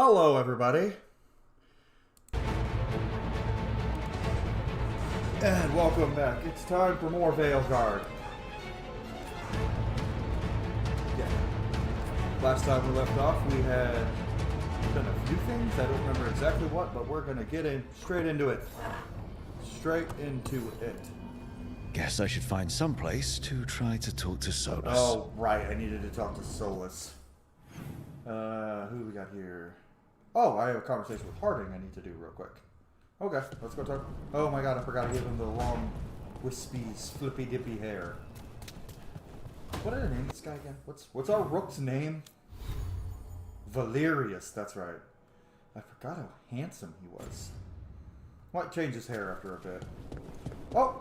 Hello, everybody. And welcome back. It's time for more Veilguard. Yeah. Last time we left off, we had done a few things. I don't remember exactly what, but we're going to get straight into it. Straight into it. Guess I should find some place to try to talk to Solus. Oh, right. I needed to talk to Solus. Who we got here? Oh, I have a conversation with Harding I need to do real quick. Okay, let's go talk. Oh my god, I forgot to give him the long, wispy, flippy-dippy hair. What did I name this guy again? What's our rook's name? Valerius, that's right. I forgot how handsome he was. Might change his hair after a bit. Oh!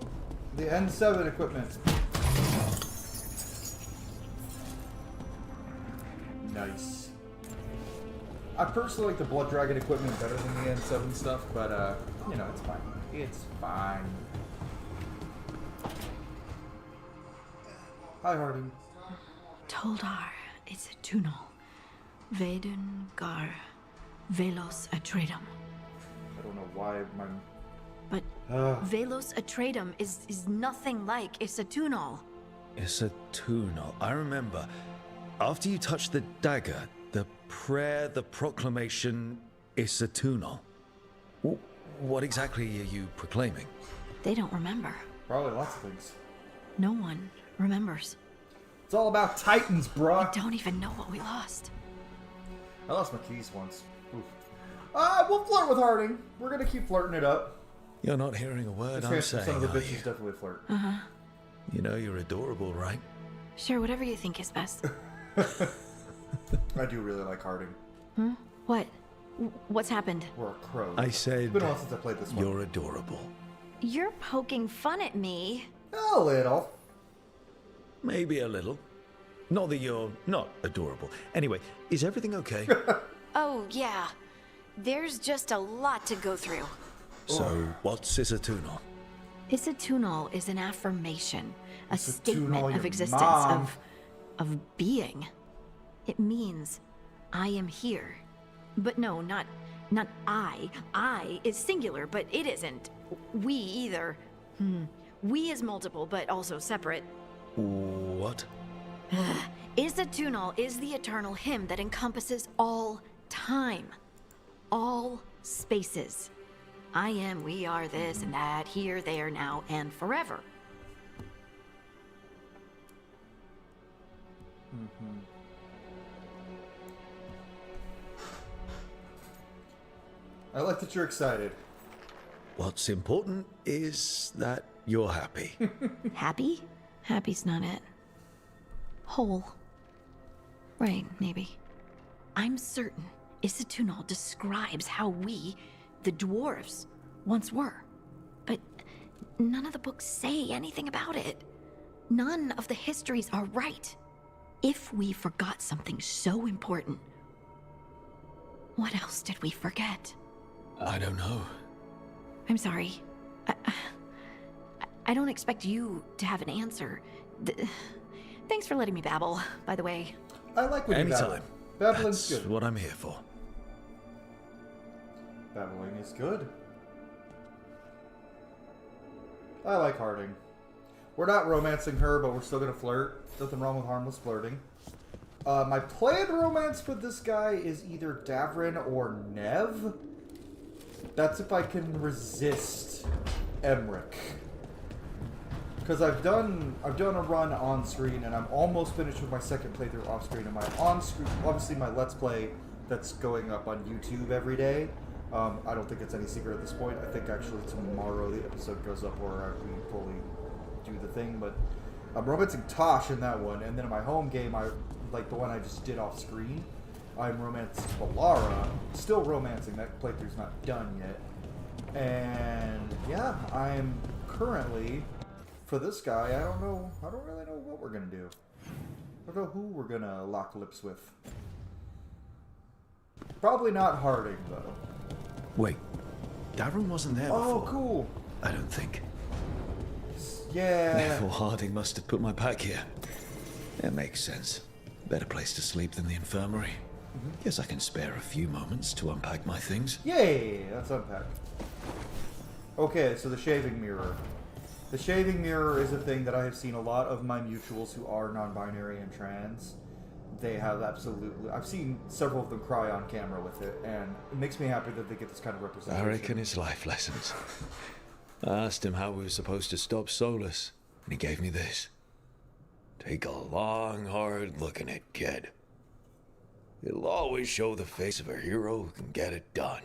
The N7 equipment. Nice. I personally like the Blood Dragon equipment better than the N7 stuff, but, you know, it's fine. It's fine. Hi, Harding. Toldar, it's a Tunal. Vedun Gar Velos Atredum. I don't know why my... But Velos Atredum is nothing like Isatunal. Isatunal. I remember. After you touched the dagger, the prayer, the proclamation, Isatunal. What exactly are you proclaiming? They don't remember. Probably lots of things. No one remembers. It's all about Titans, bruh. I don't even know what we lost. I lost my keys once. Oof. We'll flirt with Harding. We're gonna keep flirting it up. You're not hearing a word I'm saying, son of a are bitch you? is definitely a flirt. Uh-huh. You know you're adorable, right? Sure, whatever you think is best. I do really like Harding. Hmm? What? What's happened? We're a crow. I said It's been a while since I played this one. you're adorable. You're poking fun at me. A little. Maybe a little. Not that you're not adorable. Anyway, is everything okay? Oh, yeah. There's just a lot to go through. So, what's Isatunal? Isatunal is an affirmation, a Isatunal, statement your of existence, mom. of being. It means I am here. But no, not I. I is singular, but it isn't. We either. We is multiple, but also separate. What? Isatunal is the eternal hymn that encompasses all time. All spaces. I am, we are, this and that, here, there, now, and forever. I like that you're excited. What's important is that you're happy. Happy? Happy's not it. Whole. Right, maybe. I'm certain Isatunal describes how we, the dwarves, once were. But none of the books say anything about it. None of the histories are right. If we forgot something so important, what else did we forget? I don't know. I'm sorry. I don't expect you to have an answer. Thanks for letting me babble, by the way. I like when you babble. Anytime. Babbling's That's good. what I'm here for. Babbling is good. I like Harding. We're not romancing her, but we're still gonna flirt. Nothing wrong with harmless flirting. My planned romance for this guy is either Davrin or Nev. That's if I can resist Emmerich. Because I've done a run on screen, and I'm almost finished with my second playthrough off screen. And my on screen, obviously my Let's Play that's going up on YouTube every day. I don't think it's any secret at this point. I think actually tomorrow the episode goes up where we fully do the thing. But I'm romancing Tosh in that one, and then in my home game, like the one I just did off screen, I'm romancing Valara. Still romancing. That playthrough's not done yet. And yeah, I'm currently, for this guy, I don't really know what we're gonna do. I don't know who we're gonna lock lips with. Probably not Harding though. Wait, Davrin wasn't there before. Oh, cool. I don't think. Yeah. Therefore, Harding must have put my pack here. It makes sense. Better place to sleep than the infirmary. Guess I can spare a few moments to unpack my things. Yay! Let's unpack. Okay, so the shaving mirror. The shaving mirror is a thing that I have seen a lot of my mutuals who are non-binary and trans. They have absolutely... I've seen several of them cry on camera with it, and it makes me happy that they get this kind of representation. Varric and his life lessons. I asked him how we were supposed to stop Solus, and he gave me this. Take a long, hard look at it, kid. It'll always show the face of a hero who can get it done.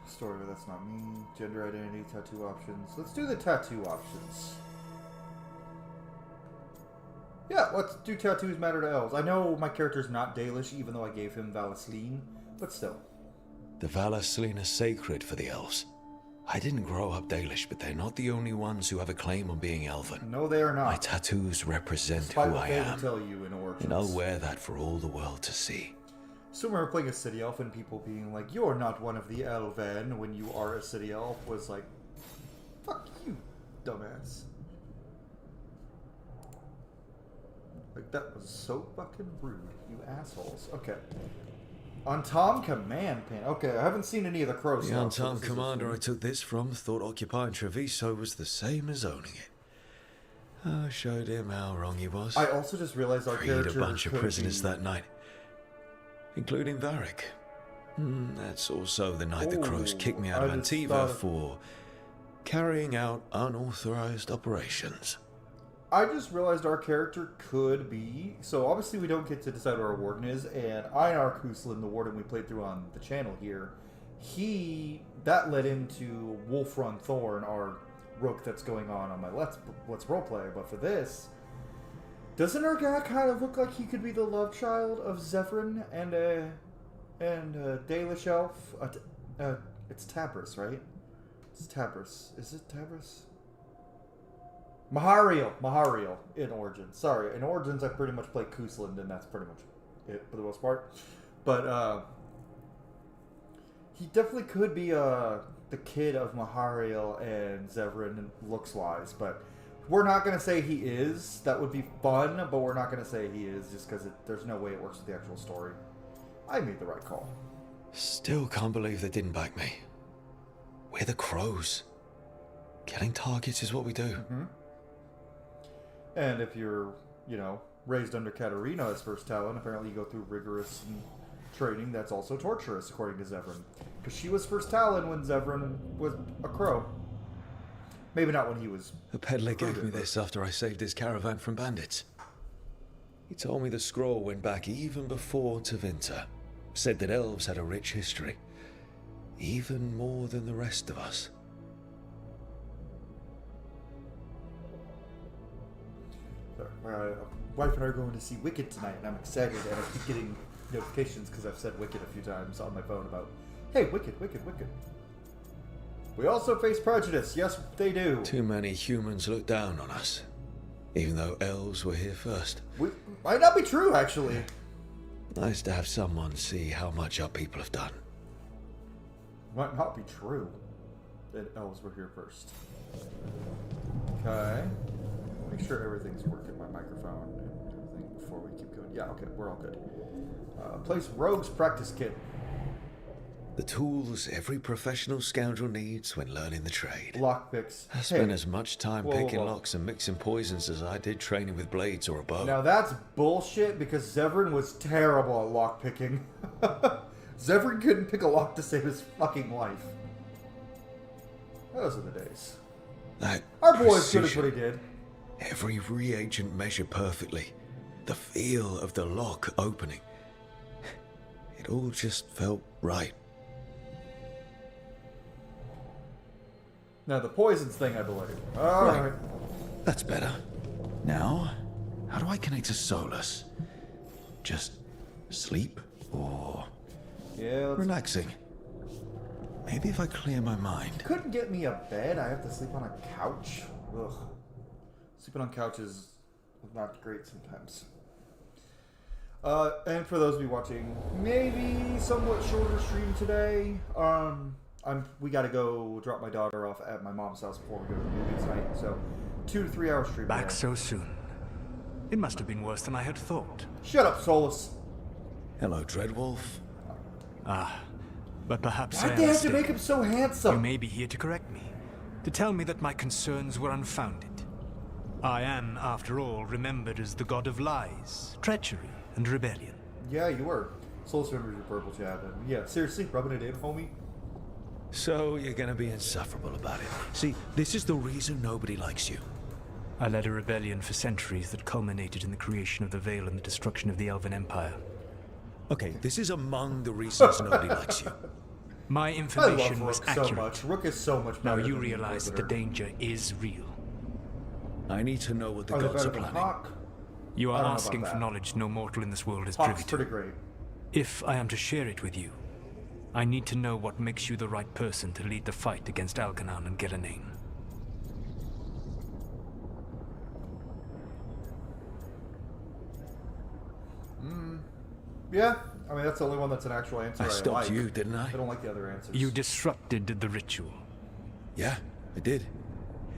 Story, but that's not me. Gender identity, tattoo options. Let's do the tattoo options. Yeah, let's do tattoos matter to elves. I know my character's not Dalish, even though I gave him Valasleen, but still. The Valasleen are sacred for the elves. I didn't grow up Dalish, but they're not the only ones who have a claim on being elven. No, they are not. My tattoos represent Despite who what I they am, will tell you in Origins. and I'll wear that for all the world to see. So remember playing a city elf and people being like, "You're not one of the Elven," when you are a city elf, was like, "Fuck you, dumbass." Like, that was so fucking rude, you assholes. Okay. Untom Command Pin. Okay, I haven't seen any of the crow The stuff. Untom commander I took this from thought occupying Treviso was the same as owning it. I showed him how wrong he was. I also just realized our Freed character a bunch of could prisoners be... that night, including Varric. That's also the night the crows kicked me out of Antiva for carrying out unauthorized operations. I just realized our character could be... So obviously we don't get to decide what our warden is, and Einar Kuslin, the warden we played through on the channel here, that led into Wolfrun Thorn, our rook that's going on my Let's Roleplay. But for this, doesn't our guy kind of look like he could be the love child of Zevran and Dalish elf? It's Tabris, right? It's Tabris. Is it Tabris? Mahariel in Origins. Sorry, in Origins I pretty much play Kusland, and that's pretty much it for the most part. But he definitely could be the kid of Mahariel and Zevran looks-wise, but we're not going to say he is. That would be fun, but we're not going to say he is just because there's no way it works with the actual story. I made the right call. Still can't believe they didn't back me. We're the crows. Killing targets is what we do. Mm-hmm. And if you're, raised under Katarina as first Talon, apparently you go through rigorous training that's also torturous, according to Zevran. Because she was first Talon when Zevran was a crow. Maybe not when he was... A peddler gave me this after I saved his caravan from bandits. He told me the scroll went back even before Tevinter. Said that elves had a rich history. Even more than the rest of us. My wife and I are going to see Wicked tonight, and I'm excited, and I keep getting notifications because I've said Wicked a few times on my phone about, hey, Wicked, Wicked, Wicked. We also face prejudice. Yes, they do. Too many humans look down on us, even though elves were here first. Might not be true, actually. Nice to have someone see how much our people have done. Might not be true that elves were here first. Okay. Make sure everything's working, my microphone and everything, before we keep going. Yeah, okay, we're all good. Place Rogue's Practice Kit. The tools every professional scoundrel needs when learning the trade. Lockpicks. I spent as much time picking locks and mixing poisons as I did training with blades or a bow. Now that's bullshit, because Zevran was terrible at lockpicking. Zevran couldn't pick a lock to save his fucking life. Those are the days. Our boy's good at what he did. Every reagent measured perfectly. The feel of the lock opening. It all just felt right. Now the poisons thing, I believe. Alright. That's better. Now, how do I connect to Solus? Just sleep or relaxing? Maybe if I clear my mind. Couldn't get me a bed. I have to sleep on a couch. Ugh. Sleeping on couches is not great sometimes. And for those of you watching, maybe somewhat shorter stream today. We gotta go drop my daughter off at my mom's house before we go to the movie tonight. So 2 to 3 hour stream. Back so soon. It must have been worse than I had thought. Shut up, Solus. Hello, Dreadwolf. But perhaps Why'd I they am have to make mistaken. him so You handsome? may be here to correct me, to tell me that my concerns were unfounded. I am, after all, remembered as the god of lies, treachery, and rebellion. Yeah, you were. Solus remembers your purple chat. And yeah, seriously, rubbing it in, homie. So you're gonna be insufferable about it. See, this is the reason nobody likes you. I led a rebellion for centuries that culminated in the creation of the Veil and the destruction of the Elven Empire. Okay, this is among the reasons nobody likes you. My I love information was Rook accurate. so much. Rook is so much Now better you than realize that the Inquisitor. danger is real. I need to know what the Are they gods are better than planning. Hawk? You I are don't know asking about for that. knowledge no mortal in this world is Hawk's privy to. pretty great. If I am to share it with you, I need to know what makes you the right person to lead the fight against Elgar'nan and Ghilan'nain. Yeah, I mean, that's the only one that's an actual answer I stopped like. you, didn't I? I don't like the other answers. You disrupted the ritual. Yeah, I did.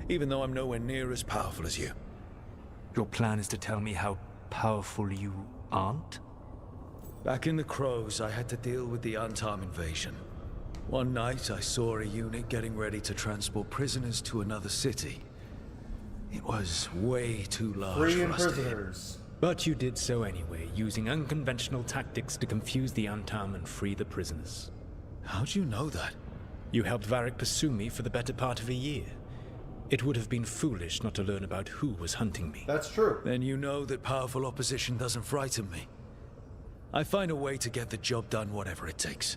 Even though I'm nowhere near as powerful as you. Your plan is to tell me how powerful you aren't? Back in the Crows, I had to deal with the Antam invasion. One night, I saw a unit getting ready to transport prisoners to another city. It was way too large Free for us to hit. prisoners. But you did so anyway, using unconventional tactics to confuse the Antam and free the prisoners. How'd you know that? You helped Varric pursue me for the better part of a year. It would have been foolish not to learn about who was hunting me. That's true. Then you know that powerful opposition doesn't frighten me. I find a way to get the job done whatever it takes.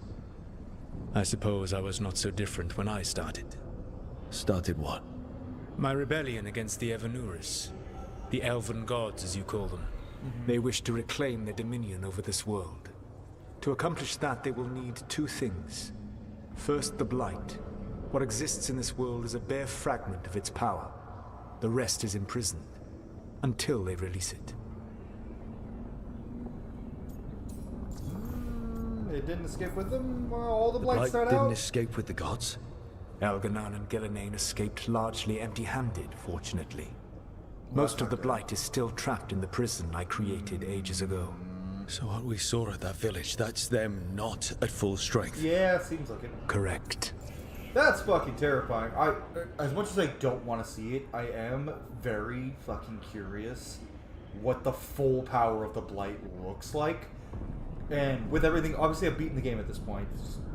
I suppose I was not so different when I started. Started what? My rebellion against the Evanuris. The Elven gods, as you call them. They wish to reclaim their dominion over this world. To accomplish that, they will need two things. First, the Blight. What exists in this world is a bare fragment of its power. The rest is imprisoned, until they release it. It didn't escape with them. Well, all the The blights Blight start didn't out. escape with the gods? Elgar'nan and Ghilan'nain escaped largely empty-handed, fortunately. Most of the Blight is still trapped in the prison I created ages ago. So what we saw at that village, that's them not at full strength. Yeah, seems like it. Correct. That's fucking terrifying. As much as I don't want to see it, I am very fucking curious what the full power of the Blight looks like. And with everything, obviously I've beaten the game at this point,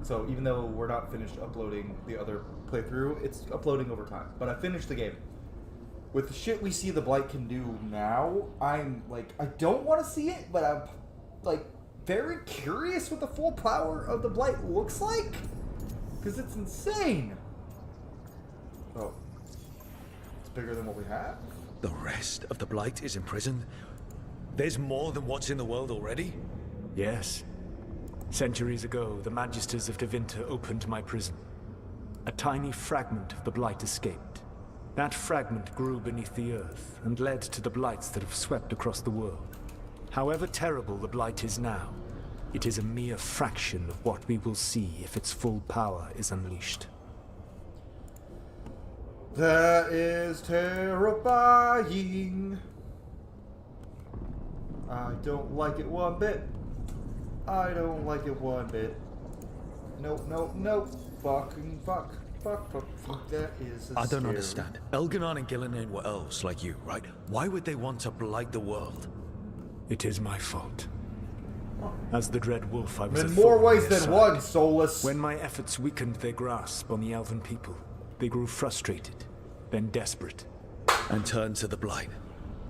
so even though we're not finished uploading the other playthrough, it's uploading over time. But I finished the game. With the shit we see the Blight can do now, I'm like, I don't want to see it, but I'm like very curious what the full power of the Blight looks like. Because it's insane. Oh. It's bigger than what we have? The rest of the Blight is imprisoned? There's more than what's in the world already? Yes. Centuries ago, the Magisters of Tevinter opened my prison. A tiny fragment of the Blight escaped. That fragment grew beneath the earth and led to the Blights that have swept across the world. However terrible the Blight is now, it is a mere fraction of what we will see if its full power is unleashed. That is terrifying. I don't like it one bit. I don't like it one bit. Nope, nope, nope. Fucking fuck. Fuck. That is I don't scary. understand. Elgar'nan and Ghilan'nain were elves like you, right? Why would they want to blight the world? It is my fault. As the Dread Wolf, I was In a more thorn in ways their than side. one, Solus. When my efforts weakened their grasp on the Elven people, they grew frustrated, then desperate. And turned to the blight.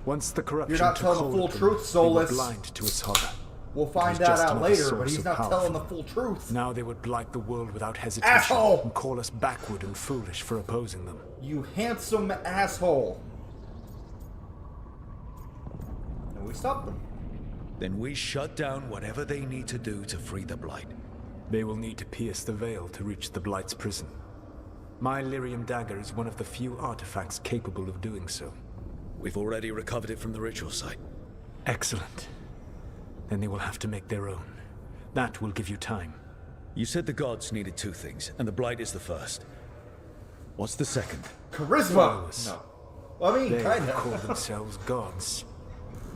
Once the corruption You're not took telling the hold full of them, truth, Solus. They were blind to its horror. We'll It find was that just out another later, but source he's of not power telling for the me. full truth. Now they would blight the world without hesitation Asshole! and call us backward and foolish for opposing them. You handsome asshole. And we stopped them. Then we shut down whatever they need to do to free the blight. They will need to pierce the veil to reach the Blight's prison. My Lyrium dagger is one of the few artifacts capable of doing so. We've already recovered it from the ritual site. Excellent. Then they will have to make their own. That will give you time. You said the gods needed two things, and the blight is the first. What's the second? Charisma! Followers. No. Well, I mean, They kinda. call themselves gods.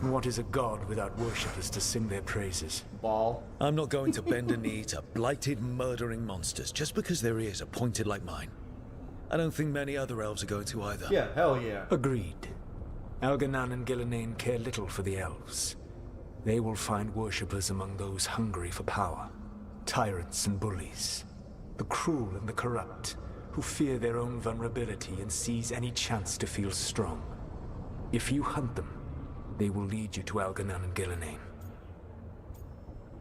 And what is a god without worshippers to sing their praises? Ball. I'm not going to bend a knee to blighted, murdering monsters just because their ears are pointed like mine. I don't think many other elves are going to either. Yeah, hell yeah. Agreed. Elgar'nan and Ghilan'nain care little for the elves. They will find worshippers among those hungry for power. Tyrants and bullies. The cruel and the corrupt, who fear their own vulnerability and seize any chance to feel strong. If you hunt them, they will lead you to Elgar'nan and Ghilan'nain.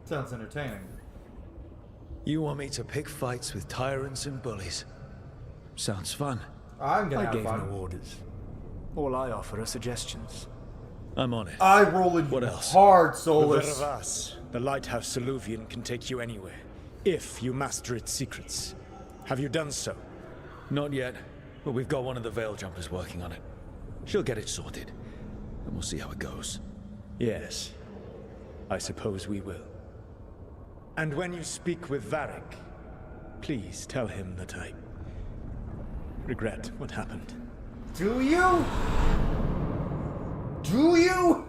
Sounds entertaining. You want me to pick fights with tyrants and bullies? Sounds fun. I'm gonna I have gave fun. no orders. All I offer are suggestions. I'm on it. I roll in What else? hard, The Solus. Veravas, the lighthouse Soluvian, can take you anywhere, if you master its secrets. Have you done so? Not yet, but we've got one of the Veil Jumpers working on it. She'll get it sorted, and we'll see how it goes. Yes. I suppose we will. And when you speak with Varric, please tell him that I regret what happened. Do you? Do you?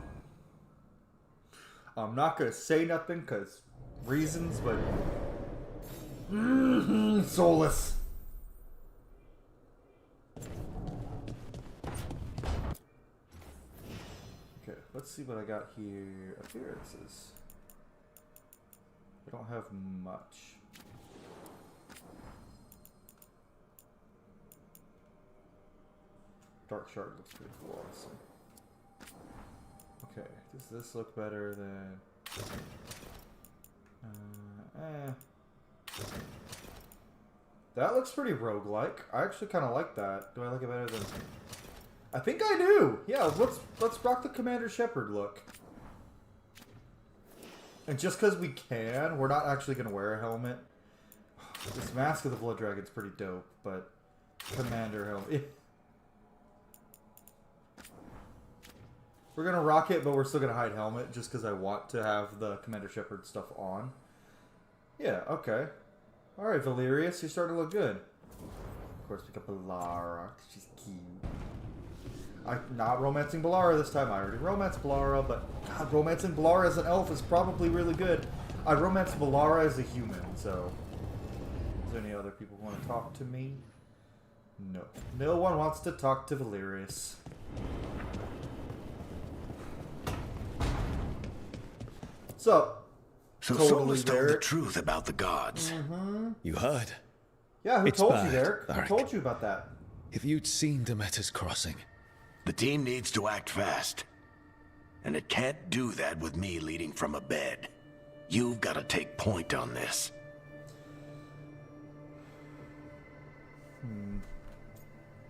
I'm not gonna say nothing because reasons, but Solus. Okay, let's see what I got here. Appearances. I don't have much. Dark Shard looks pretty cool, honestly. Okay, does this look better than... That looks pretty roguelike. I actually kind of like that. Do I like it better than... I think I do! Yeah, let's rock the Commander Shepard look. And just because we can, we're not actually going to wear a helmet. This Mask of the Blood Dragon's pretty dope, but... Commander helmet... We're gonna rock it, but we're still gonna hide helmet just because I want to have the Commander Shepard stuff on. Yeah, okay. Alright, Valerius, you're starting to look good. Of course, we got Bellara. She's cute. I'm not romancing Bellara this time. I already romanced Bellara, but God, romancing Bellara as an elf is probably really good. I romanced Bellara as a human, so... Is there any other people who want to talk to me? No. No one wants to talk to Valerius. So Solus told the truth about the gods. You heard? Yeah, who It's told you, bad, Derek? Who Varric. told you about that? If you'd seen Demeter's crossing, The team needs to act fast. And it can't do that with me leading from a bed. You've got to take point on this.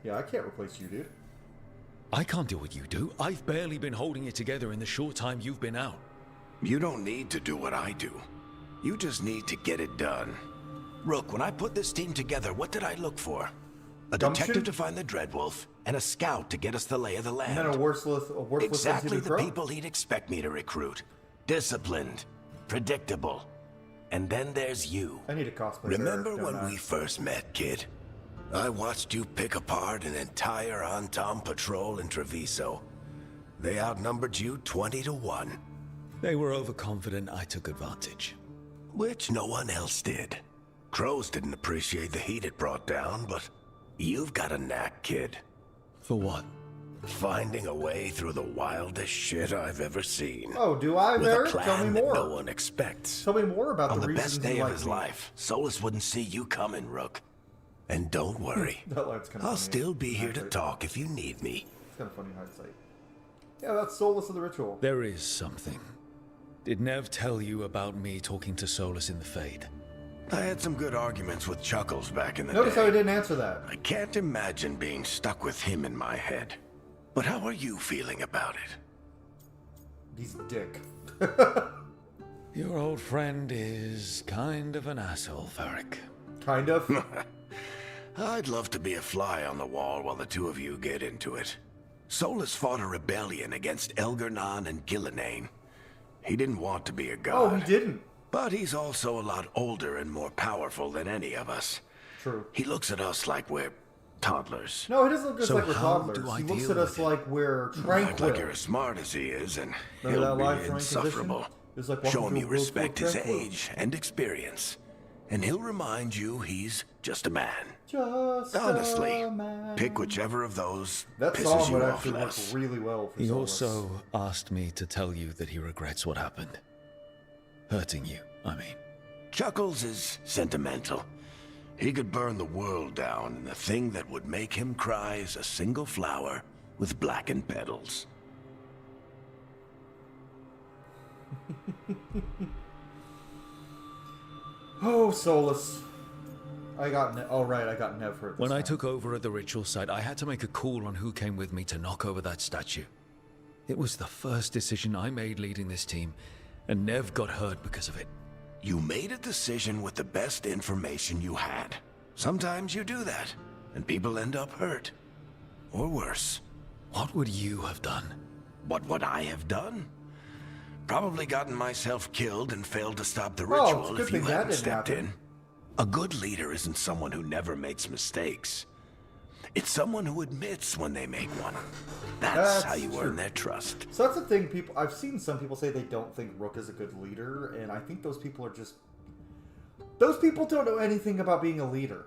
Yeah, I can't replace you, dude. I can't do what you do. I've barely been holding it together in the short time you've been out. You don't need to do what I do. You just need to get it done. Rook, when I put this team together, what did I look for? A Gumption? detective to find the Dreadwolf, and a scout to get us the lay of the land. And then a worthless Exactly Anitvan the Crow? people he'd expect me to recruit. Disciplined, predictable. And then there's you. I need a cosplay. Remember Derek, don't when I? we first met, kid? I watched you pick apart an entire Antom patrol in Treviso. They outnumbered you 20 to 1. They were overconfident. I took advantage. Which no one else did. Crows didn't appreciate the heat it brought down, but you've got a knack, kid. For what? Finding a way through the wildest shit I've ever seen. Oh, do I, With a Derek? plan Tell me that more. no one expects. Tell me more about On the the reasons best day you of like his me. life, Solus wouldn't see you coming, Rook. And don't worry, That line's kind of I'll funny. still be here to Hindsight. talk if you need me. It's kind of funny in hindsight. Yeah, that's Solus of the Ritual. There is something. Did Nev tell you about me talking to Solus in the Fade? I had some good arguments with Chuckles back in the Notice day. how I didn't answer that. I can't imagine being stuck with him in my head. But how are you feeling about it? He's a dick. Your old friend is kind of an asshole, Varric. Kind of. I'd love to be a fly on the wall while the two of you get into it. Solus fought a rebellion against Elgar'nan and Ghilan'nain. He didn't want to be a god. Oh, he didn't. But he's also a lot older and more powerful than any of us. True. He looks at us like we're toddlers. No, he doesn't look just So like we're how toddlers. do I He looks deal at us with it? like we're Act tranquil. like you're as smart as he is, and Remember he'll that line be from Inquisition? insufferable. It was like walking Show him through you a world respect full of his tranquil. age and experience, and he'll remind you he's just a man. Just Honestly, a man. pick whichever of those That pisses song you would off actually work less. really well for He Solus. also asked me to tell you that he regrets what happened. Hurting you, I mean. Chuckles is sentimental. He could burn the world down, and the thing that would make him cry is a single flower with blackened petals. Oh, Solus. I got Nev for it this When I time. took over at the ritual site, I had to make a call on who came with me to knock over that statue. It was the first decision I made leading this team, and Nev got hurt because of it. You made a decision with the best information you had. Sometimes you do that, and people end up hurt. Or worse. What would you have done? What would I have done? Probably gotten myself killed and failed to stop the Oh, it's a ritual good if you thing that hadn't didn't stepped happen. in. A good leader isn't someone who never makes mistakes. It's someone who admits when they make one. That's how you true. earn their trust. So that's the thing. I've seen some people say they don't think Rook is a good leader, and I think those people are just... Those people don't know anything about being a leader.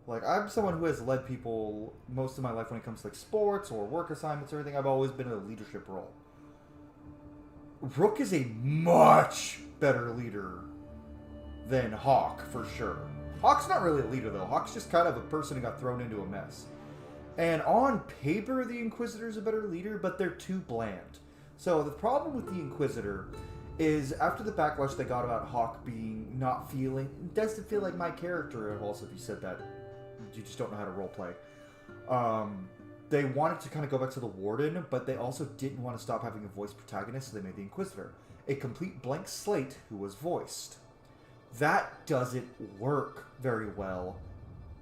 Like, I'm someone who has led people most of my life when it comes to like sports or work assignments or everything. I've always been in a leadership role. Rook is a much better leader than Hawk, for sure. Hawk's not really a leader, though. Hawk's just kind of a person who got thrown into a mess. And on paper, the Inquisitor's a better leader, but they're too bland. So the problem with the Inquisitor is after the backlash they got about Hawk doesn't feel like my character at all. So if you said that, you just don't know how to roleplay. They wanted to kind of go back to the Warden, but they also didn't want to stop having a voiced protagonist, so they made the Inquisitor a complete blank slate who was voiced. That doesn't work very well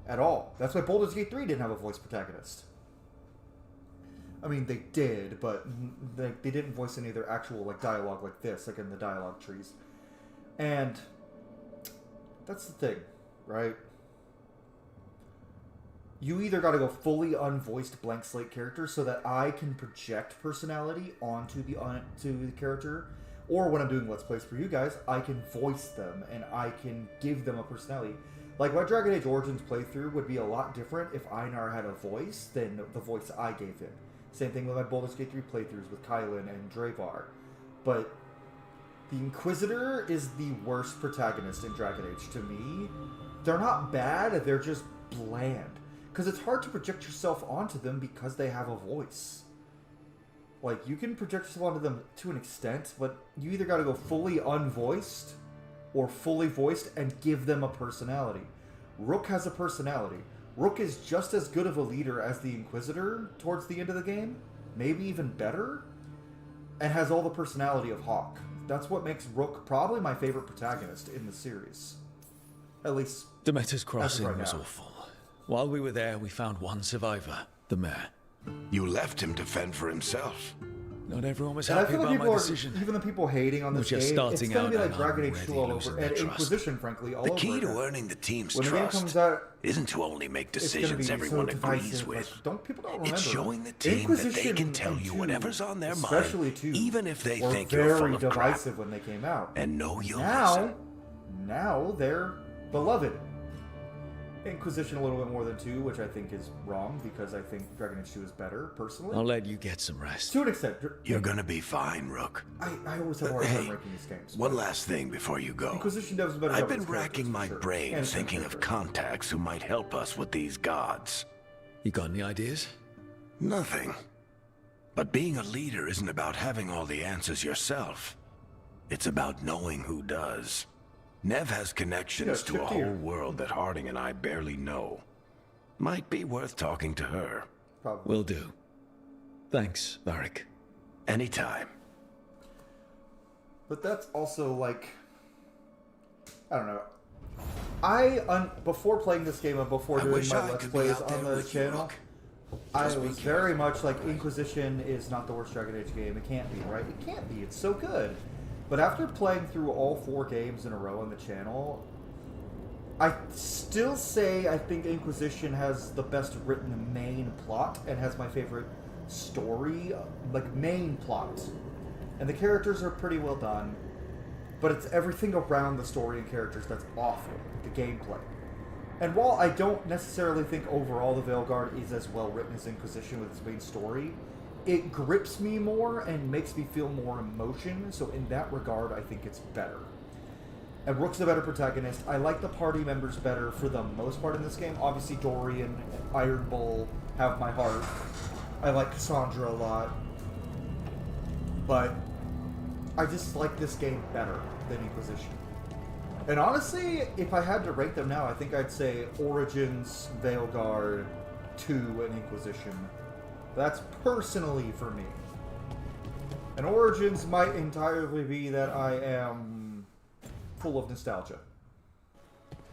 at all. That's why Baldur's Gate 3 didn't have a voiced protagonist. I mean, they did, but they didn't voice any of their actual like dialogue like this, like in the dialogue trees. And that's the thing, right? You either got to go fully unvoiced blank slate character so that I can project personality onto the character, or when I'm doing Let's Plays for you guys, I can voice them and I can give them a personality. Like my Dragon Age Origins playthrough would be a lot different if Einar had a voice than the voice I gave him. Same thing with my Baldur's Gate 3 playthroughs with Kylan and Dravar. But the Inquisitor is the worst protagonist in Dragon Age to me. They're not bad, they're just bland. Because it's hard to project yourself onto them because they have a voice. Like, you can project yourself onto them to an extent, but you either got to go fully unvoiced or fully voiced and give them a personality. Rook has a personality. Rook is just as good of a leader as the Inquisitor towards the end of the game, maybe even better, and has all the personality of Hawk. That's what makes Rook probably my favorite protagonist in the series. At least, Demeter's Crossing right was now. awful. While we were there, we found one survivor, the mayor. You left him to fend for himself. Not everyone was and I happy feel like about my people decision. even the people hating on this We're just game, it's starting going to be out like and Dragon I'm Age 2 already all losing over, their and trust. Inquisition, frankly, all The over key again. to earning the team's When the game trust comes out, isn't to only make it's going to be decisions everyone so agrees divisive. with. Like, people don't remember. It's showing the team Inquisition that they can tell and you 2, whatever's on their mind, especially 2, even if they were think you're full very of crap. divisive when they came out. And know you'll listen. Now they're beloved. Inquisition a little bit more than 2, which I think is wrong because I think Dragon Age 2 is better, personally. I'll let you get some rest. To an extent. You're gonna be fine, Rook. I always have a hard time Hey, ranking these games. one last thing before you go. Inquisition does a better job I've with been its characters, racking for my sure. brain And thinking of characters. contacts who might help us with these gods. You got any ideas? Nothing. But being a leader isn't about having all the answers yourself. It's about knowing who does. Nev has connections Yeah, to a chip whole here. world that Harding and I barely know. Might be worth talking to her. Probably. Will do. Thanks, Varric. Anytime. But that's also like, I don't know. Before playing this game and before I doing wish my I Let's could be Plays out there on the with you, channel, Rook. I Just be was very careful. much like, Inquisition is not the worst Dragon Age game. It can't be, right? It can't be. It's so good. But after playing through all 4 games in a row on the channel, I still say I think Inquisition has the best written main plot and has my favorite story, like main plot. And the characters are pretty well done, but it's everything around the story and characters that's awful, the gameplay. And while I don't necessarily think overall the Veilguard is as well written as Inquisition with its main story, it grips me more and makes me feel more emotion, so in that regard I think it's better. And Rook's the better protagonist. I like the party members better for the most part in this game. Obviously Dory and Iron Bull have my heart. I like Cassandra a lot. But I just like this game better than Inquisition. And honestly, if I had to rank them now, I think I'd say Origins, Veilguard, 2, and Inquisition. That's personally for me. And Origins might entirely be that I am full of nostalgia.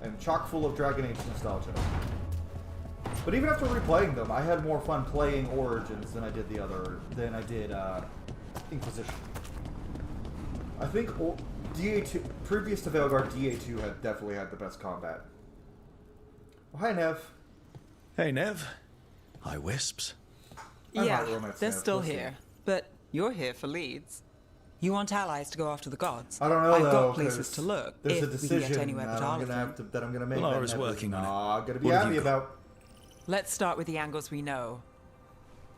I'm chock full of Dragon Age nostalgia. But even after replaying them, I had more fun playing Origins than I did Inquisition. I think DA2, previous to Veilguard, DA2 had definitely had the best combat. Well, hi, Nev. Hey, Nev. Hi, Wisps. Yeah, they're still here. But you're here for leads. You want allies to go after the gods? I don't know, I've though, got places to look. there's If a we can decision get anywhere but that I'm going to make. Well, I that was Nev working is on it. not going to be What have happy you got? about. Let's start with the angles we know.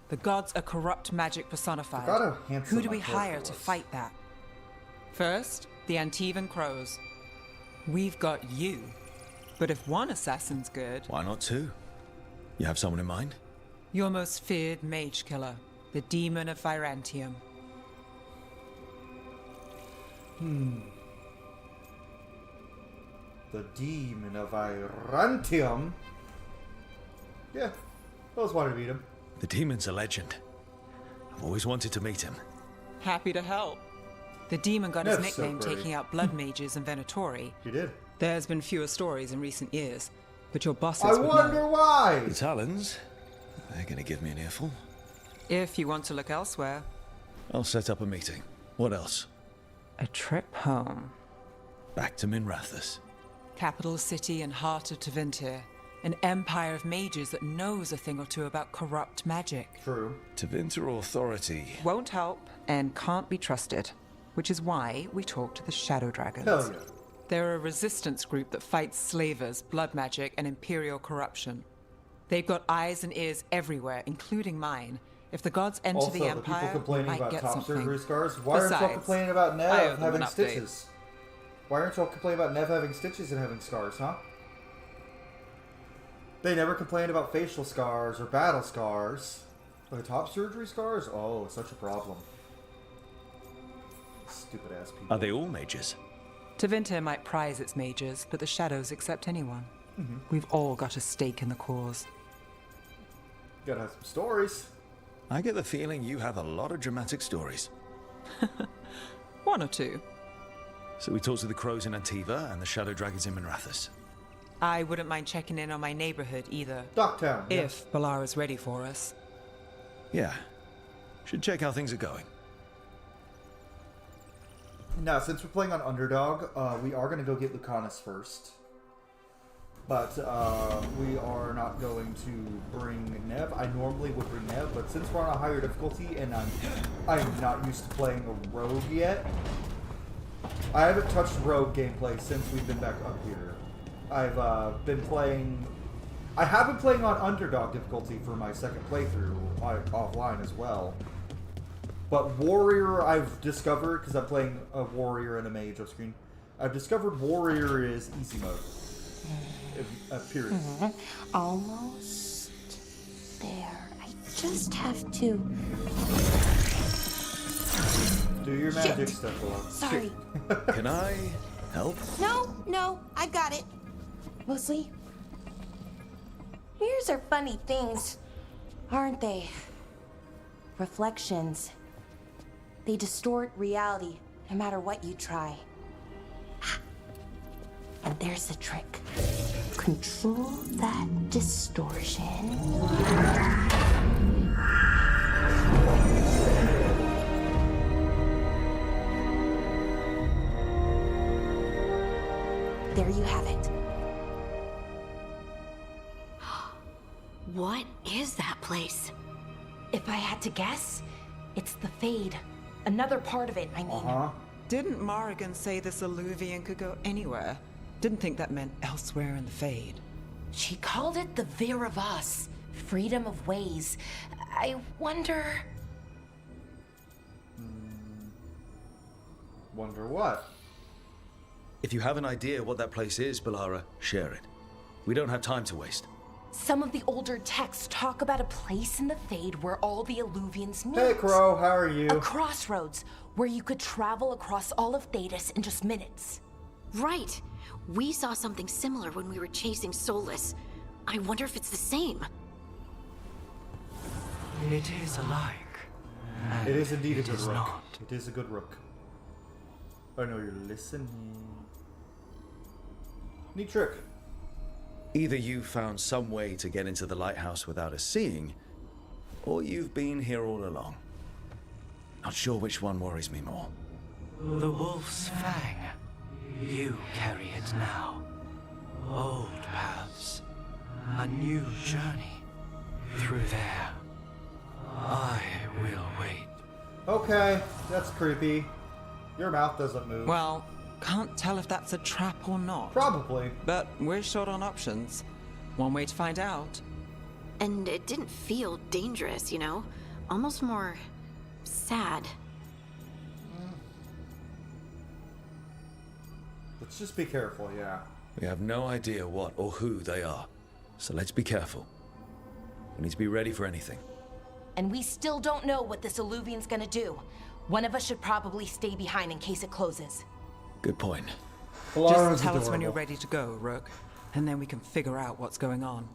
The gods are corrupt magic personified. Forgot how handsome Who do my we hire character to was. fight that? First, the Anitvan Crows. We've got you. But if one assassin's good, Why not 2? You have someone in mind? your most feared mage killer, the demon of Virantium. The Demon of Virantium. Yeah, I always wanted to meet him. The demon's a legend. I've always wanted to meet him. Happy to help. The demon got his That's so nickname pretty. taking out blood mages and Venatori. You did. There's been fewer stories in recent years, but your bosses I would wonder know. why. The Talons, they're going to give me an earful. If you want to look elsewhere, I'll set up a meeting. What else? a trip home. Back to Minrathous. Capital city and heart of Tevinter. An empire of mages that knows a thing or two about corrupt magic. True. Tevinter Authority. Won't help and can't be trusted, which is why we talk to the Shadow Dragons. Hell yeah. They're a resistance group that fights slavers, blood magic, and imperial corruption. They've got eyes and ears everywhere, including mine. If the gods enter Also, the the empire, people we complaining might about get top something. surgery scars, why aren't y'all Besides, complaining about I owe Nev them having an update. stitches? Why aren't y'all complaining about Nev having stitches and having scars, huh? They never complained about facial scars or battle scars. But top surgery scars? Oh, such a problem. Stupid ass people. Are they all mages? Tevinter might prize its mages, but the Shadows accept anyone. We've all got a stake in the cause. Gotta have some stories. I get the feeling you have a lot of dramatic stories. One or two. So we talked to the Crows in Antiva and the Shadow Dragons in Minrathous. I wouldn't mind checking in on my neighborhood either. Docktown. yeah. If Balara's ready for us. Yeah. Should check how things are going. Now, since we're playing on Underdog, we are going to go get Lucanus first. But we are not going to bring Nev. I normally would bring Nev, but since we're on a higher difficulty and I'm not used to playing a rogue yet, I haven't touched rogue gameplay since we've been back up here. I've been playing... I have been playing on Underdog difficulty for my second playthrough offline as well. But Warrior, I've discovered, because I'm playing a Warrior and a Mage off screen, I've discovered Warrior is easy mode. Period. Almost there. I just have to. Do your magic Shit. stuff, below. Sorry. Can I help? No, I got it. Mostly. Mirrors are funny things, aren't they? Reflections. They distort reality, no matter what you try. And there's the trick. Control that distortion. There you have it. If I had to guess, it's the Fade. Another part of it, I mean. Didn't Morrigan say this Illuvian could go anywhere? Didn't think that meant elsewhere in the Fade. She called it the Vir of Us. Freedom of ways. I wonder... Wonder what? If you have an idea what that place is, Balara, share it. We don't have time to waste. Some of the older texts talk about a place in the Fade where all the Illuvians meet. Hey, Crow, how are you? A crossroads where you could travel across all of Thedas in just minutes. Right. We saw something similar when we were chasing Solus. I wonder if it's the same. It is alike. It is indeed a it good is rook. not. It is a good rook. I know you're listening. Neat trick. Either you found some way to get into the lighthouse without us seeing, or you've been here all along. Not sure which one worries me more. The wolf's fang. You carry it now. Old paths. A new journey. Through there. I will wait. Okay, that's creepy. Your mouth doesn't move. Well, can't tell if that's a trap or not. Probably. But we're short on options. One way to find out. And it didn't feel dangerous, you know? Almost more... sad. Let's just be careful, yeah. We have no idea what or who they are, so let's be careful. We need to be ready for anything. And we still don't know what this Illuvian's gonna do. One of us should probably stay behind in case it closes. Good point. Balara's Just tell us when you're adorable. ready to go, Rook, and then we can figure out what's going on.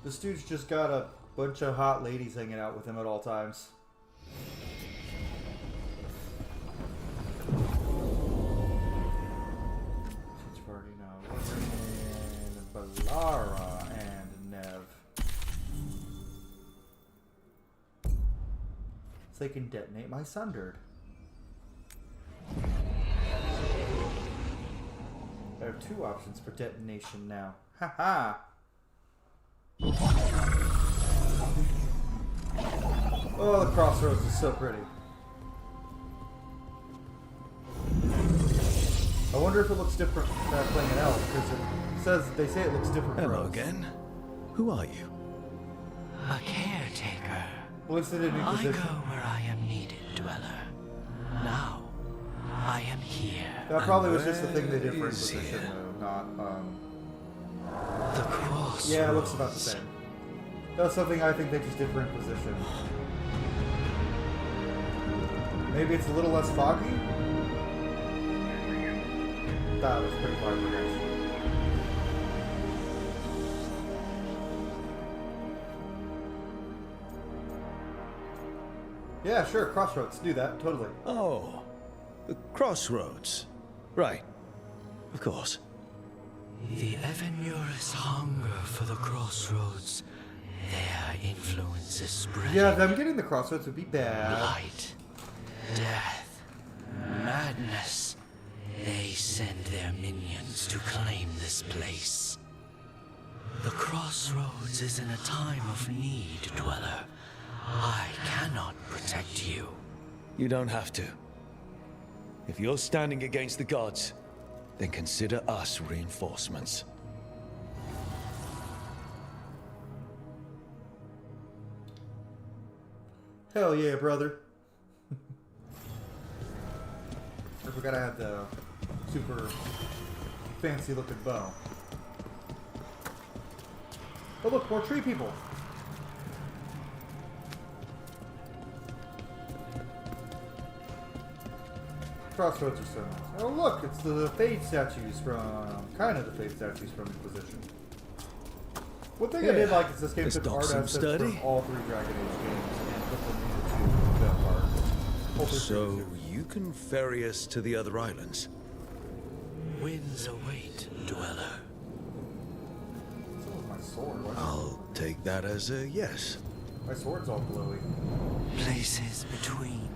This dude's just got a bunch of hot ladies hanging out with him at all times. Since we've already know, we're in Balara and Nev. So they can detonate my Sundered. I have two options for detonation now. Haha! Oh, the crossroads is so pretty. I wonder if it looks different playing an elf, because they say it looks different. for Hello us. again. Who are you? A caretaker. Listen in I go Inquisition. where I am needed, Dweller. Now, I am here. That probably was just the where thing they did for is Inquisition, here? though, not, The crossroads. Yeah, it looks about the same. That was something I think they just did for Inquisition. Maybe it's a little less foggy? That was pretty vibrant, actually. Yeah, sure, Crossroads, do that, totally. Oh, the crossroads. Right. Of course. The Evanurus hunger for the crossroads. Their influence is spreading. Yeah, them getting the Crossroads would be bad. Light, death, madness. They send their minions to claim this place. The crossroads is in a time of need, Dweller. I cannot protect you. You don't have to. If you're standing against the gods, then consider us reinforcements. Hell yeah, brother. I forgot I had the super fancy looking bow. Oh look, more tree people. Crossroads are so nice. Oh look, it's the Fade statues from, kind of the Fade statues from Inquisition. One thing I did like is this game This took art dog seems assets sturdy. from all three Dragon Age games and put them into film art. All three So series. you can ferry us to the other islands. Winds await, Dweller. So was my sword. Why I'll take that as a yes. my sword's all glowy. Places between.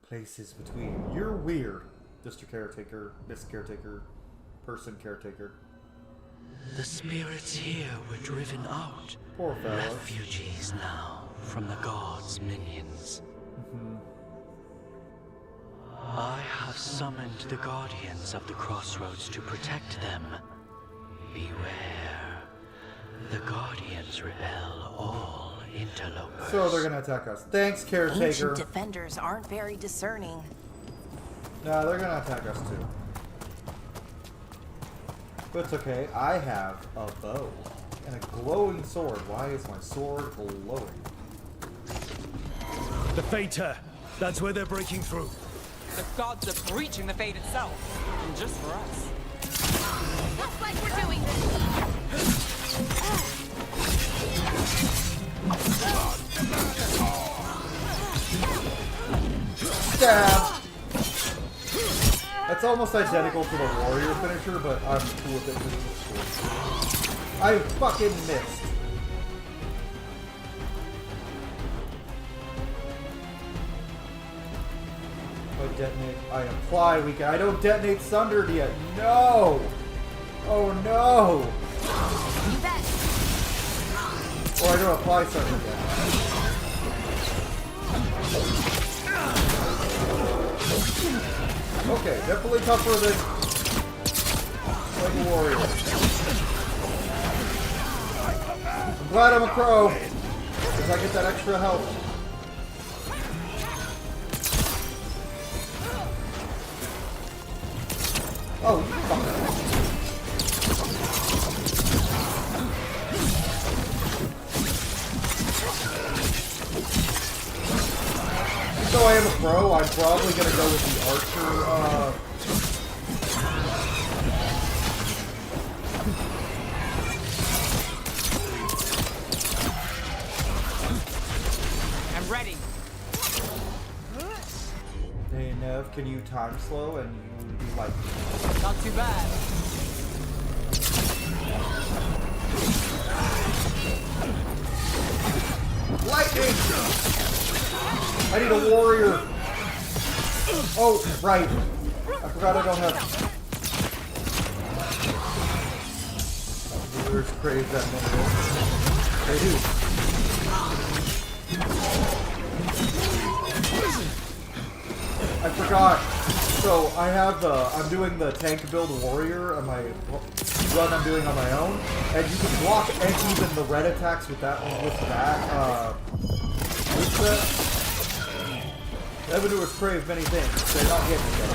Places between. You're weird, Mr. Caretaker, Miss Caretaker, Person Caretaker. The spirits here were driven out. Poor fella. Refugees now from the gods' minions. I have summoned the guardians of the crossroads to protect them. Beware. The guardians repel all interlopers. So they're gonna attack us. Thanks, caretaker. Ancient defenders aren't very discerning. No, they're gonna attack us too. But it's okay. I have a bow and a glowing sword. Why is my sword glowing? The Fater! That's where they're breaking through. The gods are breaching the fate itself. And just for us. Looks like we're doing this. Stab! That's almost identical to the warrior finisher, but I'm cool with it because it's cool. I fucking missed. I detonate. I apply weak. I don't detonate sundered yet. No! Oh no! You bet. Or I don't apply sundered yet. Okay, definitely tougher than like a warrior. I'm glad I'm a crow, because I get that extra health. Oh, you fucker. Even though I am a pro, I'm probably going to go with the archer, I'm ready. Hey, Nev, can you time slow and you be like... Not too bad. Lightning! I need a warrior! Oh, right. I forgot I don't have... Warriors crave that mineral. They do. I forgot. So I have I'm doing the tank build warrior on my run I'm doing on my own, and you can block and even the red attacks with that Evildoers crave many things. They're not getting it.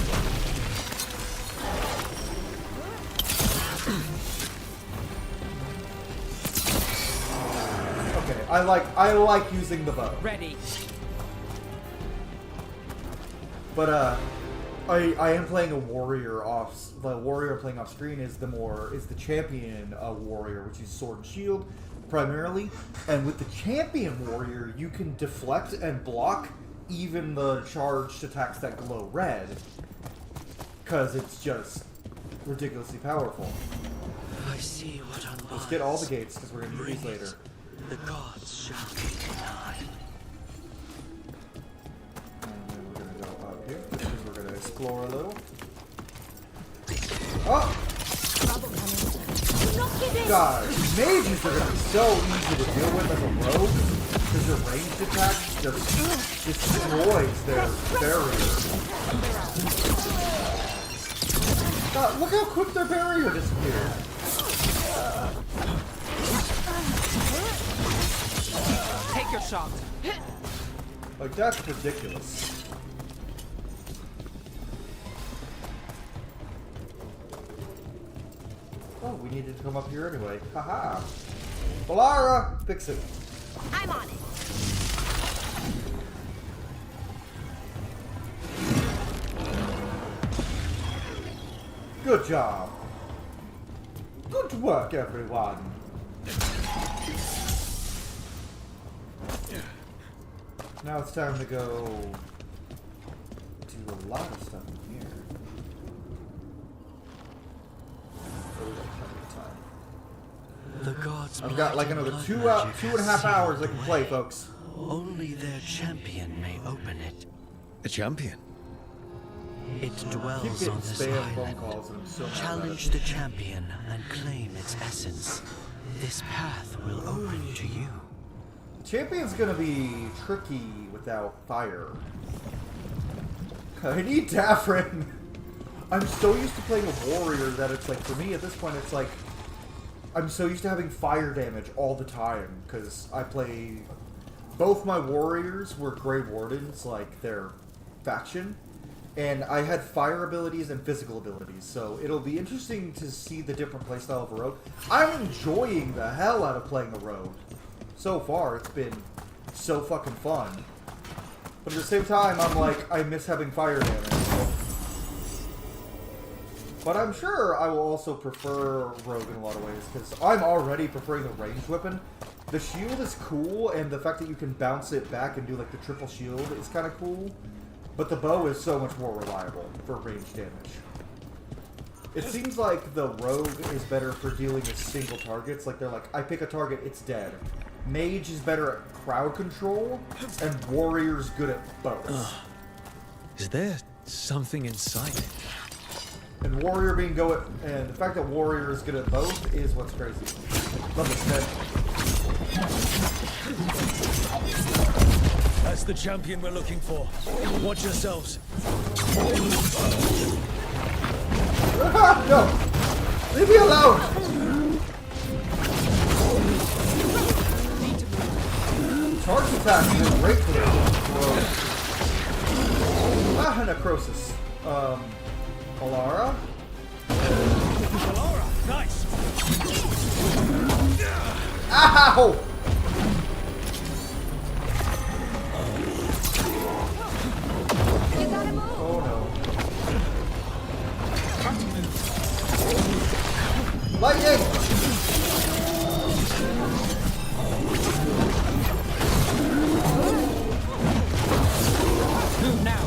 Okay, I like using the bow. Ready. But I am playing a warrior off. The warrior I'm playing off screen is the champion warrior, which is sword and shield primarily. And with the champion warrior, you can deflect and block even the charged attacks that glow red, because it's just ridiculously powerful. I see what unlies. Let's get all the gates because we're gonna do these later. The gods shall be denied. And then we're gonna go up here because we're gonna explore a little. Oh! God, mages are gonna be so easy to deal with as a rogue because your ranged attack just destroys their barrier. God, look how quick their barrier disappeared. Take your shot. Like, that's ridiculous. Oh, we needed to come up here anyway. Haha. Balara, fix it. I'm on it. Good job. Good work, everyone. Now it's time to go do a lot of stuff in here. The gods. I've got like another 2.5 hours I can play, folks. Only their champion may open it. A champion? It Keep dwells getting on this spam phone island. calls and I'm so mad Challenge about the champion and claim its essence. This path will open to you. it. Champion's gonna be tricky without fire. I need Davrin. I'm so used to playing a warrior that it's like, for me at this point, it's like, I'm so used to having fire damage all the time, because I play, both my warriors were Grey Wardens, like their faction, and I had fire abilities and physical abilities, so it'll be interesting to see the different playstyle of a rogue. I'm enjoying the hell out of playing a rogue. So far, it's been so fucking fun. But at the same time, I'm like, I miss having fire damage. But I'm sure I will also prefer rogue in a lot of ways, because I'm already preferring the ranged weapon. The shield is cool, and the fact that you can bounce it back and do like the triple shield is kind of cool. But the bow is so much more reliable for range damage. It seems like the rogue is better for dealing with single targets. Like, they're like, I pick a target, it's dead. Mage is better at crowd control, and warrior's good at both. Is there something inside it? And warrior being and the fact that warrior is good at both is what's crazy. Love this head. That's the champion we're looking for. Watch yourselves. No! Leave me alone! Charge attack is great for them. Necrosis. Alara? Alara, nice. Ow! Oh no. Lightning! Move now.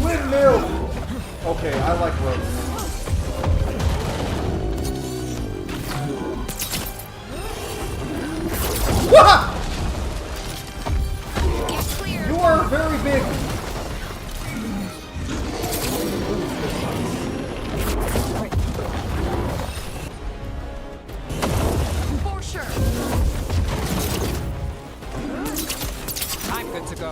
Windmill! Okay, I like rope. Wah! You are very big. For sure. I'm good to go.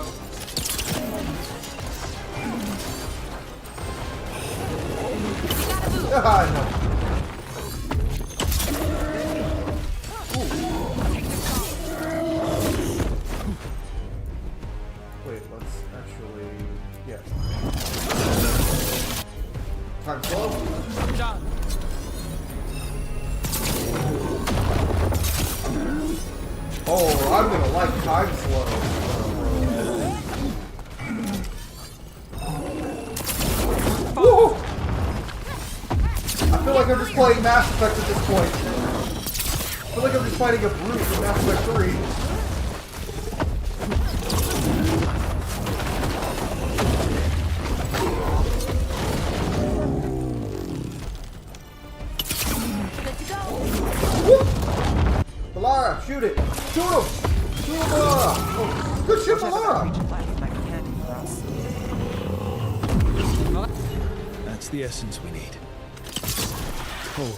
Ah, no. Wait, let's actually... Yeah. Time slow. I'm done. Oh, I'm gonna like time slow. Woo! I feel like I'm just playing Mass Effect at this point. I feel like I'm just fighting a brute in Mass Effect 3. Woo! Alara, shoot it! Shoot him! Shoot him, Alara! Oh, good shit, Alara! That's the essence we need. Oh,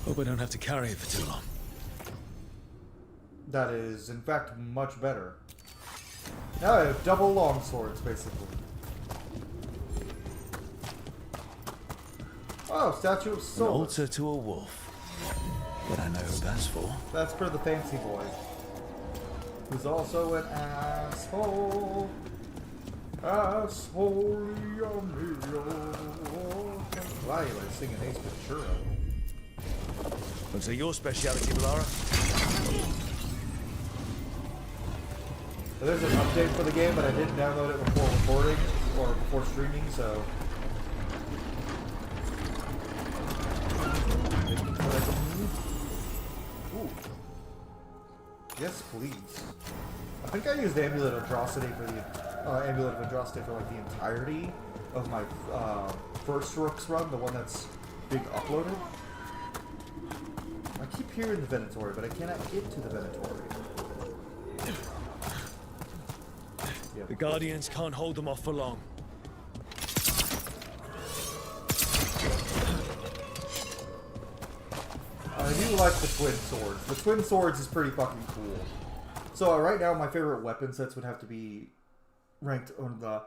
hope I don't have to carry it for too long. That is, in fact, much better. Now I have double long swords, basically. Oh, Statue of An Soul. altar to a wolf. But I know who that's for. That's for the fancy boy. Who's also an asshole. Asshole. Why are you singing Ace Ventura? Looks like your speciality, Alara. So there's an update for the game, but I didn't download it before recording or before streaming, so. Ooh. Yes, please. I think I used Amulet of Atrocity for the Amulet of Atrocity for like the entirety of my first Rook's run, the one that's big uploaded. I keep hearing the Venatori, but I cannot get to the Venatori. The Guardians can't hold them off for long. I do like the twin swords. The twin swords is pretty fucking cool. So right now, my favorite weapon sets would have to be ranked on the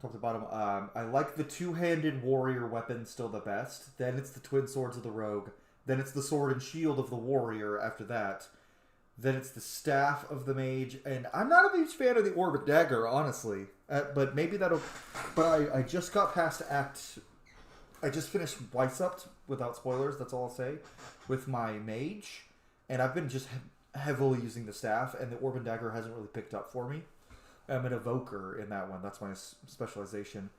top to bottom. I like the two-handed warrior weapon still the best. Then it's the twin swords of the rogue. Then it's the sword and shield of the warrior after that. Then it's the staff of the mage. And I'm not a huge fan of the orb dagger, honestly. But maybe that'll... But I just got past act... I just finished Weissupt, without spoilers, that's all I'll say, with my mage. And I've been just heavily using the staff, and the orb and dagger hasn't really picked up for me. I'm an evoker in that one. That's my specialization.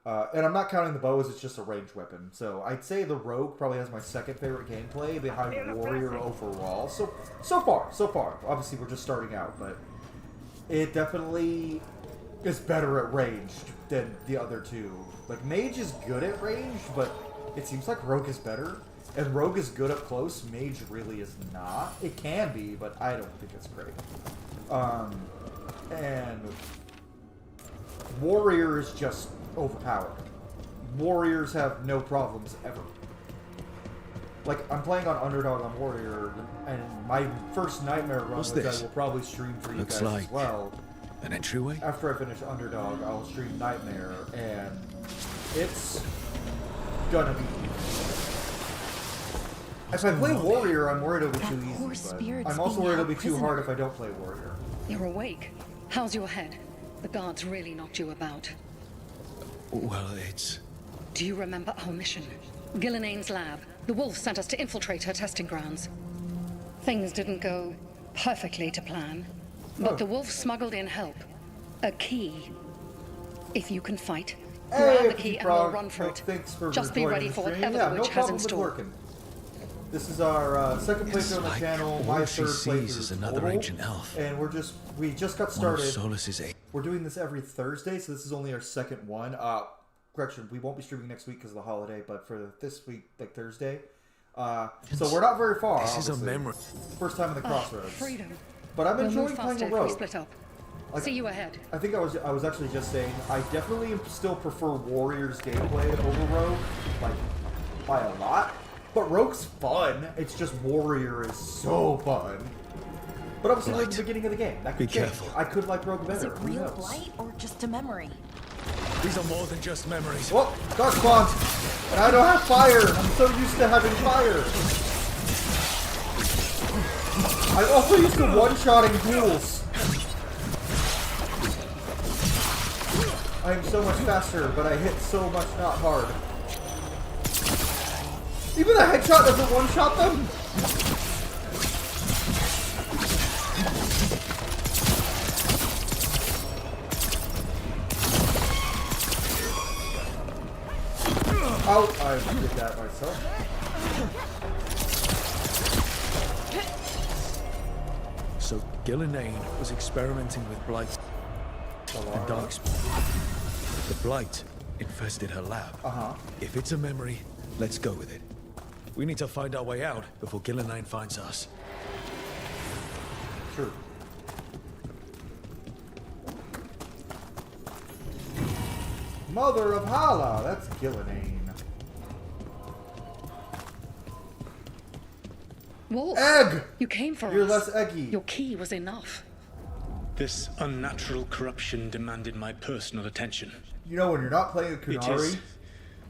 And I'm not counting the bow as it's just a ranged weapon. So I'd say the rogue probably has my second favorite gameplay behind warrior overall. So far. Obviously, we're just starting out, but it definitely is better at ranged than the other two. Like, mage is good at range, but it seems like rogue is better. And rogue is good up close. Mage really is not. It can be, but I don't think it's great. And warrior is just overpowered. Warriors have no problems ever. Like, I'm playing on Underdog on Warrior, and my first Nightmare run, which I will probably stream for you guys as well. An entryway? After I finish Underdog, I'll stream Nightmare, and it's gonna be... If I play Warrior, I'm worried it'll be too easy, but I'm also worried it'll be too hard if I don't play Warrior. You're awake. How's your head? The guards really knocked you about. Well, it's... Do you remember our mission? Ghilan'nain's lab. The wolf sent us to infiltrate her testing grounds. Things didn't go perfectly to plan, but the wolf smuggled in help. A key. If you can fight, grab the key and we'll run for it. Just be ready for whatever the witch has in store. This is our second playthrough on the channel. My third playthrough is another ancient elf. And we just got started. Solus's We're doing this every Thursday, so this is only our second one. Correction, we won't be streaming next week because of the holiday, but for this week, like Thursday. So we're not very far. This is a memory. First time in the crossroads. Freedom. But I'm enjoying playing the rogue. Split up. Like, see you ahead. I think I was actually just saying I definitely still prefer Warrior's gameplay over Rogue, like by a lot. But Rogue's fun. It's just Warrior is so fun. But obviously we're at the beginning of the game. That could change. Careful. I could like Rogue better. Is it real blight or just a memory? These are more than just memories. Whoa, dark spawns! And I don't have fire! I'm so used to having fire! I'm also used to one-shotting ghouls. I am so much faster, but I hit so much not hard. Even the headshot doesn't one-shot them? Oh, I did that myself. So Ghilan'nain was experimenting with blight and darkspawn. The blight infested her lab. If it's a memory, let's go with it. We need to find our way out before Ghilan'nain finds us. True. Mother of Hala, that's Ghilan'nain. Wolf, Egg! you came for You're us. less eggy. Your key was enough. This unnatural corruption demanded my personal attention. You know, when you're not playing a Kunari,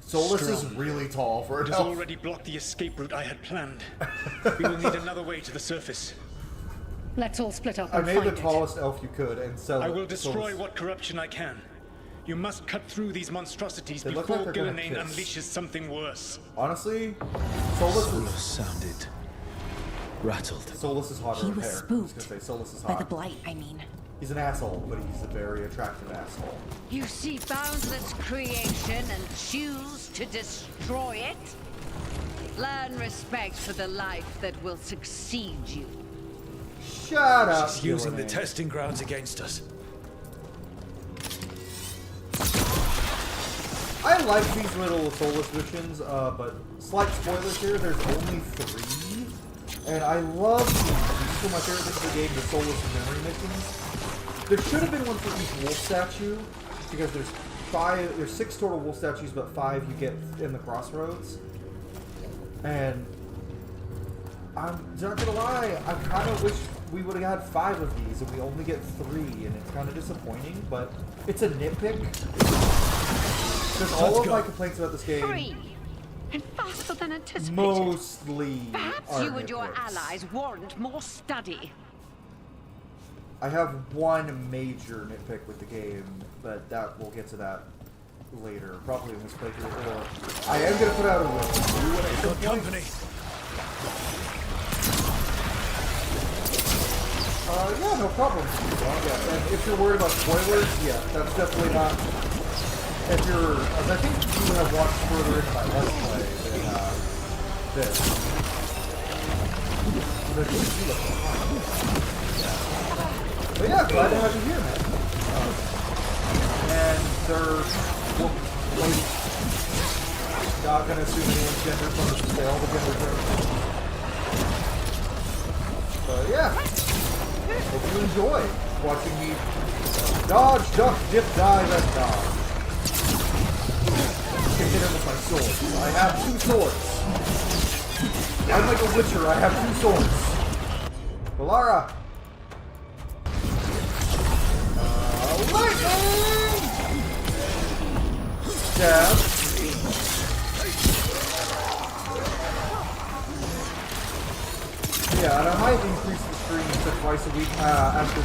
Solus is really tall for an elf. It has elf. already blocked the escape route I had planned. We will need another way to the surface. Let's all split up I and made find the tallest elf you could and sell it. I will destroy Solus. what corruption I can. You must cut through these monstrosities They look before like they're gonna Ghilan'nain kiss. unleashes something worse. Honestly, Solus sounded rattled. Solus is hotter He in was hair. I was spooked gonna say Solus is by hot. the blight, I mean. He's an asshole, but he's a very attractive asshole. You see boundless creation and choose to destroy it? Learn respect for the life that will succeed you. Shut up, She's using the Ghilan'nain. testing grounds against us. I like these little Solus missions, but slight spoilers here, there's only 3. And I love these. These are my favorite things of the game, the Solus memory missions. There should have been one for each wolf statue, because there's 6 total wolf statues, but 5 you get in the crossroads. And I'm not gonna lie, I kind of wish we would have had 5 of these, and we only get 3, and it's kind of disappointing, but it's a nitpick. Because all of my complaints about this game... 3! And faster than anticipated. Mostly Perhaps you and your allies warrant more study. I have one major nitpick with the game, but we'll get to that later, probably in this playthrough. Or I am going to put out a review at some point. Company. Yeah, no problem. Yeah, and if you're worried about spoilers, yeah, that's definitely not. If you're, as I think you have watched further into my Let's Play than this. But yeah, glad to have you here, man. And they're not gonna assume anyone's gender from the say all the gender jokes. But yeah, hope you enjoy watching me dodge, duck, dip, dive, and dodge. Can hit him with my swords. I have 2 swords. I'm like a witcher. I have 2 swords. Valara. Lightning! Stab. Yeah, and I might increase the streams to twice a week after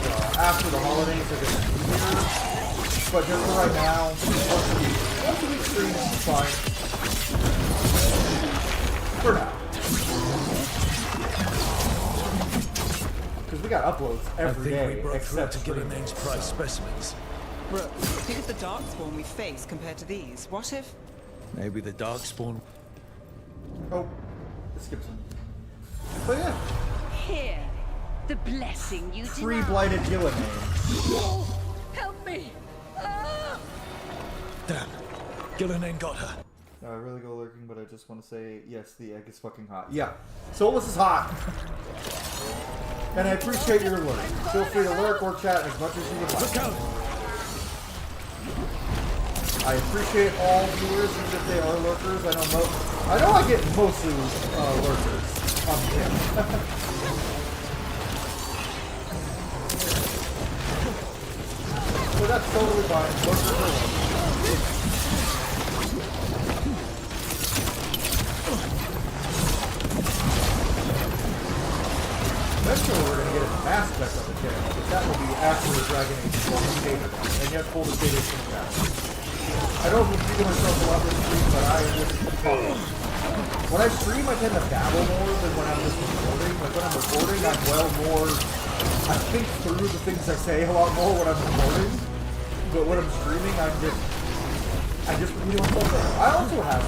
the holidays. I guess easier. But just for right now, once a week stream is fine. For now. Because we got uploads every day, we broke through except to Ghilan'nain's prize specimens. Brooke, think of the darkspawn we face compared to these. What if... Maybe the darkspawn. Oh, let's skip some. But yeah. Here, the blessing you Free denied. blighted Ghilan'nain. Oh, help me! Ah! Damn. Ghilan'nain got her. I really go lurking, but I just want to say, yes, the egg is fucking hot. Yeah, Solus is hot. And I appreciate your lurk. Feel free to lurk or chat as much as you would like. Look out! I appreciate all viewers, even if they are lurkers. I know I get mostly lurkers on the channel. So that's totally fine. Lurkers are lurkers. Eventually we're going to get a Mass Effect on the channel, but that will be after the Dragon Age Golden Data. And yes, Golden Data is coming back. I don't repeat myself a lot this stream, but I just talk. When I stream, I tend to babble more than when I'm just recording. Like when I'm recording, I'm more... I think through the things I say a lot more when I'm recording. But when I'm streaming, I just repeat myself. I also have,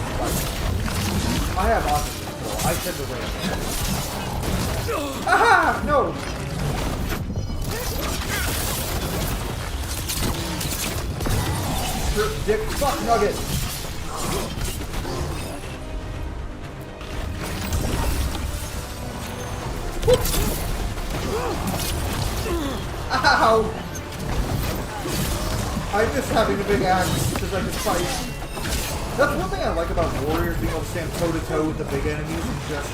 I have autism, so I tend to ramble. Aha! No! Dick fuck nugget! Ow! I miss having a big axe because I can fight. That's one thing I like about warriors, being able to stand toe-to-toe with the big enemies and just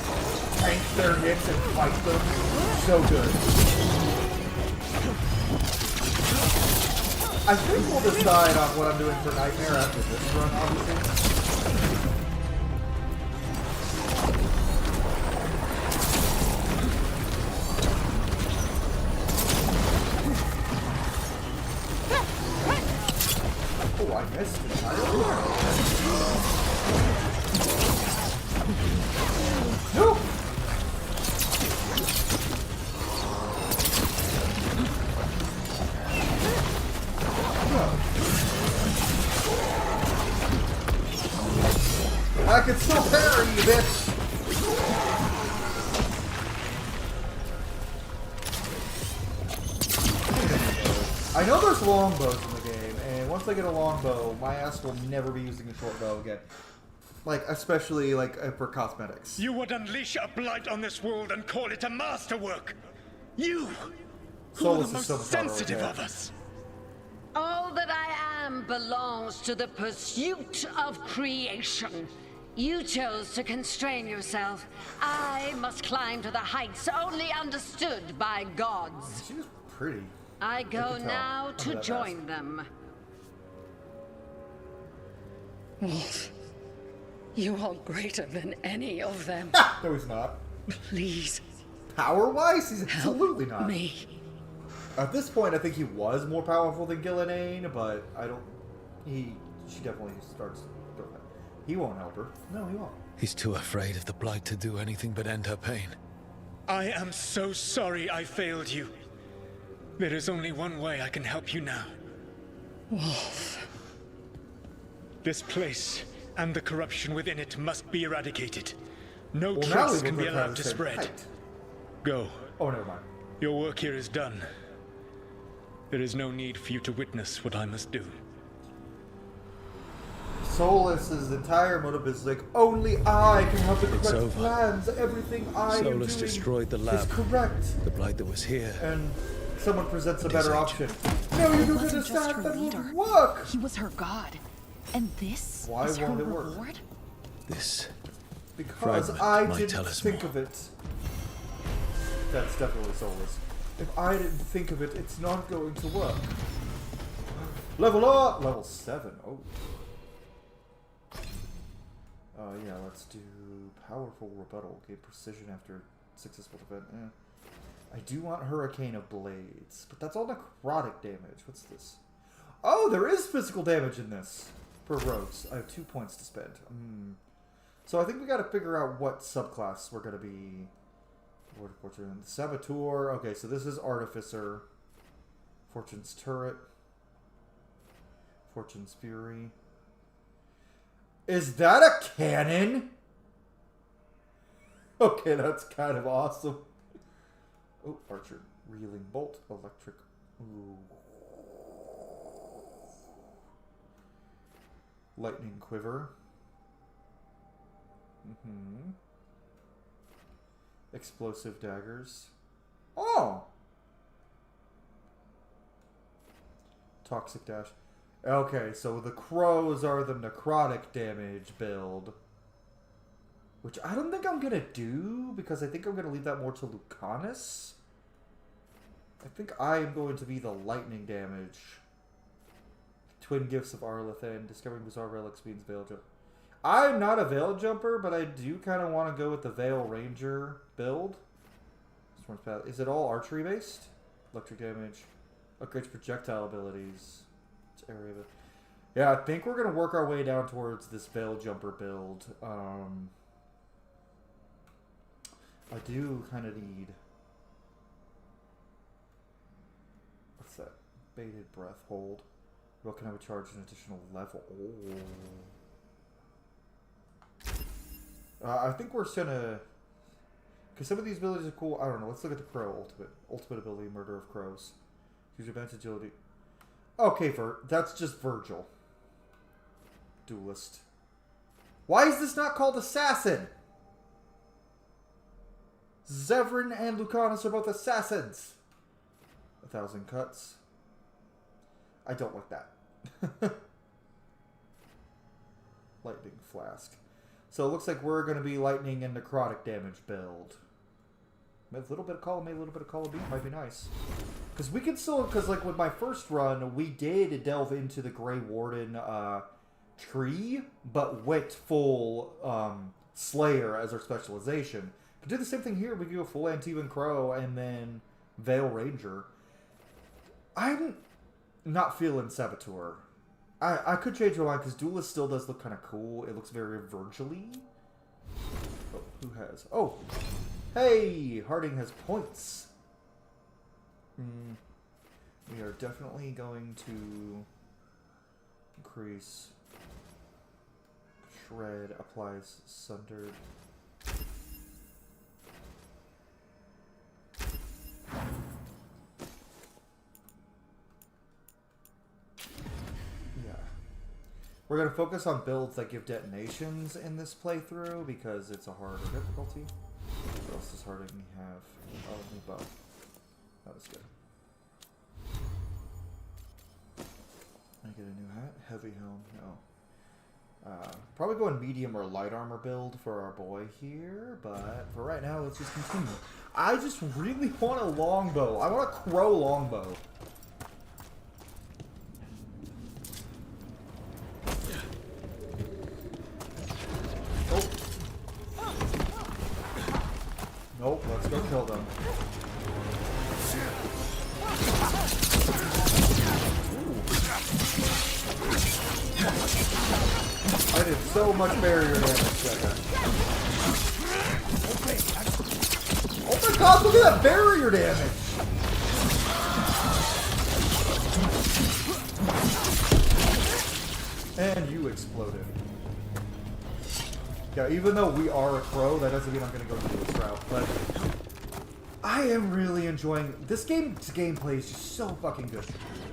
tank their hits and fight them. So good. I think we'll decide on what I'm doing for Nightmare after this run, obviously. Oh, I missed entirely. No! I can still parry you, bitch! I know there's longbows in the game, and once I get a longbow, my ass will never be using a short bow again. Like, especially, like, for cosmetics. You would unleash a blight on this world and call it a masterwork! You! Solus the is so most much harder, sensitive okay. of us. All that I am belongs to the pursuit of creation. You chose to constrain yourself. I must climb to the heights only understood by gods. She was pretty. I go can tell now under to that join mask. them. Wolf, you are greater than any of them. No, he's not. Please, Power-wise, he's help absolutely not. me. At this point, I think he was more powerful than Ghilan'nain, but I don't... She definitely starts... He won't help her. No, he won't. He's too afraid of the Blight to do anything but end her pain. I am so sorry I failed you. There is only one way I can help you now. Wolf. This place and the corruption within it must be eradicated. No Well, now we trace can look be like they're allowed to the same spread. height. Go. Oh, never mind. Your work here is done. There is no need for you to witness what I must do. Solus's entire motive is like, only I can have the It's correct over. plans. Everything I am doing Solus destroyed the lab. is correct. The Blight that was here. And someone presents a It better is option. ancient. No, you It don't wasn't just understand. her That leader. won't work. He was her god. And this Why is her won't it work? reward? This Because fragment I might didn't tell us think more. of it. That's definitely Solus. If I didn't think of it, it's not going to work. Level up! Level 7. Oh. Yeah, let's do Powerful Rebuttal. Gain precision after successful defense. I do want Hurricane of Blades, but that's all necrotic damage. What's this? Oh, there is physical damage in this for rogues. I have 2 points to spend. So I think we got to figure out what subclass we're going to be. Lord of Fortune. Saboteur. Okay, so this is Artificer. Fortune's Turret. Fortune's Fury. Is that a cannon? Okay, that's kind of awesome. Oh, Archer. Reeling Bolt. Electric. Ooh. Lightning Quiver. Explosive Daggers. Oh! Toxic Dash. Okay, so the crows are the necrotic damage build. Which I don't think I'm going to do, because I think I'm going to leave that more to Lucanus. I think I am going to be the lightning damage. Twin Gifts of Arlathan. Discovering Bizarre Relics means Veil Jump. I'm not a Veil Jumper, but I do kind of want to go with the Veil Ranger build. Is it all archery based? Electric damage. Upgrades projectile abilities. Area of it. Yeah, I think we're going to work our way down towards this Veil Jumper build. I do kind of need... What's that? Bated Breath Hold. What can I charge an additional level? Oh. I think we're just gonna... Because some of these abilities are cool. I don't know. Let's look at the Crow Ultimate. Ultimate ability, Murder of Crows. Use advanced agility. Okay, that's just Virgil. Duelist. Why is this not called Assassin? Zevran and Lucanus are both assassins. 1,000 cuts. I don't like that. Lightning Flask. So it looks like we're going to be lightning and necrotic damage build. A little bit of column A, a little bit of column B might be nice. Because we can still, because like with my first run, we did delve into the Grey Warden tree, but with full Slayer as our specialization. We can do the same thing here. We can go full Anitvan Crow and then Veil Ranger. I'm not feeling Saboteur. I could change my mind because Duelist still does look kind of cool. It looks very Virgil-y. Oh, who has? Oh! Hey! Harding has points. We are definitely going to increase. Shred applies Sundered. We're going to focus on builds that give detonations in this playthrough because it's a harder difficulty. What else does Harding have? Oh, new bow. That was good. I get a new hat? Heavy helm, no. Probably going medium or light armor build for our boy here, but for right now, let's just continue. I just really want a longbow. I want a crow longbow. Oh. Nope, let's go kill them. I did so much barrier damage that guy. Oh my god, look at that barrier damage! And you exploded. Yeah, even though we are a crow, that doesn't mean I'm gonna go through this route, but I am really enjoying this game's gameplay is just so fucking good.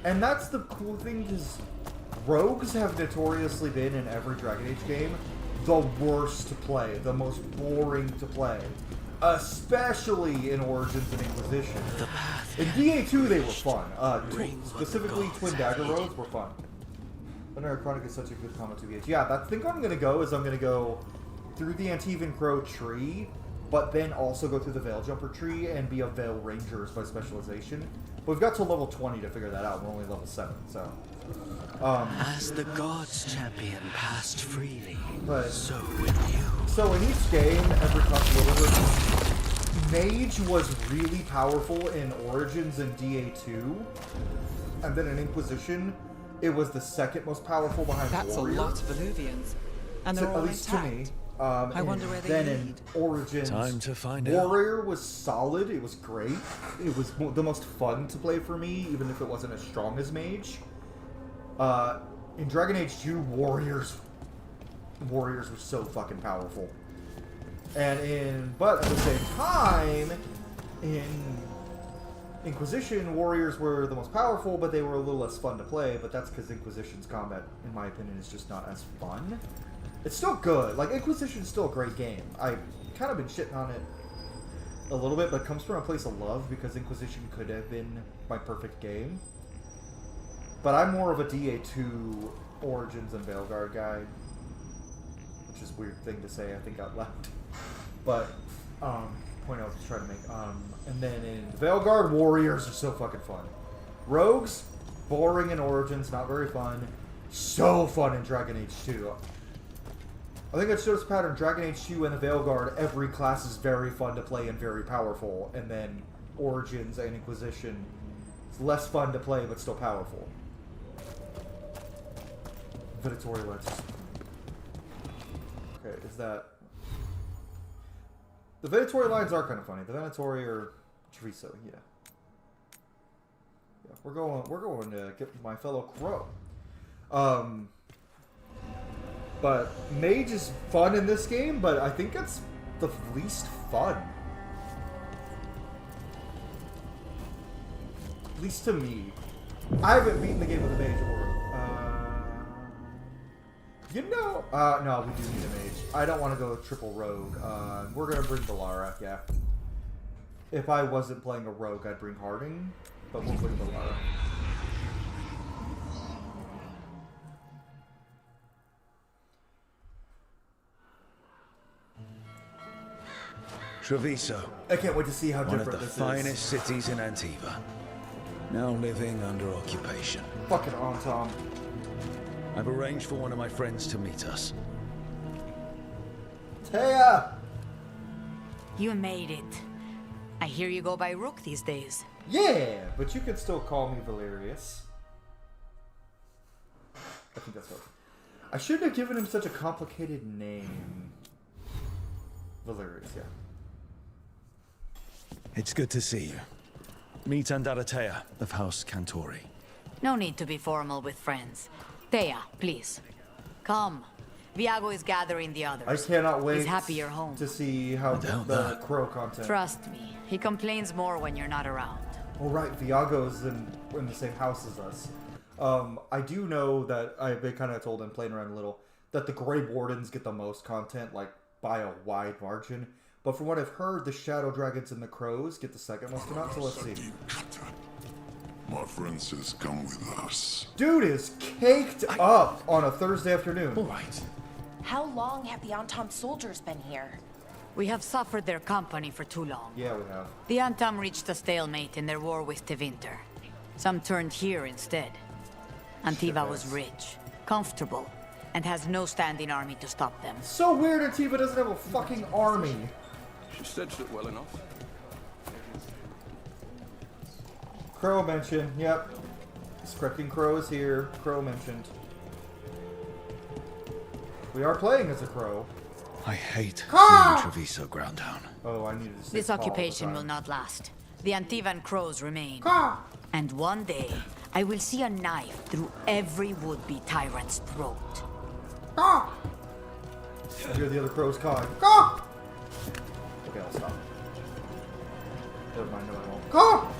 And that's the cool thing, is rogues have notoriously been, in every Dragon Age game, the worst to play, the most boring to play. Especially in Origins and Inquisition. In DA2 they were fun. Specifically Twin Dagger Roads were fun. Fen'Harel Chronic is such a good comment to the yeah, I think I'm gonna go through the Anitvan Crow tree, but then also go through the Veil Jumper tree and be a Veil Rangers by specialization. But we've got to level 20 to figure that out. We're only level 7, so. As the gods' champion passed freely, but, so will you. So in each game, every class Mage was really powerful in Origins and DA2, and then in Inquisition, it was the second most powerful behind That's Warrior. a lot of Illuvians, and they're all at least intact. to me. I wonder where they then lead. in Origins, Time to find out. Warrior was solid. It was great. It was the most fun to play for me, even if it wasn't as strong as Mage. In Dragon Age 2, Warriors were so fucking powerful. But at the same time, in Inquisition, Warriors were the most powerful, but they were a little less fun to play. But that's because Inquisition's combat, in my opinion, is just not as fun. It's still good. Like, Inquisition's still a great game. I've kind of been shitting on it a little bit, but it comes from a place of love, because Inquisition could have been my perfect game. But I'm more of a DA2 Origins and Veilguard guy, which is a weird thing to say, I think, out loud. But, point I was trying to make. And then in Veilguard, Warriors are so fucking fun. Rogues, boring in Origins, not very fun. So fun in Dragon Age 2. I think that shows a pattern. Dragon Age 2 and the Veilguard, every class is very fun to play and very powerful. And then Origins and Inquisition, it's less fun to play but still powerful. Venatori lens. Okay, is that... The Venatori lines are kind of funny. The Venatori are Treviso, yeah. Yeah, we're going to get my fellow Crow. But Mage is fun in this game, but I think it's the least fun. At least to me. I haven't beaten the game with a Mage or... no, we do need a Mage. I don't want to go with triple Rogue. We're going to bring Valara, yeah. If I wasn't playing a Rogue, I'd bring Harding, but we'll bring Valara. Treviso. I can't wait to see how one different of the this finest is. cities in Antiva. Now living under occupation. Fucking on, Tom. I've arranged for one of my friends to meet us. Taya! You made it. I hear you go by Rook these days. Yeah, but you can still call me Valerius. I think that's what. I shouldn't have given him such a complicated name. Valerius, yeah. It's good to see you. Meet Andaratea of House Cantori. No need to be formal with friends. Thea, please. Come. Viago is gathering the others. I cannot wait He's happy you're home. to see how the Crow content. Trust me, he complains more when you're not around. Oh right, Viago's in the same house as us. I do know that I've been kind of told and playing around a little that the Grey Wardens get the most content, like by a wide margin. But from what I've heard, the Shadow Dragons and the Crows get the second most amount. So let's see. My friend says come with us. Dude is caked up on a Thursday afternoon. Right. How long have the Antam soldiers been here? We have suffered their company for too long. Yeah, we have. The Antam reached a stalemate in their war with Tevinter. Some turned here instead. Antiva was rich, comfortable, and has no standing army to stop them. So weird Antiva doesn't have a fucking army. She staged it well enough. Crow mentioned, yep. Scripting Crow is here. Crow mentioned. We are playing as a crow. I hate Ah! seeing Treviso ground down. Oh, I needed to say This Paul all the occupation will time. not last. The Antivan Crows remain. Ah! And one day, I will see a knife through every would-be tyrant's throat. Ah! I hear the other crows cawing. Caw! Okay, I'll stop. Never mind, no I won't. Caw!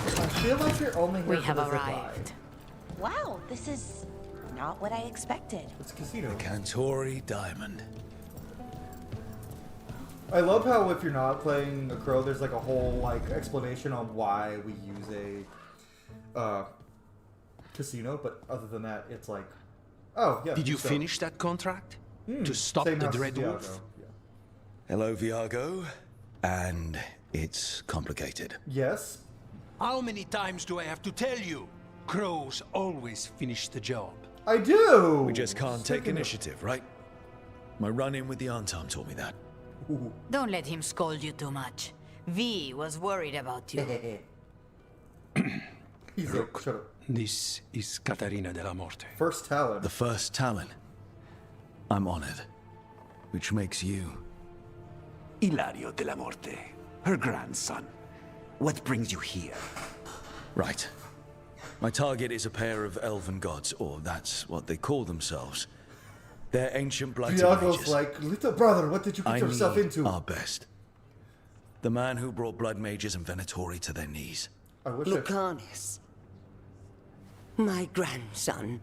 I feel like you're only here We for have the zip arrived. line. Wow, this is not what I expected. It's a casino. Cantori Diamond. I love how if you're not playing a crow, there's like a whole like explanation on why we use a casino. But other than that, it's like, oh yeah. Did you so. finish that contract? To stop Same the house as Dread Viago, Wolf? yeah. Hello, Viago. And it's complicated. Yes. How many times do I have to tell you? Crows always finish the job. I do! We just can't take initiative, right? My run-in with the Antam taught me that. Don't let him scold you too much. V was worried about you. He's like, shut up. This is Catarina de la Morte. First Talon. The first Talon. I'm honored. Which makes you... Ilario de la Morte, her grandson. What brings you here? Right. My target is a pair of elven gods, or that's what they call themselves. They're ancient blood Viago's mages. like, little brother, what did you put yourself need into? our best. The man who brought blood mages and Venatori to their knees. I wish Lucanus. My grandson.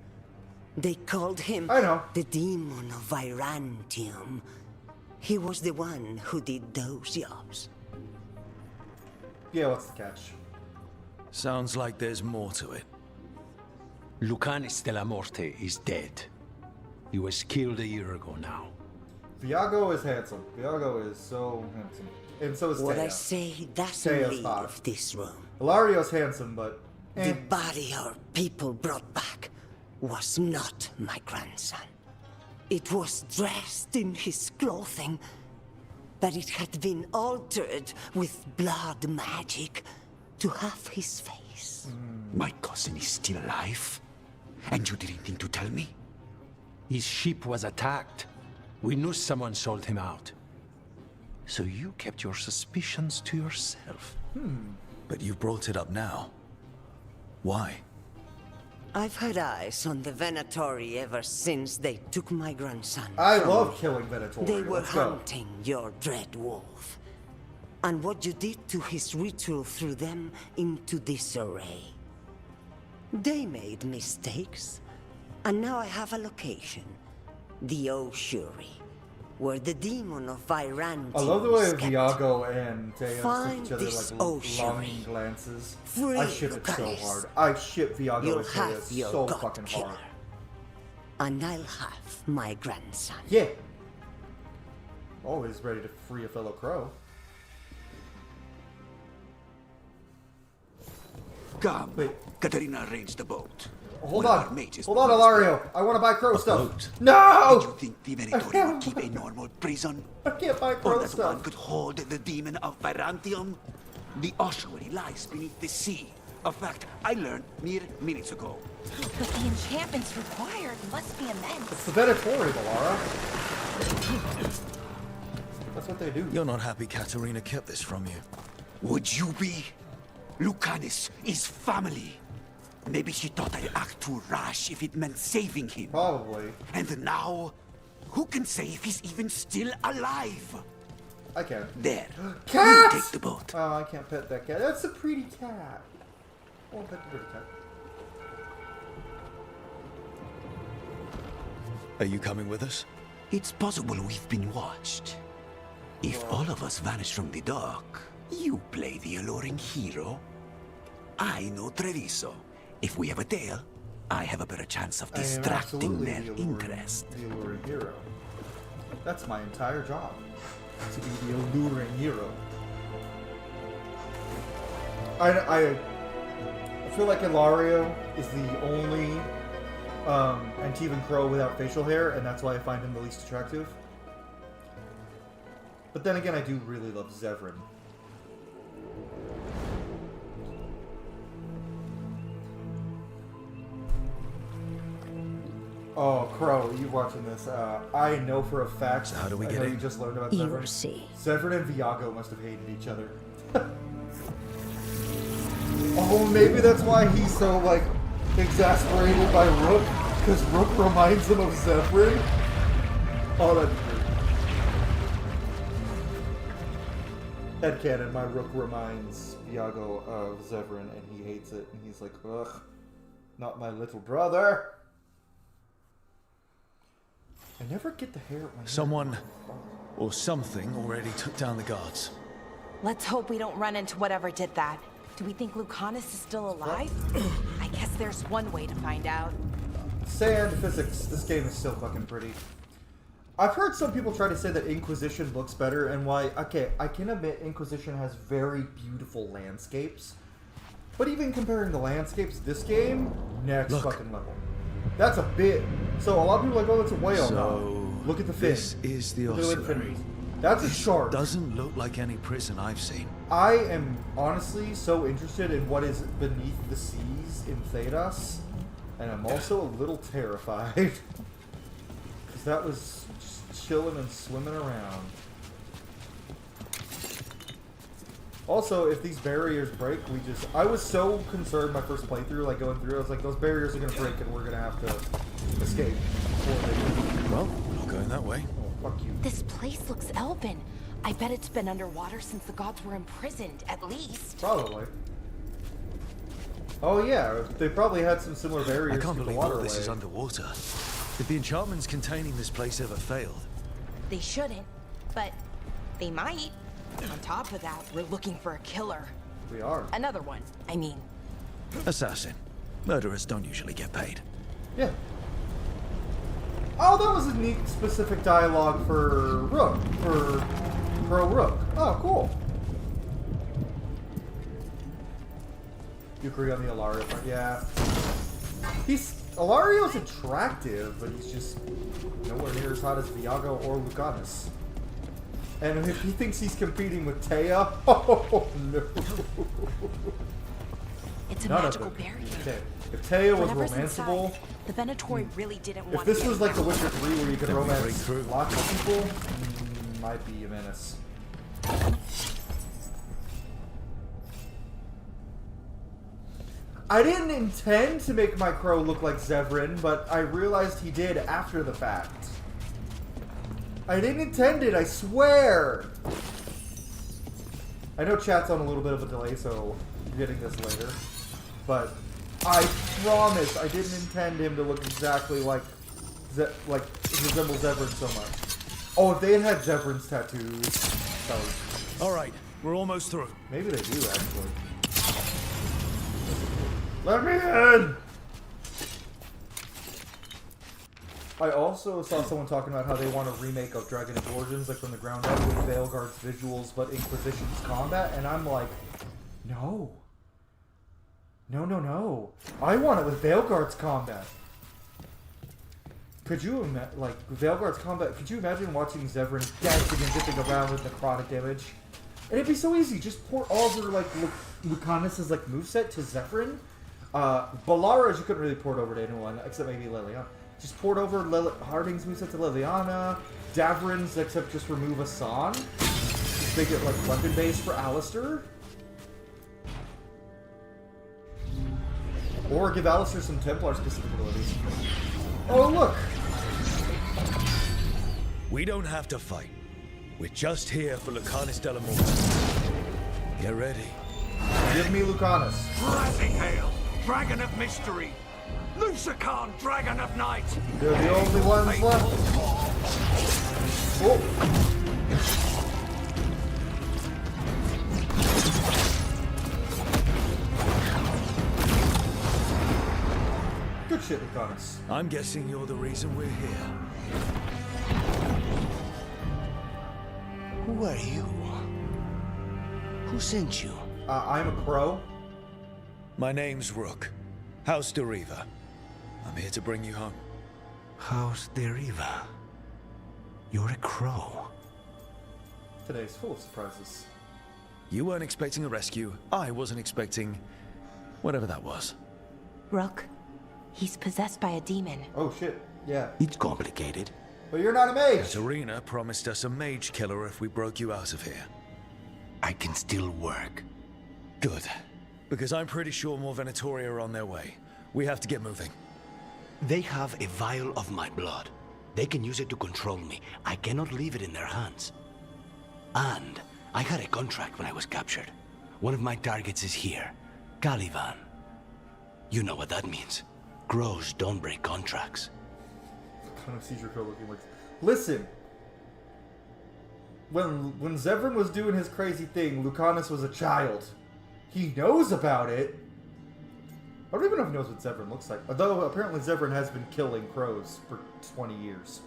They called him I know. the demon of Virantium. He was the one who did those jobs. Yeah, what's the catch? Sounds like there's more to it. Lucanus de la Morte is dead. He was killed a year ago now. Viago is handsome. Viago is so handsome. And so is What I Taya. say doesn't Taya's leave hot. this room. Hilario's handsome, but... The body our people brought back was not my grandson. It was dressed in his clothing, but it had been altered with blood magic to have his face. My cousin is still alive? And you didn't think to tell me? His ship was attacked. We knew someone sold him out. So you kept your suspicions to yourself. But you brought it up now. Why? I've had eyes on the Venatori ever since they took my grandson. I from love me. killing Venatori. They were Let's go. hunting your dread wolf. And what you did to his ritual threw them into disarray. They made mistakes. And now I have a location. The Oshuri. Where the demon of Virantium I love the way is kept. Viago and Taya Find look at each other this like Oshuri. longing glances. Free I ship it so Lucanus. hard. I ship Viago You'll and have Taya your so god fucking killer. hard. And I'll have my grandson. Yeah. Always ready to free a fellow crow. Come. Katarina arranged the boat. Hold One of our on. mages Hold on, promised Ilario. I want to buy crow stuff. boat. No! Did you think the Venatori would keep a normal prison? I can't buy Or crow that stuff. one could hold the demon of Virantium? The ossuary lies beneath the sea. A fact I learned mere minutes ago. But the enchantments required must be immense. It's the Venatori, Valara. That's what they do. You're not happy Katarina kept this from you. Would you be? Lucanus is family. Maybe she thought I'd act too rash if it meant saving him. Probably. And now, who can say if he's even still alive? I can. There. Cat! You take the boat. Oh, I can't pet that cat. That's a pretty cat. I won't pet the pretty cat. Are you coming with us? It's possible we've been watched. If all of us vanish from the dock, you play the alluring hero. I know Treviso. If we have a tail, I have a better chance of distracting their interest. The alluring hero. That's my entire job. To be the alluring hero. I feel like Ilario is the only Anitvan Crow without facial hair, and that's why I find him the least attractive. But then again, I do really love Zevran. Oh, Crow, you watching this? I know for a fact. So how do we I get know in? You just learned about You Zevran. will see. Zevran and Viago must have hated each other. Oh, maybe that's why he's so, like, exasperated by Rook, because Rook reminds him of Zevran. Oh, that'd be great. Headcanon, my Rook reminds Viago of Zevran, and he hates it, and he's like, ugh, not my little brother. I never get the hair at my Someone or something already took down the guards. Let's hope we don't run into whatever did that. Do we think Lucanus is still alive? I guess there's one way to find out. Sand physics. This game is still fucking pretty. I've heard some people try to say that Inquisition looks better, and why... Okay, I can admit Inquisition has very beautiful landscapes. But even comparing the landscapes, this game, next fucking level. That's a bit... So a lot of people are like, oh, that's a whale. So, look at the fin. this is the ossuary. That's a shark. Doesn't look like any prison I've seen. I am honestly so interested in what is beneath the seas in Thedas, and I'm also a little terrified. Because that was just chilling and swimming around. Also, if these barriers break, I was so concerned my first playthrough, like going through, I was like, those barriers are going to break and we're going to have to escape. Well, not going that way. Oh, fuck you. This place looks elven. I bet it's been underwater since the gods were imprisoned, at least. Probably. Oh yeah, they probably had some similar barriers I can't to believe the water all this away. is underwater. If the enchantments containing this place ever failed. They shouldn't, but they might. On top of that, we're looking for a killer. We are. Another one, I mean. Assassin. Murderers don't usually get paid. Yeah. Oh, that was a neat specific dialogue for Rook. For Crow Rook. Oh, cool. You agree on the Ilario part? Yeah. Ilario's attractive, but he's just nowhere near as hot as Viago or Lucanus. And if he thinks he's competing with Taya, oh no. It's a None magical of them. barrier. Okay. If Taya was Whatever's romanceable, inside, the Venatori really didn't if want this to was like The Witcher 3 where you could Then we break romance through. lots of people, might be a menace. I didn't intend to make my crow look like Zevran, but I realized he did after the fact. I didn't intend it, I swear! I know chat's on a little bit of a delay, so you're getting this later. But I promise I didn't intend him to look exactly like resemble Zevran so much. Oh, if they had Zevran's tattoos, that was... Alright, we're almost through. Maybe they do, actually. Let me in! I also saw someone talking about how they want a remake of Dragon Age Origins, like from the ground up, with Veilguard's visuals, but Inquisition's combat, and I'm like, no. No, no, no. I want it with Veilguard's combat. Could you imagine, like, Veilguard's combat, could you imagine watching Zevran dancing and dipping around with necrotic image? And it'd be so easy, just port all of like, Lucanus' like, moveset to Zevran. Balara's you couldn't really port over to anyone, except maybe Liliana. Just port over Harding's moveset to Liliana. Davrin's, except just remove Asan. Just make it, like, weapon-based for Alistair. Or give Alistair some Templar-specific abilities. Oh, look! We don't have to fight. We're just here for Lucanus de la Morte. Get ready. Give me Lucanus. Rising Hail, Dragon of Mystery! Lucican, Dragon of Night! They're the only ones left. Oh. Lucanus. I'm guessing you're the reason we're here. Who are you? Who sent you? I'm a crow. My name's Rook. House Deriva. I'm here to bring you home. House Deriva. You're a crow. Today's full of surprises. You weren't expecting a rescue. I wasn't expecting whatever that was. Rook, he's possessed by a demon. Oh shit, yeah. It's complicated. But you're not a mage! Serena promised us a mage killer if we broke you out of here. I can still work. Good. Because I'm pretty sure more Venatori are on their way. We have to get moving. They have a vial of my blood. They can use it to control me. I cannot leave it in their hands. And I had a contract when I was captured. One of my targets is here, Ghilan'nain. You know what that means. Crows don't break contracts. Kind of seizure crow looking like. Listen! When Zevran was doing his crazy thing, Lucanus was a child. He knows about it. I don't even know if he knows what Zevran looks like. Although apparently Zevran has been killing crows for 20 years.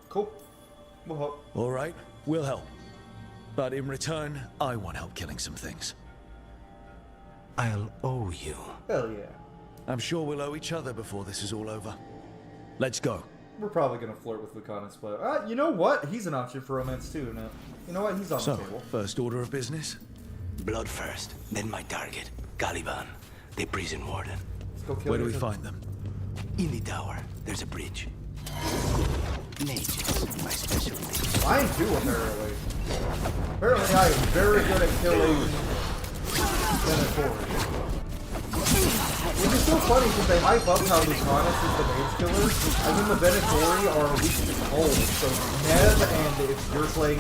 Cool. We'll help. All right, we'll help. But in return, I want help killing some things. I'll owe you. Hell yeah. I'm sure we'll owe each other before this is all over. Let's go. We're probably going to flirt with Lucanus, but you know what? He's an option for romance too. Now, you know what? He's on the table. First order of business? Blood first, then my target, Ghilan'nain, the prison warden. Let's go kill Where do we find them? In the tower. There's a bridge. Mages, my specialty. Mine too, apparently. Apparently I am very good at killing Venatori. Which is so funny because they hype up how Lucanus is the mage killer, and then the Venatori are weak to cold. So Nev and if you're playing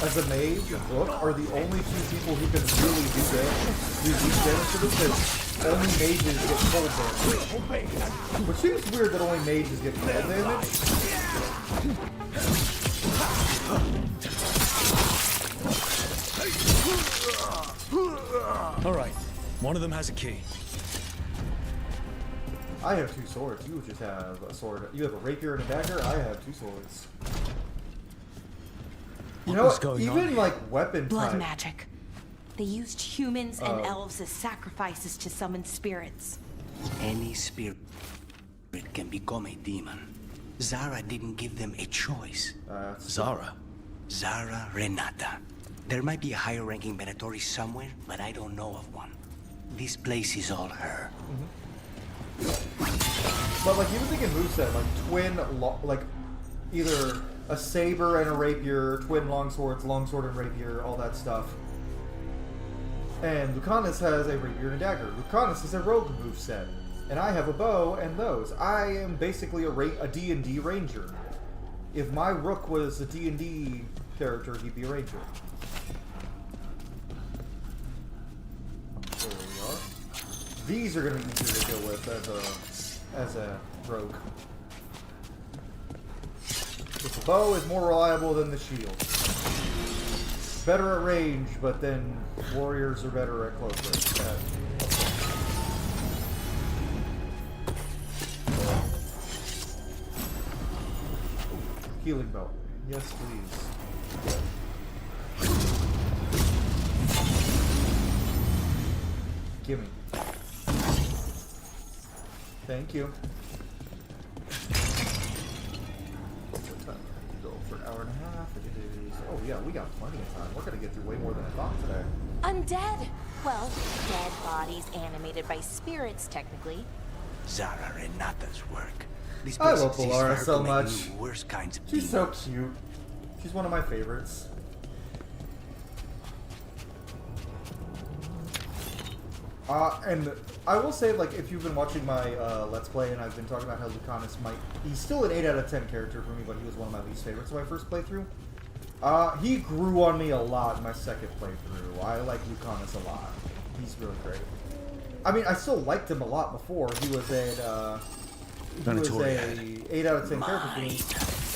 as a mage, Book, are the only two people who can really do damage. Do deep damage to them because only mages get cold damage. Which seems weird that only mages get cold damage. Alright, one of them has a key. I have two swords. You just have a sword. You have a rapier and a dagger. I have two swords. You know what? Even like weapon Blood type. magic. They used humans and elves as sacrifices to summon spirits. Any spirit can become a demon. Zara didn't give them a choice. Zara? Zara Renata. There might be a higher-ranking Venatori somewhere, but I don't know of one. This place is all her. But like even thinking moveset, like twin, like either a saber and a rapier, twin longswords, longsword and rapier, all that stuff. And Lucanus has a rapier and a dagger. Lucanus is a rogue moveset, and I have a bow and those. I am basically a D&D ranger. If my Rook was a D&D character, he'd be a ranger. There we are. These are going to be easier to deal with as a rogue. The bow is more reliable than the shield. Better at range, but then warriors are better at close range. Healing bow. Yes, please. Gimme. Thank you. Go for an hour and a half. Oh yeah, we got plenty of time. We're gonna get through way more than I thought today. Undead! Well, dead bodies animated by spirits, technically. Zara Renata's work. This I place love exists Polara for her so to make much. new worse kinds of She's so demons. cute. She's one of my favorites. And I will say, like, if you've been watching my Let's Play, and I've been talking about how Lucanus he's still an 8 out of 10 character for me, but he was one of my least favorites in my first playthrough. He grew on me a lot in my second playthrough. I like Lucanus a lot. He's really great. I mean, I still liked him a lot before. He was a 8 out of 10 character for me.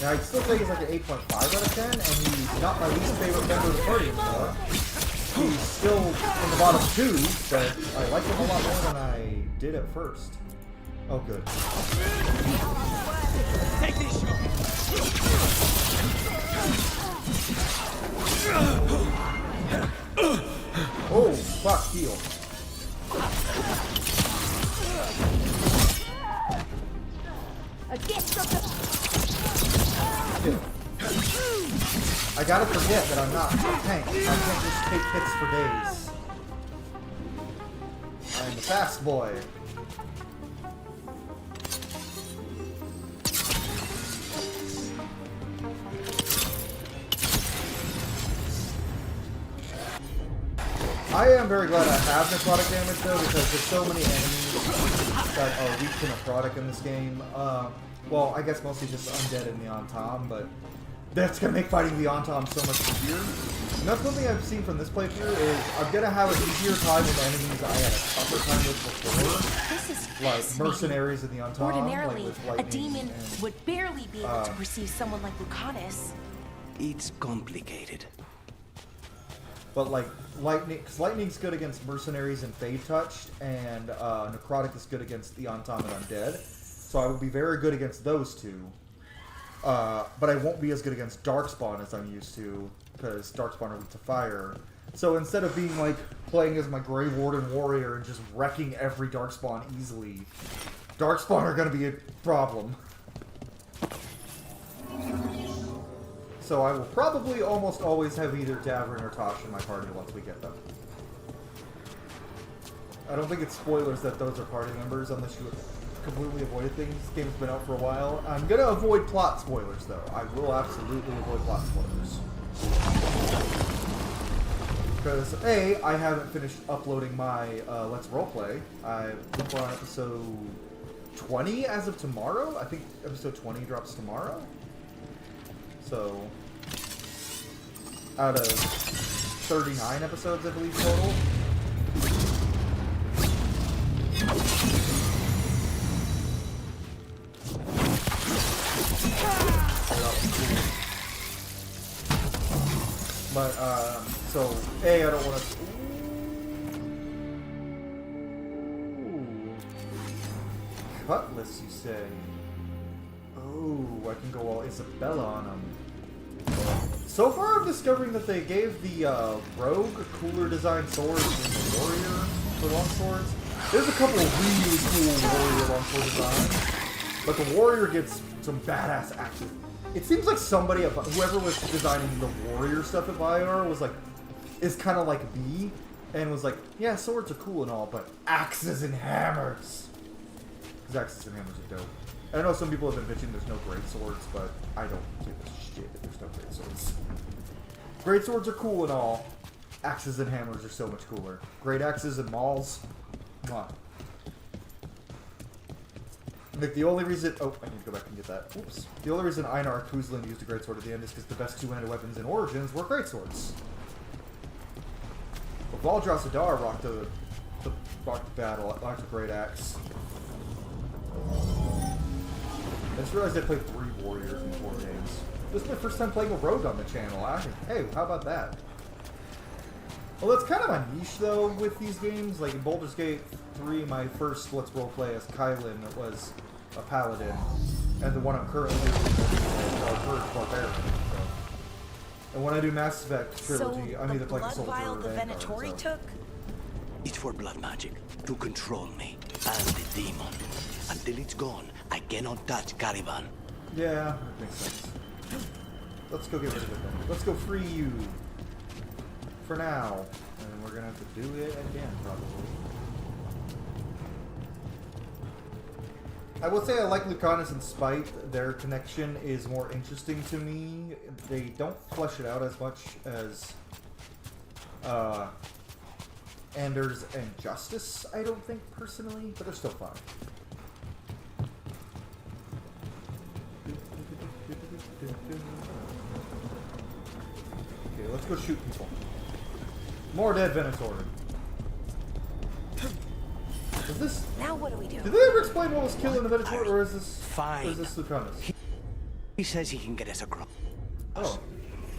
And I'd still say he's like an 8.5 out of 10, and he's not my least favorite member of the party anymore. He's still in the bottom 2, but I like him a lot more than I did at first. Oh, good. Take this shot. Oh, fuck, heal. A gift of the... I gotta forget that I'm not a tank. I can't just take hits for days. I'm the fast boy. I am very glad I have necrotic damage though, because there's so many enemies that are weak to necrotic in this game. Well, I guess mostly just undead and the Antam, but that's gonna make fighting the Antam so much easier. And that's one thing I've seen from this playthrough is I'm gonna have an easier time with enemies I had a tougher time with before. This is like mercenaries in the Antam. Ordinarily, like with a lightning demon and, would barely be able to perceive someone like Lucanus. It's complicated. But like lightning, because lightning's good against mercenaries and fade touched, and necrotic is good against the Antam and undead. So I will be very good against those two. But I won't be as good against Darkspawn as I'm used to, because Darkspawn are weak to fire. So instead of being like playing as my Grey Warden warrior and just wrecking every Darkspawn easily, Darkspawn are going to be a problem. So I will probably almost always have either Davrin or Tosh in my party once we get them. I don't think it's spoilers that those are party members unless you completely avoided things. This game's been out for a while. I'm going to avoid plot spoilers though. I will absolutely avoid plot spoilers. Because A, I haven't finished uploading my Let's Roleplay. I think we're on episode 20 as of tomorrow. I think episode 20 drops tomorrow. So, out of 39 episodes, I believe, total. But, so, A, I don't want to... Cutlass, you say? Oh, I can go all Isabella on them. So far, I'm discovering that they gave the rogue cooler design swords than the warrior for long swords. There's a couple of really cool warrior long sword designs, but the warrior gets some badass axes. It seems like somebody, whoever was designing the warrior stuff at Vior, was like, is kind of like B, and was like, yeah, swords are cool and all, but axes and hammers. Because axes and hammers are dope. I know some people have been bitching there's no great swords, but I don't give a shit if there's no great swords. Great swords are cool and all. Axes and hammers are so much cooler. Great axes and mauls. Come on. Like the only reason... Oh, I need to go back and get that. Oops. The only reason Einar Kuzlin used a greatsword at the end is because the best two-handed weapons in Origins were greatswords. But Valdras Adar rocked the battle, rocked a great axe. I just realized I played 3 warriors in 4 games. This is my first time playing a rogue on the channel. Hey, how about that? Well, that's kind of a niche, though, with these games. Like, in Baldur's Gate 3, my first Let's Roleplay as Kylan was a paladin. And the one I'm currently doing is a first barbarian. So. And when I do Mass Effect Trilogy, I'm either playing a soldier or a Vanguard. Venatori took? It's for blood magic, to control me, and the demon. Until it's gone, I cannot touch Caravan. Yeah, that makes sense. Let's go get rid of it then. Let's go free you. For now. And we're gonna have to do it again, probably. I will say I like Lucanus and Spite. Their connection is more interesting to me. They don't flesh it out as much as Anders and Justice, I don't think, personally, but they're still fun. Okay, let's go shoot people. More dead Venator. Is this... Now what do we do? Did they ever explain what was killing the Venator, or is this... Fine. Or is this Lucanus? He says he can get us across. Oh.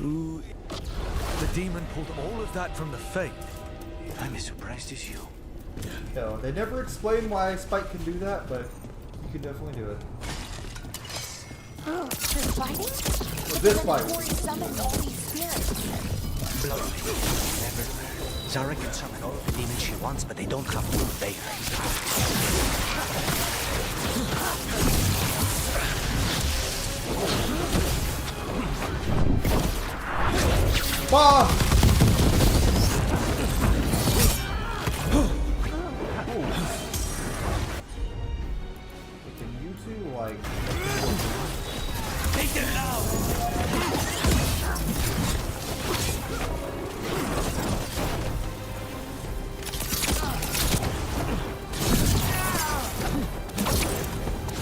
Ooh. The demon pulled all of that from the Fate. I'm as surprised as you. No, they never explain why Spike can do that, but You can definitely do it. Oh, they're fighting? This fight. Summoned all these spirits. Blood everywhere. Zara can summon all the demons she wants, but they don't have to obey her. Bomb! Can you two, like... Take it now!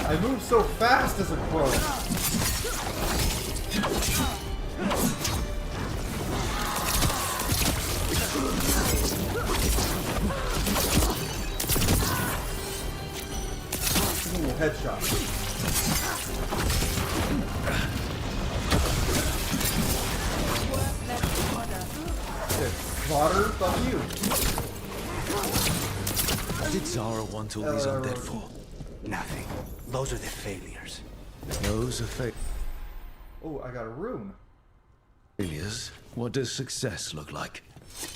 I move so fast as a crow. Ooh, headshot. Water, fuck you. What did Zara want all these undead for? Nothing. Those are the failures. Those are Oh, I got a rune. failures. What does success look like?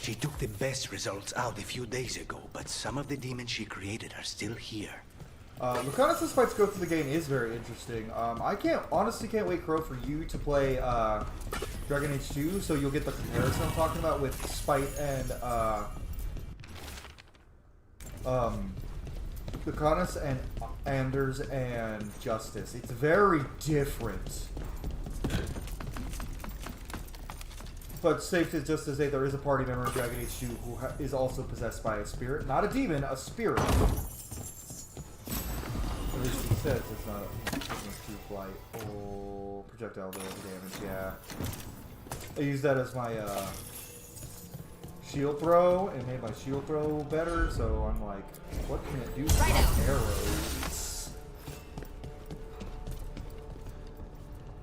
She took the best results out a few days ago, but some of the demons she created are still here. Reconnaissance fights go through the game is very interesting. I honestly can't wait, Crow, for you to play Dragon Age 2, so you'll get the comparison I'm talking about with Spite and Reconnaissance and Anders and Justice. It's very different. But safe to just to say there is a party member of Dragon Age 2 who is also possessed by a spirit. Not a demon, a spirit. At least he says it's not a true flight. Oh, projectile damage, yeah. I used that as my shield throw, and made my shield throw better, so I'm like, what can it do with arrows?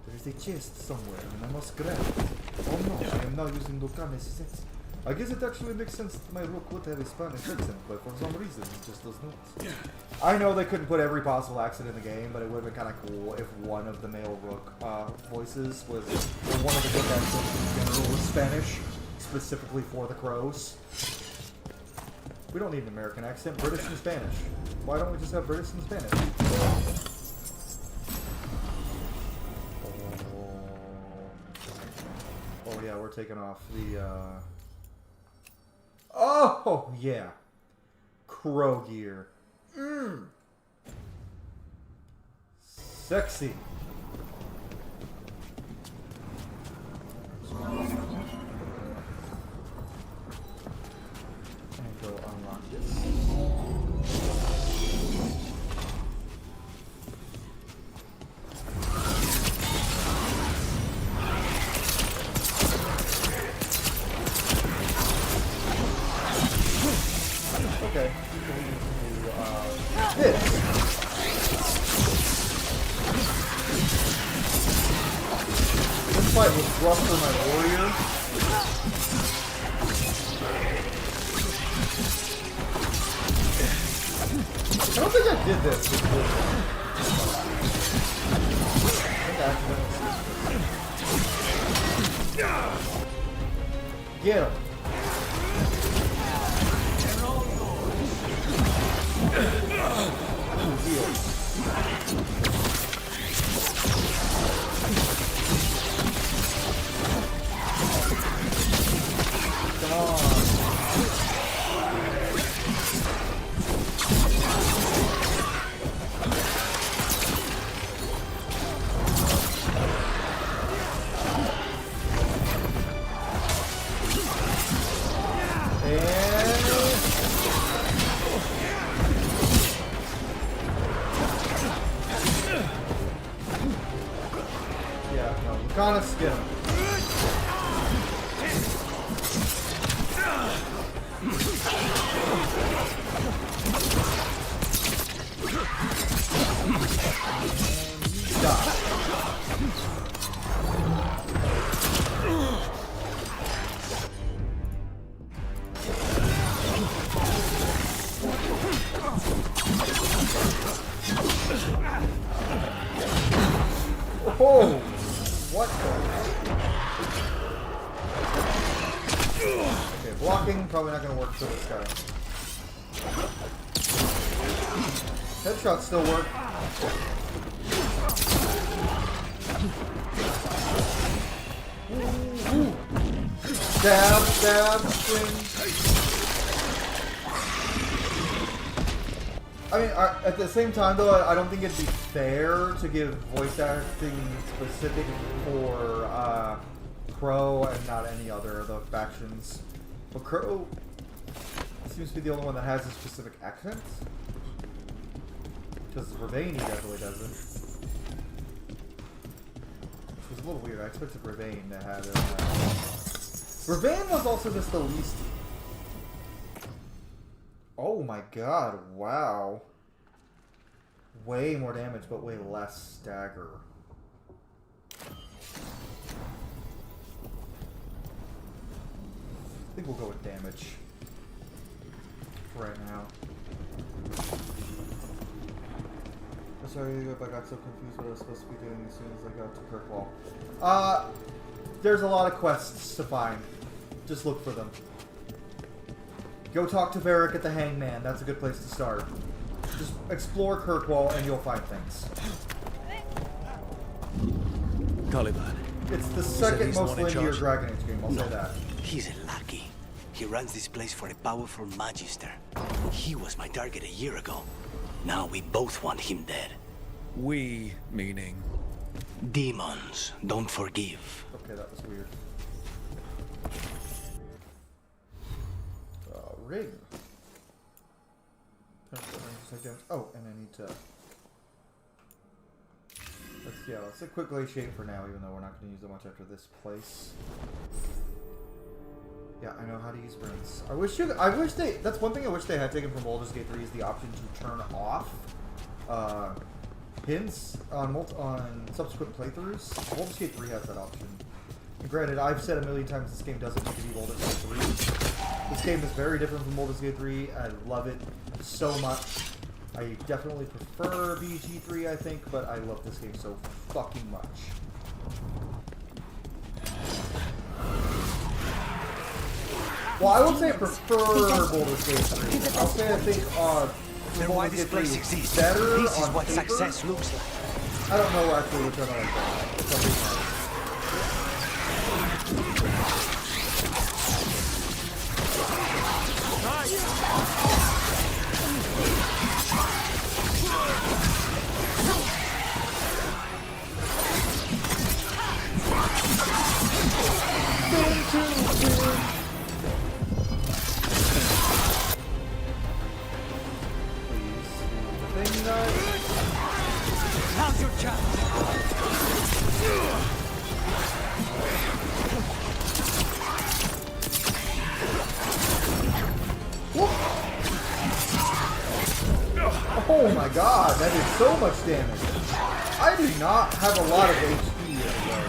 There's a chest somewhere, and I must grab it. Oh no, I am now using Reconnaissance. I guess it actually makes sense that my rook would have a Spanish accent, but for some reason it just does not. I know they couldn't put every possible accent in the game, but it would have been kind of cool if one of the male rook voices was, or one of the rook accents in general was Spanish, specifically for the crows. We don't need an American accent, British and Spanish. Why don't we just have British and Spanish? Oh yeah, we're taking off the, Oh, yeah. Crow gear. Sexy. And go unlock this. Okay. This. This fight was rough for my warrior. I don't think I did this before. I think I accidentally. Get him. Come on. Gotta skip him. Oh! What the? Okay, blocking, probably not gonna work for this guy. Headshots still work. Ooh. Stab, stab, swing. I mean, at the same time, though, I don't think it'd be fair to give voice acting specific for Crow and not any other of the factions. But Crow seems to be the only one that has a specific accent. Because Ravani definitely doesn't. Which was a little weird. I expected Ravani to have it. Ravani was also just the least... Oh my god, wow. Way more damage, but way less stagger. I think we'll go with damage for right now. I'm sorry if I got so confused what I was supposed to be doing as soon as I got to Kirkwall. There's a lot of quests to find. Just look for them. Go talk to Varric at the Hangman. That's a good place to start. Just explore Kirkwall and you'll find things. Caliban. It's the second most linear Dragon Age game, I'll say that. He's lucky. He runs this place for a powerful Magister. He was my target a year ago. Now we both want him dead. We, meaning? Demons don't forgive. Okay, that was weird. Ring. Oh, and I need to... Let's a quick glaciate for now, even though we're not going to use it much after this place. Yeah, I know how to use brains. I wish they... That's one thing I wish they had taken from Baldur's Gate 3 is the option to turn off hints on subsequent playthroughs. Baldur's Gate 3 has that option. And granted, I've said a million times this game doesn't need to be Baldur's Gate 3. This game is very different from Baldur's Gate 3. I love it so much. I definitely prefer BG3, I think, but I love this game so fucking much. Well, I won't say I prefer Baldur's Gate 3. I'll say I think then why this place exists. Better this is on what paper. Success looks like. I don't know actually which one I like better. Now's your chance. Oh my god, that is so much damage. I do not have a lot of HP anymore.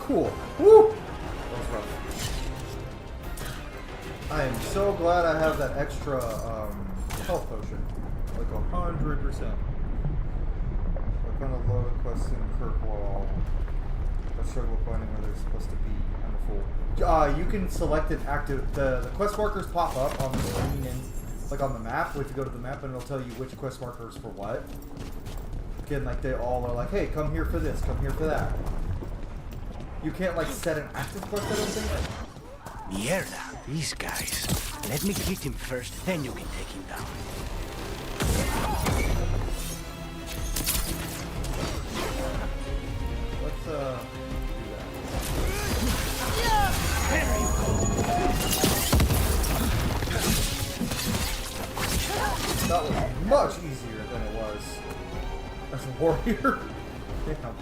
Cool. Woo! That was rough. I am so glad I have that extra health potion. Like 100%. Work on a load of quests in Kirkwall. I struggle finding where they're supposed to be. I'm a fool. You can select and active the quest markers pop up on the screen and like on the map. If you go to the map and it'll tell you which quest markers for what. Again, like they all are like, hey, come here for this, come here for that. You can't like set an active quest, I don't think. Mierda, these guys. Let me hit him first, then you can take him down. Let's do that. There you go. That was much easier than it was as a warrior. Damn.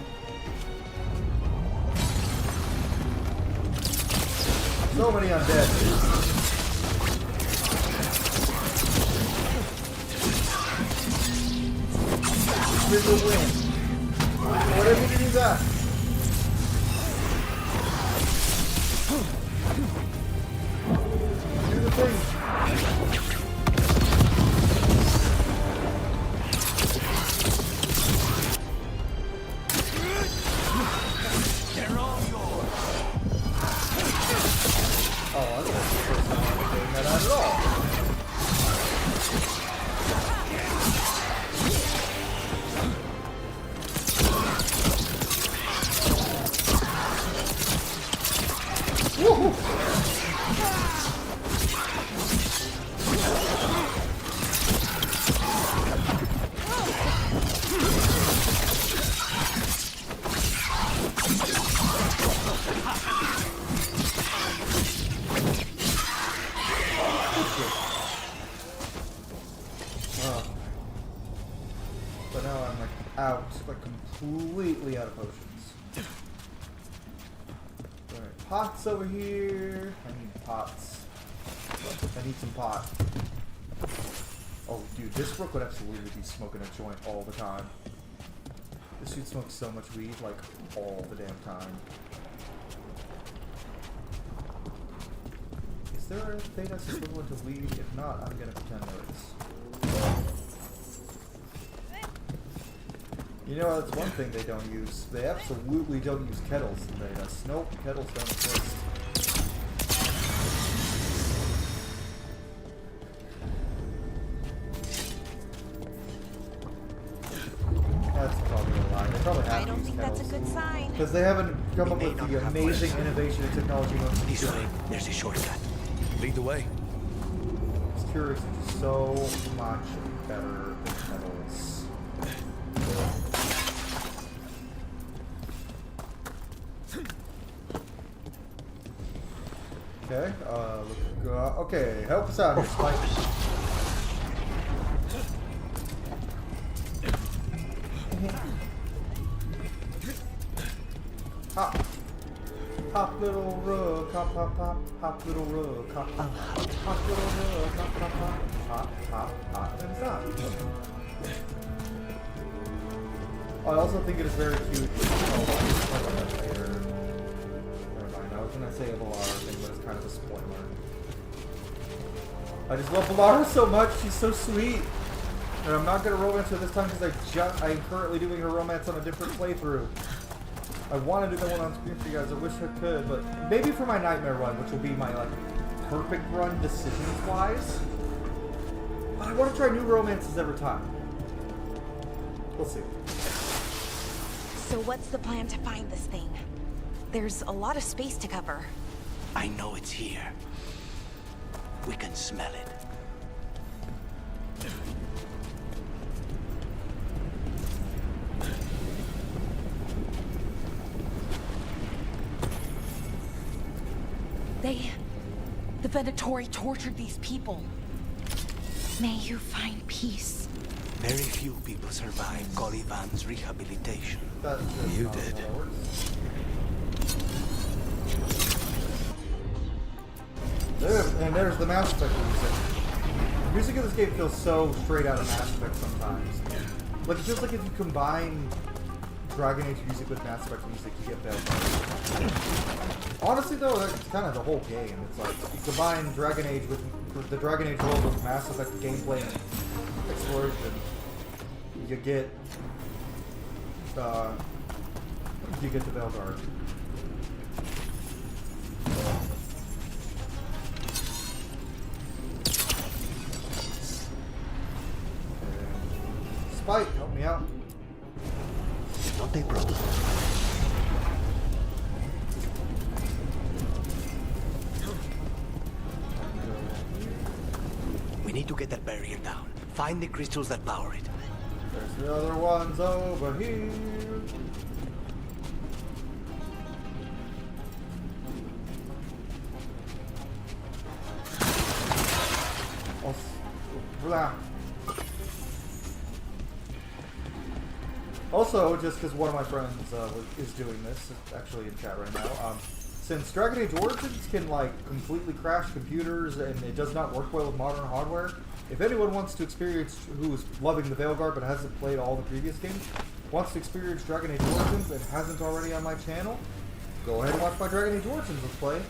So many undead. in the wind. Whatever you do that. Do the thing. They're all yours. Oh, that's the first time I'm doing that at all. Woohoo! But now I'm like out, like completely out of potions. Alright, pots over here. I need pots. I need some pot. Oh, dude, this Rook would absolutely be smoking a joint all the time. This dude smokes so much weed, like, all the damn time. Is there a thing that's equivalent to weed? If not, I'm gonna pretend there is. You know, that's one thing they don't use. They absolutely don't use kettles in Vedas. Nope, kettles don't exist. That's probably a lie. They probably have I don't think kettles. that's a good sign. Because they haven't come up with the amazing innovation and technology most of This way, there's a shortcut. Lead the way. This cure is so much better than kettles. Okay, okay, help us out here, Spike. Hop. Hop little Rook, hop hop hop, hop little Rook, hop hop hop, hop little Rook, hop hop hop, hop hop hop, and stop. I also think it is very cute. Oh, later. Never mind, I was gonna say a Valara thing, but it's kind of a spoiler. I just love Valara so much, she's so sweet. And I'm not gonna romance her this time because I'm currently doing her romance on a different playthrough. I want to do the one on screen for you guys. I wish I could, but maybe for my nightmare run, which will be my like perfect run decisions-wise. But I want to try new romances every time. We'll see. So what's the plan to find this thing? There's a lot of space to cover. I know it's here. We can smell it. The Venatori tortured these people. May you find peace. Very few people survive Ghilan'nain's rehabilitation. You did. And there's the Mass Effect music. The music in this game feels so straight out of Mass Effect sometimes. Like, it feels like if you combine Dragon Age music with Mass Effect music, you get Veilguard. Honestly, though, that's kind of the whole game. It's like, you combine Dragon Age with the Dragon Age world with Mass Effect gameplay and exploration, you get the Veilguard. Spike, help me out. Not a problem. We need to get that barrier down. Find the crystals that power it. There's the other ones over here. Oh, blah. Also, just because one of my friends is doing this, actually in chat right now, since Dragon Age Origins can like completely crash computers and it does not work well with modern hardware, If anyone wants to experience, who is loving the Veilguard but hasn't played all the previous games, wants to experience Dragon Age Origins and hasn't already on my channel, go ahead and watch my Dragon Age Origins Let's Play.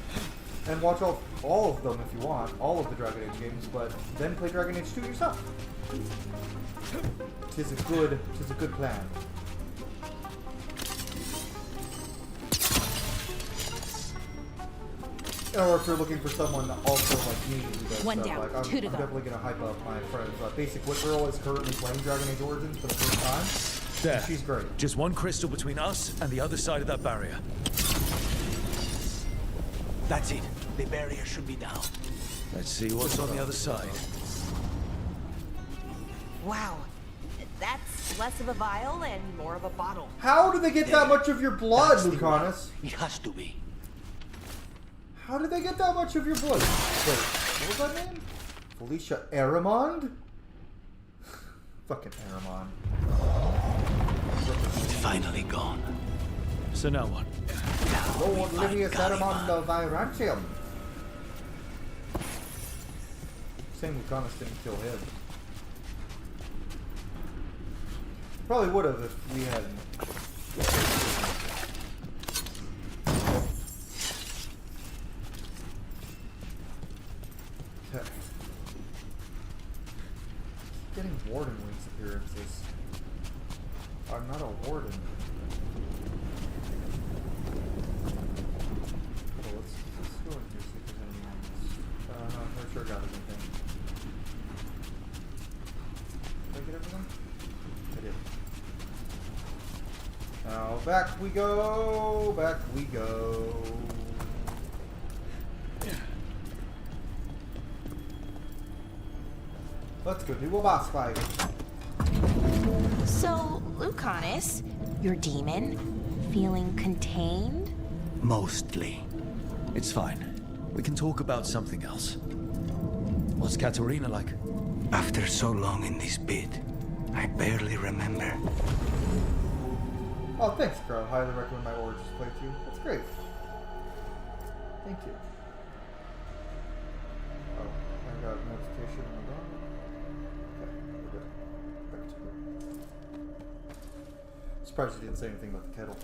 And watch all of them if you want, all of the Dragon Age games, but then play Dragon Age 2 yourself. Tis a good plan. Or if you're looking for someone also like me who does One stuff, down, like, I'm two to go. definitely going to hype up my friend. Basic Wit Girl is currently playing Dragon Age Origins for the first time. There. And she's great. Just one crystal between us and the other side of that barrier. That's it. The barrier should be down. Let's see what's on the other side. Wow. That's less of a vial and more of a bottle. How do they get that much of your blood, Lucanus? It has to be. How did they get that much of your blood? Wait, what was that name? Felicia Aramond? Fucking Aramond. It's finally gone. So now what? Lord Livius Aramond of Virantium. Same Lucanus didn't kill him. Probably would have if we hadn't. Okay. Getting Warden Wings appearances. I'm not a Warden. Oh, let's go in here, see if there's anything on this. I'm not sure I got anything. Did I get everything? I did. Now, back we go! Back we go! Let's go do a boss fight. So, Lucanus, your demon, feeling contained? Mostly. It's fine. We can talk about something else. What's Katarina like? After so long in this pit, I barely remember. Oh, thanks, Crow. Highly recommend my Origins playthrough. That's great. Thank you. Oh, I got a notification on the bottom. Okay, we're good. Back to it. Surprised you didn't say anything about the kettle.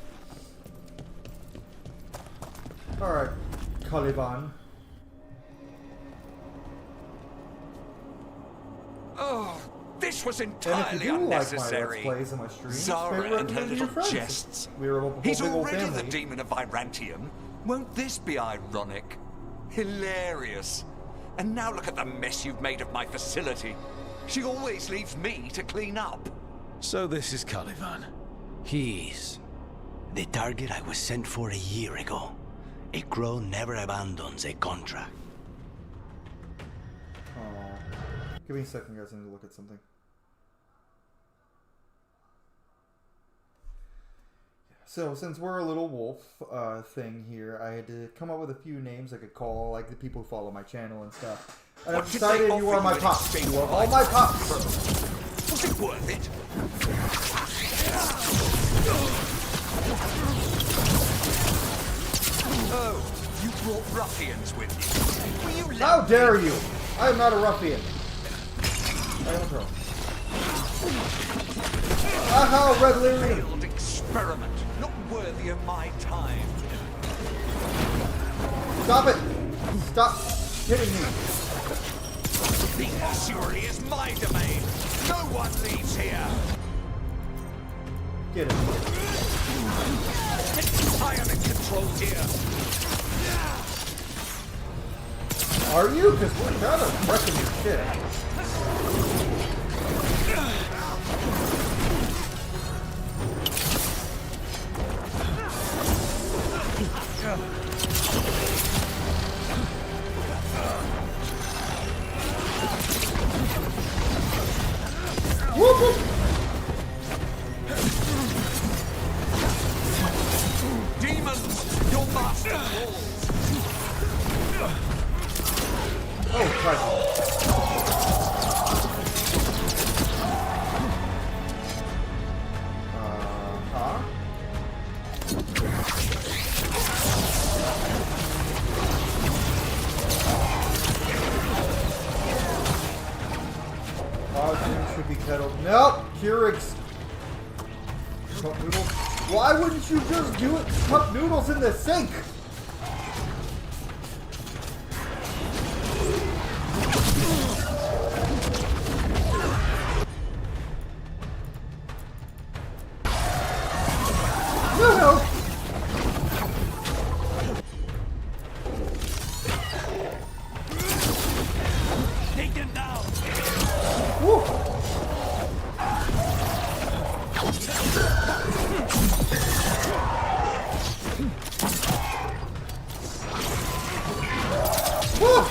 Alright, Caliban. Oh, this was And if entirely you do like my unnecessary. Let's Plays and my streams, Zara maybe and her recommend to your little friends. jests. We're a He's big old already family. the demon of Virantium. Won't this be ironic? Hilarious. And now look at the mess you've made of my facility. She always leaves me to clean up. So this is Caliban. He's the target I was sent for a year ago. A crow never abandons a contract. Give me a second, guys. I need to look at something. So, since we're a little wolf thing here, I had to come up with a few names I could call, like the people who follow my channel and stuff. And I've decided you are my pups. You are all my pups. Was it worth it? Oh, you brought ruffians with you. Will you How dare you? I am not a ruffian. I am a crow. Aha, Red Lyrian! Failed experiment, not worthy of my time. Stop it! Stop hitting me. The ossuary is my domain. No one leaves here. Get it. I am in control here. Are you? Because we're kind of wrecking your shit. Whoop, whoop. Demons, your master falls. Oh, Christ. Huh? Food should be kettled. Nope! Keurig's cup noodles. Why wouldn't you just do it? Cup noodles in the sink! No! Take them down! Woo! Woo!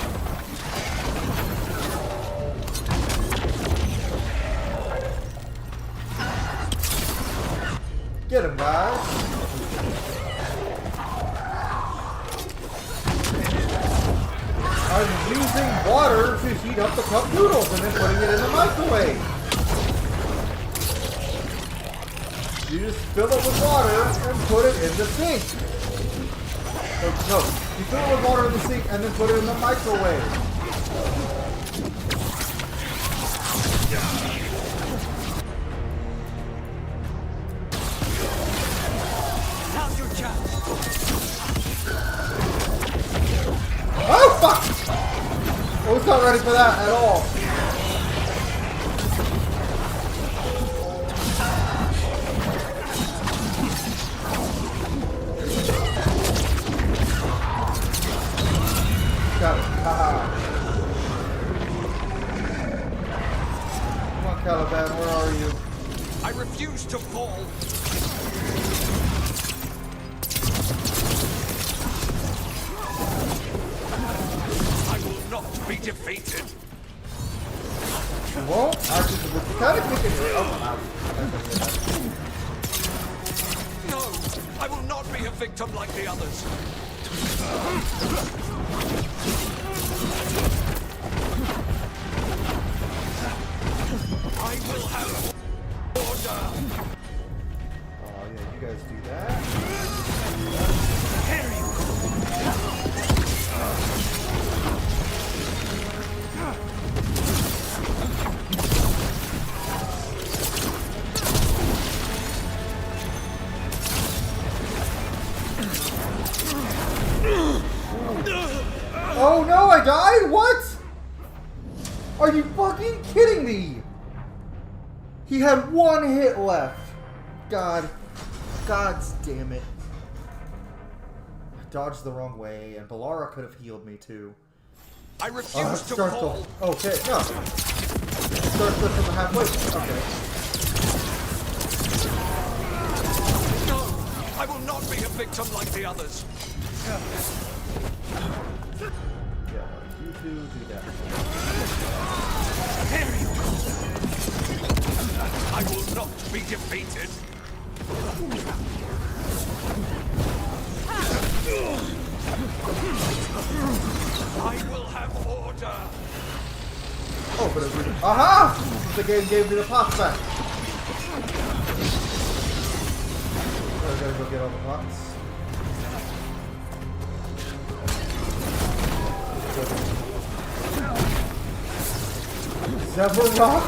Get him, guys. I'm using water to heat up the cup noodles and then putting it in the microwave. You just fill it with water and put it in the sink. No, you fill it with water in the sink and then put it in the microwave. Oh, fuck! I was not ready for that at all. Got it. Haha. Come on, Caliban, where are you? I refuse to fall. Be defeated. You won't? Actually, we're kind of kicking it. Oh, No, I will not be a victim like the others. I will have order. Oh yeah, you guys do that. Here you Oh no, I died? What? Are you fucking kidding me? He had one hit left. God damn it. I dodged the wrong way, and Balara could have healed me too. I refuse to fall. Okay, no. Start this from the halfway. Okay. No, I will not be a victim like the others. Yeah, you two do that. Here you go. I will not be defeated. I will have order. Oh, but it's aha! The game gave me the pots back. I gotta go get all the pots. Zevrock?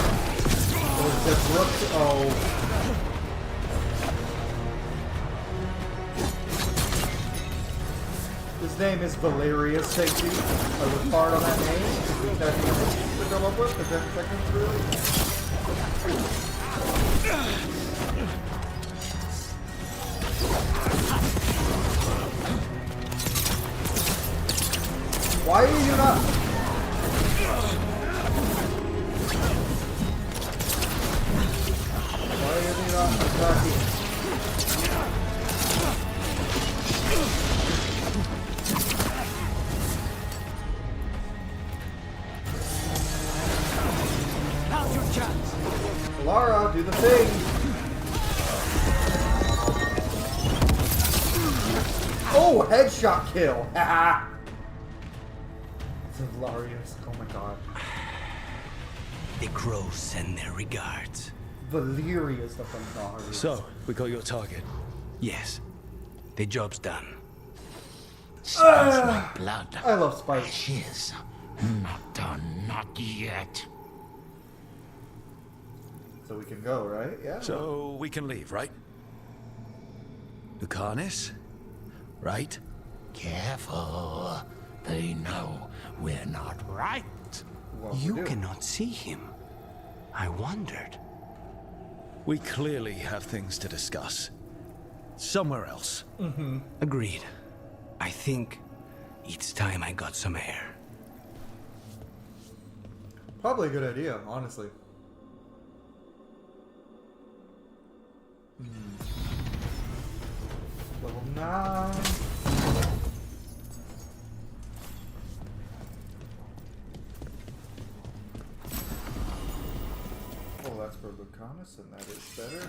Or Zevrook? Oh. His name is Valerius, thank you. I was hard on that name. Is that the to come up with? The 10 seconds, really? Why are you not... Why are you not attacking? Now's your chance. Lara, do the thing. Oh, headshot kill. Haha. Valerius. Oh my god. The crows send their regards. Valerius the Fen'Harel. So, we got your target. Yes. The job's done. Smells like blood. I love spice. Ashes. Not done, not yet. So we can go, right? Yeah. So we can leave, right? Lucanus? Right? Careful. They know we're not right. Well, You cannot see him. I wondered. We clearly have things to discuss. Somewhere else. Agreed. I think it's time I got some air. Probably a good idea, honestly. Level 9. Oh, that's for Lucanus, and that is better.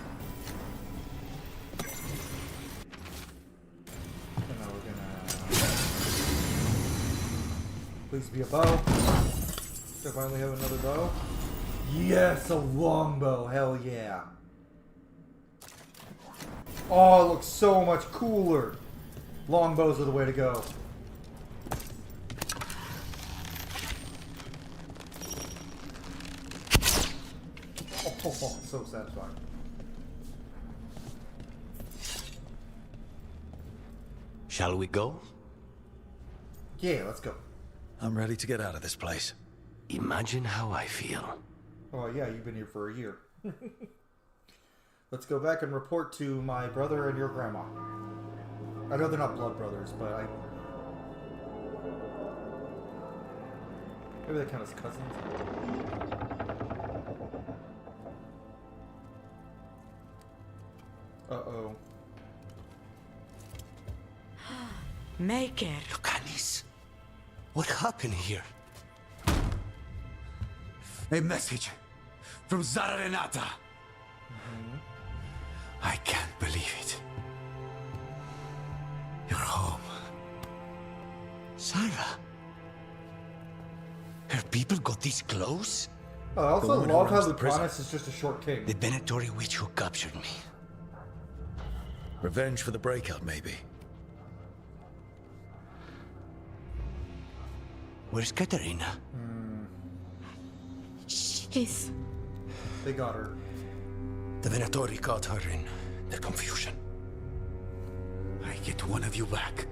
And now we're gonna... Please be a bow. Do I finally have another bow? Yes, a longbow. Hell yeah. Oh, it looks so much cooler. Longbows are the way to go. Oh, so satisfying. Shall we go? Yeah, let's go. I'm ready to get out of this place. Imagine how I feel. Oh yeah, you've been here for a year. Let's go back and report to my brother and your grandma. I know they're not blood brothers, but maybe they count as cousins. Uh-oh. Make it. Lucanus, what happened here? A message from Zara Renata. I can't believe it. You're home. Sarah? Her people got this close? Oh, I also love how Lucanus is just a short king. The Venatori witch who captured me. Revenge for the breakup, maybe. Where's Katerina? She's... They got her. The Venatori caught her in their confusion. I get one of you back,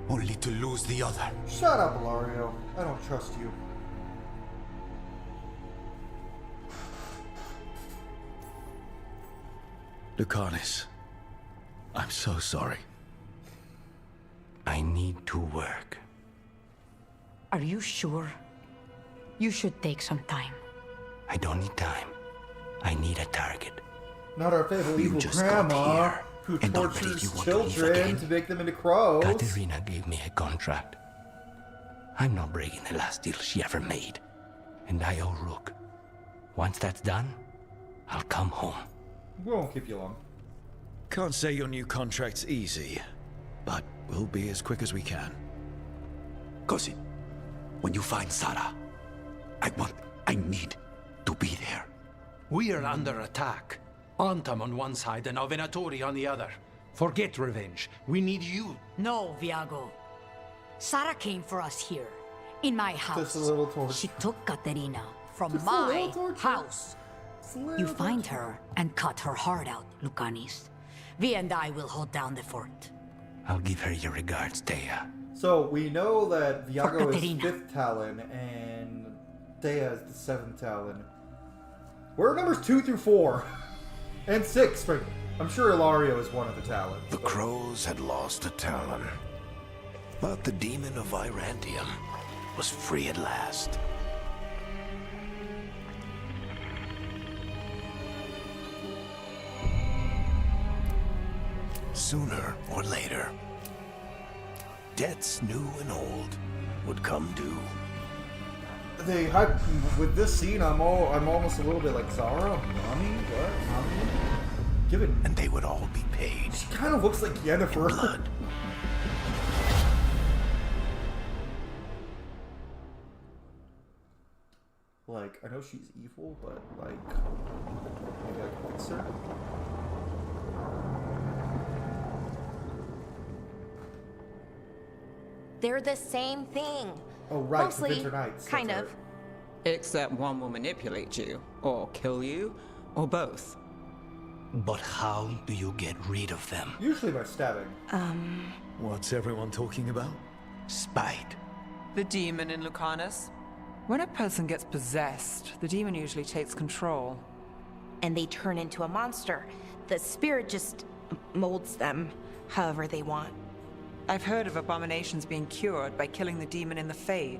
only to lose the other. Shut up, Ilario. I don't trust you. Lucanus, I'm so sorry. I need to work. Are you sure? You should take some time. I don't need time. I need a target. Not our favorite evil grandma who tortures children to make them into crows. Katerina gave me a contract. I'm not breaking the last deal she ever made. And I owe Rook. Once that's done, I'll come home. We won't keep you long. Can't say your new contract's easy, but we'll be as quick as we can. Cousin, when you find Sarah, I need to be there. We are under attack. Antam on one side and Venatori on the other. Forget revenge. We need you. No, Viago. Sarah came for us here, in my house. Just a little torture. She took Katerina from Just a my little torture. house. You find her and cut her heart out, Lucanus. Vi and I will hold down the fort. I'll give her your regards, Dea. So we know that Viago is Katerina. 5th Talon and Dea is the 7th Talon. Where are numbers 2 through 4? And 6, frankly. I'm sure Ilario is one of the Talons. The crows had lost a Talon, but the demon of Virantium was free at last. Sooner or later, debts new and old would come due. They hype with this scene. I'm almost a little bit like Zara. Mommy, what? Mommy? Given, and they would all be paid. She kind of looks like Yennefer. Blood. Like, I know she's evil, but like, maybe I can fix her. They're the same thing. Oh, right, Mostly, the Winter Knights. kind of. Except one will manipulate you, or kill you, Or both. But how do you get rid of them? Usually by stabbing. What's everyone talking about? Spite. The demon in Lucanus. When a person gets possessed, the demon usually takes control. And they turn into a monster. The spirit just molds them however they want. I've heard of abominations being cured by killing the demon in the Fade.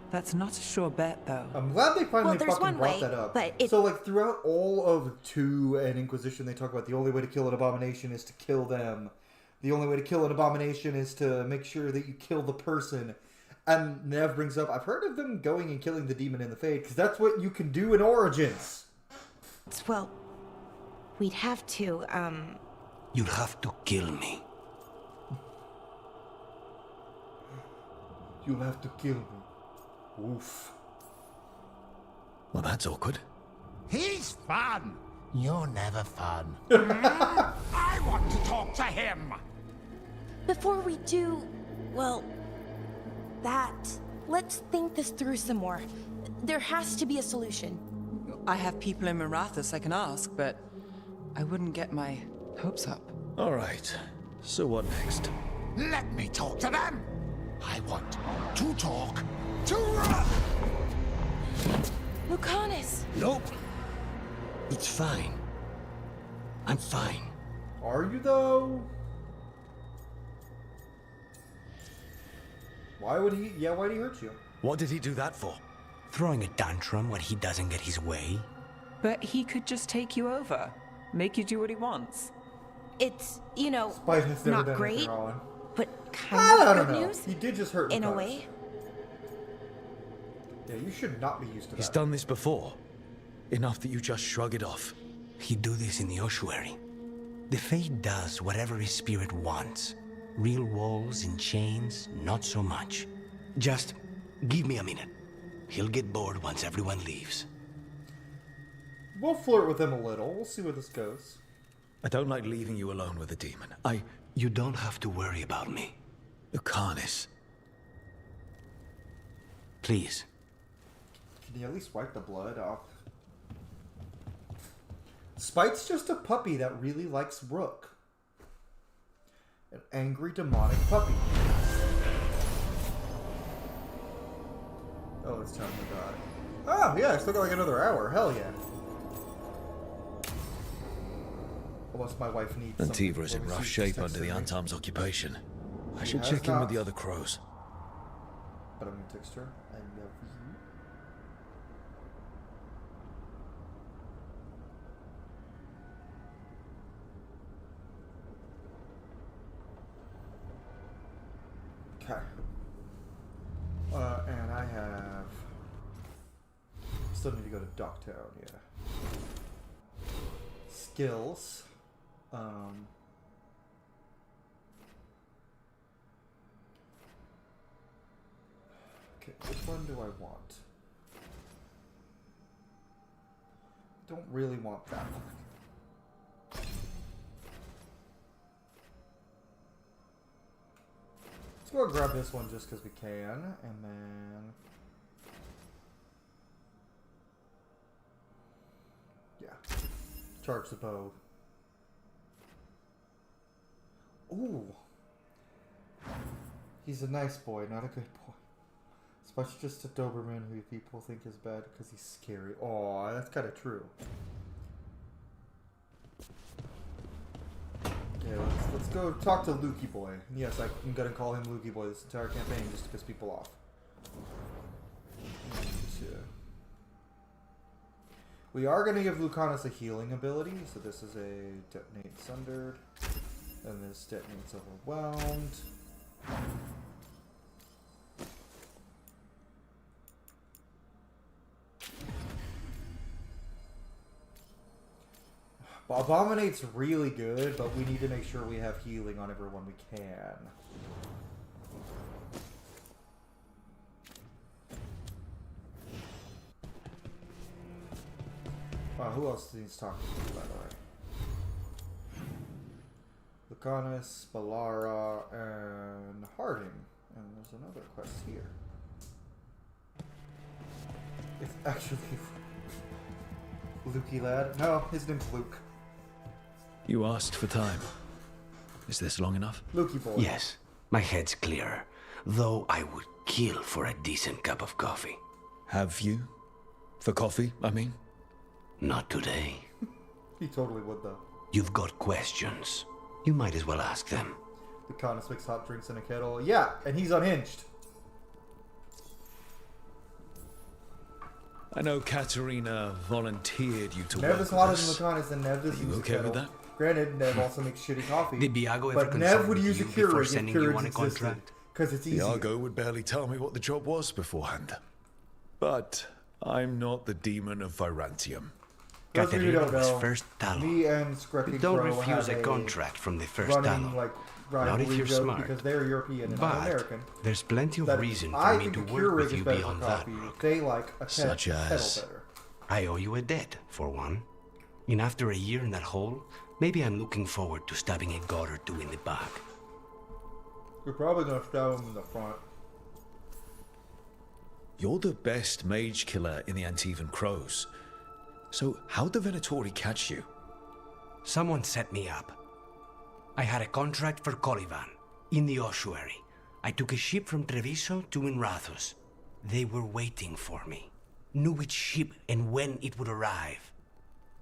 That's not a sure bet, though. I'm glad they finally there's fucking one brought way, that up. but So, like, throughout all of 2 and Inquisition, they talk about the only way to kill an abomination is to kill them. The only way to kill an abomination is to make sure that you kill the person. And Nev brings up, I've heard of them going and killing the demon in the Fade, because that's what you can do in Origins. Well, we'd have to, You'll have to kill me. You'll have to kill me. Oof. Well, that's awkward. He's fun. You're never fun. I want to talk to him. Before we do, well, that, let's think this through some more. There has to be a solution. I have people in Marathas I can ask, but I wouldn't get my hopes up. All right. So what next? Let me talk to them. I want to talk to Lucanus! Nope. It's fine. I'm fine. Are you, though? Why would he... Yeah, why'd he hurt you? What did he do that for? Throwing a tantrum when he doesn't get his way? But he could just take you over. Make you do what he wants. It's, you know, Spite has never not done great, anything wrong. but kind I of don't good know. news. He did just hurt in a Lucanus. way. Yeah, you should not be used to that. He's done this before. Enough that you just shrug it off. He'd do this in the ossuary. The Fade does whatever his spirit wants. Real walls and chains, not so much. Just give me a minute. He'll get bored once everyone leaves. We'll flirt with him a little. We'll see where this goes. I don't like leaving you alone with a demon. You don't have to worry about me. Lucanus. Please. Can you at least wipe the blood off? Spite's just a puppy that really likes Rook. An angry demonic puppy. Oh, it's time to die. Oh, yeah, I still got like another hour. Hell yeah. Unless my wife needs some... Antiva's in rough shape under the Antarm's occupation. I should Has check in with not. the other crows. But I'm gonna text her. I love you. Okay. And I have... Still need to go to Docktown, yeah. Skills. Okay, which one do I want? Don't really want that one. Let's go and grab this one just because we can, and then... Yeah. Charge the bow. Ooh. He's a nice boy, not a good boy. Spite's just a Doberman who people think is bad because he's scary. Aw, that's kind of true. Okay, let's go talk to Lukey Boy. Yes, I'm gonna call him Lukey Boy this entire campaign just to piss people off. We are gonna give Lucanus a healing ability, so this is a Detonate Sundered, and this detonates Overwhelmed. Abominate's really good, but we need to make sure we have healing on everyone we can. Who else needs talking to, by the way? Lucanus, Balara, and Harding. And there's another quest here. It's actually... Lukey lad. No, his name's Luke. You asked for time. Is this long enough? Lukey boy. Yes, my head's clearer. Though I would kill for a decent cup of coffee. Have you? For coffee, I mean? Not today. He totally would, though. You've got questions. You might as well ask them. The Conus makes hot drinks in a kettle. Yeah, and he's unhinged. I know Katerina volunteered you to Nev work is with hotter us. than Lucanus, and Nev does Are you use okay a kettle. with that? Granted, Nev also makes shitty coffee. Did Biago ever but Nev would use a before Keurig if sending you on Keurigs a existed. contract? Because it's easy. Iago would barely tell me what the job was beforehand. But I'm not the demon of Virantium. Katerina was first Talon. Me and Screppy Don't Crow refuse have a contract from the first running, Talon. like, Not if rivalry you're joke smart. because they're European and But I'm American. there's plenty of That reason I for me think to a work Keurig with is you better beyond for that. coffee. They like a Such kettle as? better. I owe you a debt, for one. And after a year in that hole, maybe I'm looking forward to stabbing a god or two in the back. You're probably gonna stab him in the front. You're the best mage killer in the Anitvan Crows. So how'd the Venatori catch you? Someone set me up. I had a contract for Colivan, in the ossuary. I took a ship from Treviso to Inrathus. They were waiting for me. Knew which ship and when it would arrive.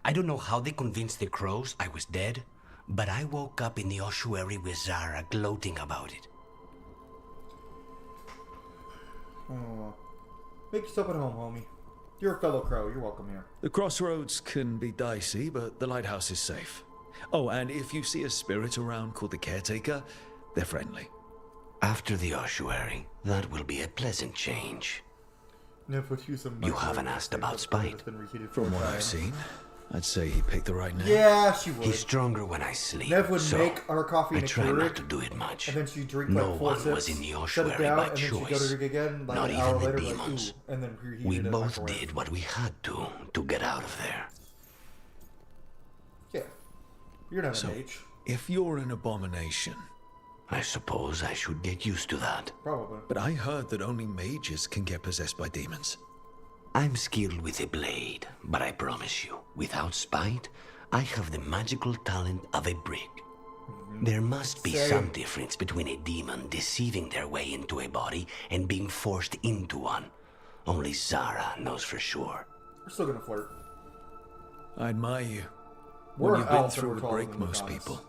I don't know how they convinced the Crows I was dead, but I woke up in the ossuary with Zara gloating about it. Oh. Make yourself at home, homie. You're a fellow crow. You're welcome here. The crossroads can be dicey, but the lighthouse is safe. Oh, and if you see a spirit around called the Caretaker, they're friendly. After the ossuary, that will be a pleasant change. You haven't asked about Spite. From what I've seen, I'd say he picked the right name. Yeah, she would. He's stronger when I sleep. Nev would so make our coffee in a try Keurig, not to do it much. and then she'd drink no like 4 one sips, was in the shut ossuary it down, by and then she'd go choice. to drink again, like Not an even hour the later, demons. like, ooh, and then reheat We it in the both microwave. did what we had to get out of there. Yeah. You're not So, a mage. if you're an abomination... I suppose I should get used to that. Probably. But I heard that only mages can get possessed by demons. I'm skilled with a blade, but I promise you, without Spite, I have the magical talent of a brick. There must be some difference between a demon deceiving their way into a body and being forced into one. Only Zara knows for sure. We're still gonna flirt. I admire you. We're When you've been elves and through we're a taller break, than most Lucanus. people.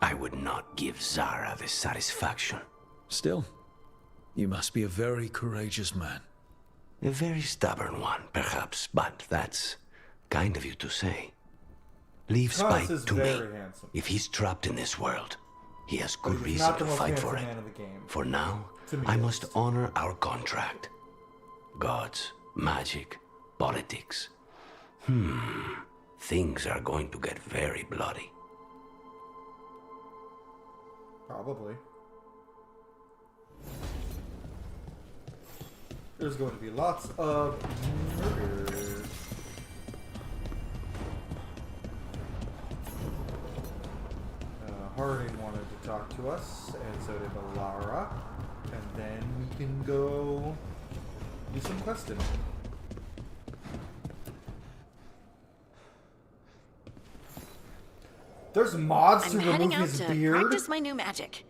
I would not give Zara the satisfaction. Still, you must be a very courageous man. A very stubborn one, perhaps, but that's kind of you to say. Leave Lucanus Spite is to me. very handsome. If he's trapped in this world, he has But good he's reason not the to most fight for handsome it. man in the game. For now, To me, I at must least. honor our contract. Gods, magic, politics. Things are going to get very bloody. Probably. There's going to be lots of murders. Harding wanted to talk to us, and so did Alara. And then we can go do some questing. There's mods I'm to heading remove out his to beard? practice my new magic.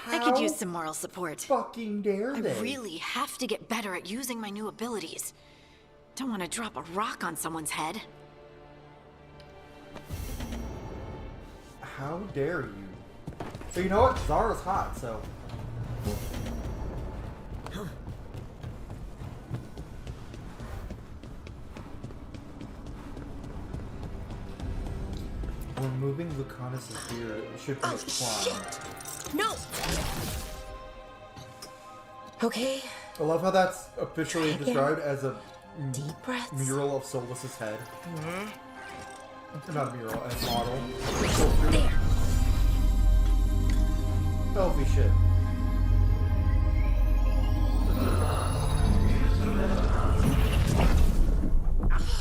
I could use some moral support. Fucking dare I they? really have to get better at using my new abilities. Don't want to drop a rock on someone's head. How dare you? So you know what? Zara's hot, so... Removing Lucanus' beard should be a crime. No! Okay. I love how that's officially Try again. described as a Deep breaths. mural of Solus's head. Not a mural, a model. There. Healthy shit.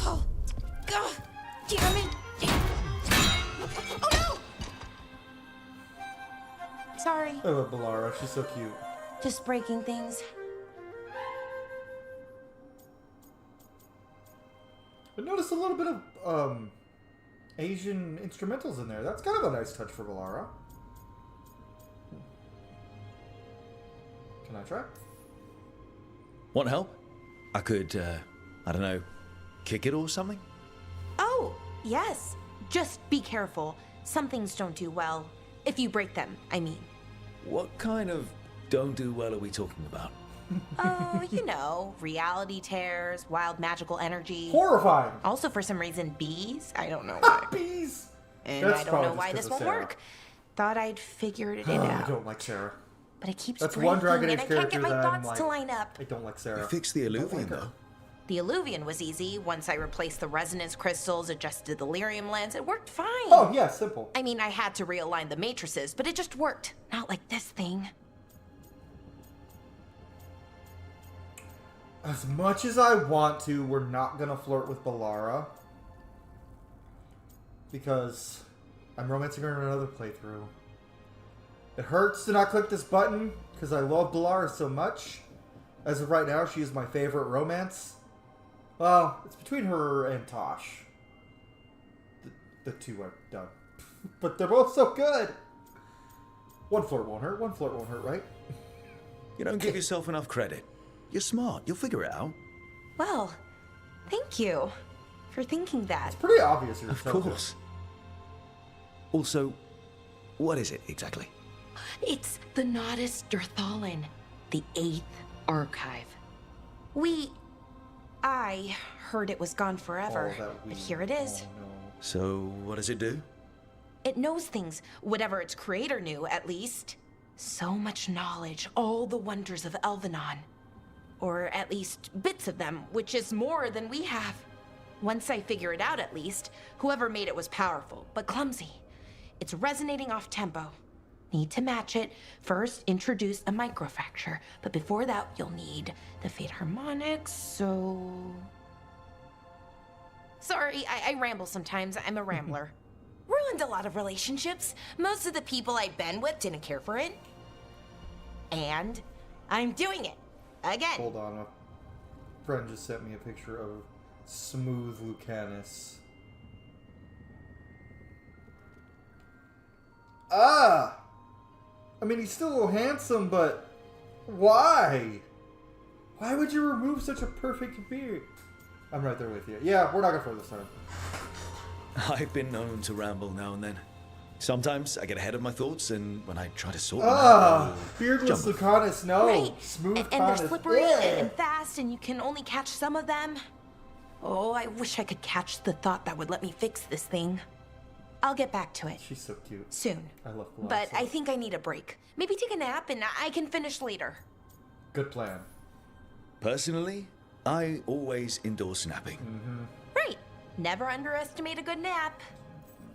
Oh, God, damn it! Oh no! Sorry, I love Balara, she's so cute. just breaking things. I noticed a little bit of Asian instrumentals in there. That's kind of a nice touch for Valara. Can I try? Want help? I could, I don't know, kick it or something? Oh, yes. Just be careful. Some things don't do well. If you break them, I mean. What kind of don't do well are we talking about? Oh, you know, reality tears, wild magical energy. Horrifying. Also, for some reason, bees. I don't know why. Bees. And That's I don't probably know just why 'cause this of won't Sarah. work. Thought I'd figured it I out. don't like Sarah. But it keeps That's breaking, one Dragon and Age I can't character get my that I'm thoughts like, to line up. I don't like Sarah. You fixed the Illuvian, though. The Illuvian was easy. Once I replaced the resonance crystals, adjusted the lyrium lens, it worked fine. Oh, yeah, simple. I mean, I had to realign the matrices, but it just worked. Not like this thing. As much as I want to, we're not going to flirt with Valara. Because I'm romancing her in another playthrough. It hurts to not click this button, because I love Valara so much. As of right now, she is my favorite romance. Well, it's between her and Tosh. The two I've done. But they're both so good. One flirt won't hurt. One flirt won't hurt, right? You don't give yourself enough credit. You're smart. You'll figure it out. Well, thank you for thinking that. It's pretty obvious you're Of course. Also, what is it exactly? It's the Nodus Durthalin, the 8th archive. I heard it was gone forever, but here it is. So, what does it do? It knows things, whatever its creator knew, at least. So much knowledge, all the wonders of Elgar'nan. Or at least bits of them, which is more than we have. Once I figure it out, at least, whoever made it was powerful, but clumsy. It's resonating off tempo. Need to match it. First, introduce a microfracture, but before that, you'll need the Fate harmonics, so... Sorry, I ramble sometimes. I'm a rambler. Ruined a lot of relationships. Most of the people I've been with didn't care for it. And I'm doing it. Again. Hold on. A friend just sent me a picture of Smooth Lucanus. Ah! I mean, he's still a little handsome, but why? Why would you remove such a perfect beard? I'm right there with you. Yeah, we're not gonna flirt this time. I've been known to ramble now and then. Sometimes I get ahead of my thoughts, and when I try to sort them out, beardless Lucanus, no. Right. Smooth and they're Lucanus. slippery Ugh. and fast, and you can only catch some of them. Oh, I wish I could catch the thought that would let me fix this thing. I'll get back to it. She's so cute. Soon. I love Lucanus. But I think I need a break. Maybe take a nap, and I can finish later. Good plan. Personally, I always endorse napping. Right. Never underestimate a good nap.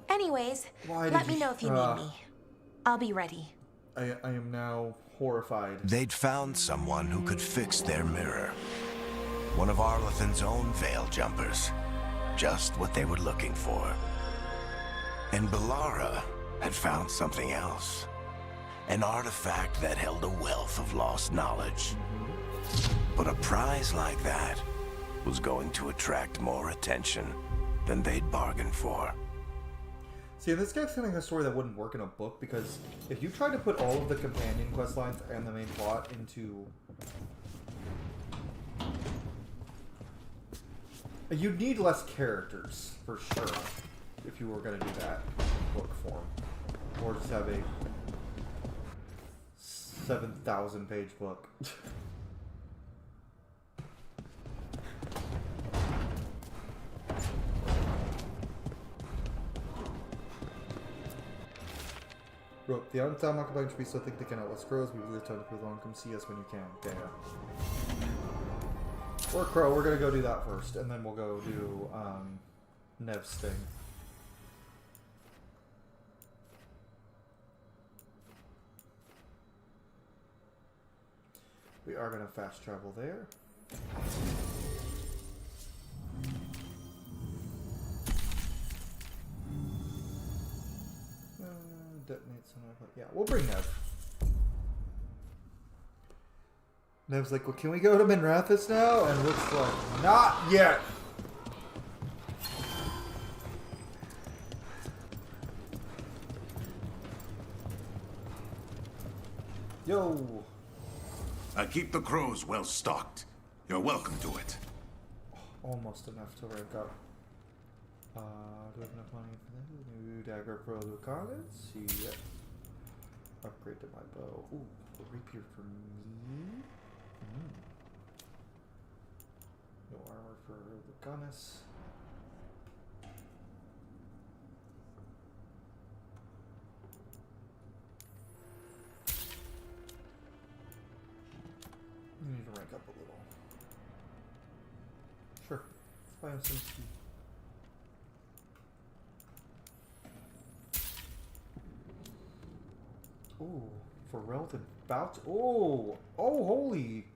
Anyways, let me know if you need me. I'll be ready. I am now horrified. They'd found someone who could fix their mirror. One of Arlathan's own veil jumpers. Just what they were looking for. And Valara had found something else. An artifact that held a wealth of lost knowledge. But a prize like that was going to attract more attention than they'd bargained for. See, this guy's telling a story that wouldn't work in a book, because if you tried to put all of the companion quest lines and the main plot into... You'd need less characters, for sure, if you were going to do that in book form. Or just have a 7,000 page book. Wrote, the Anitvan Crow Elf should be so thick they cannot let crows. We really tell the people on, come see us when you can. Yeah. Or Crow, we're gonna go do that first, and then we'll go do Nev's thing. We are gonna fast travel there. Detonate some of it. Yeah, we'll bring Nev. Nev's like, well, can we go to Minrathous now? And looks like, not yet. Yo! I keep the crows well stocked. You're welcome to it. Almost enough to rank up. Do I have enough money for that? New dagger pro Ghilan'nain. Yep. Upgrade to my bow. Ooh, a rapier for me. No armor for Ghilan'nain. You need to rank up a little. Sure. Let's buy him some tea. Ooh, for relative bout. Oh, oh, holy.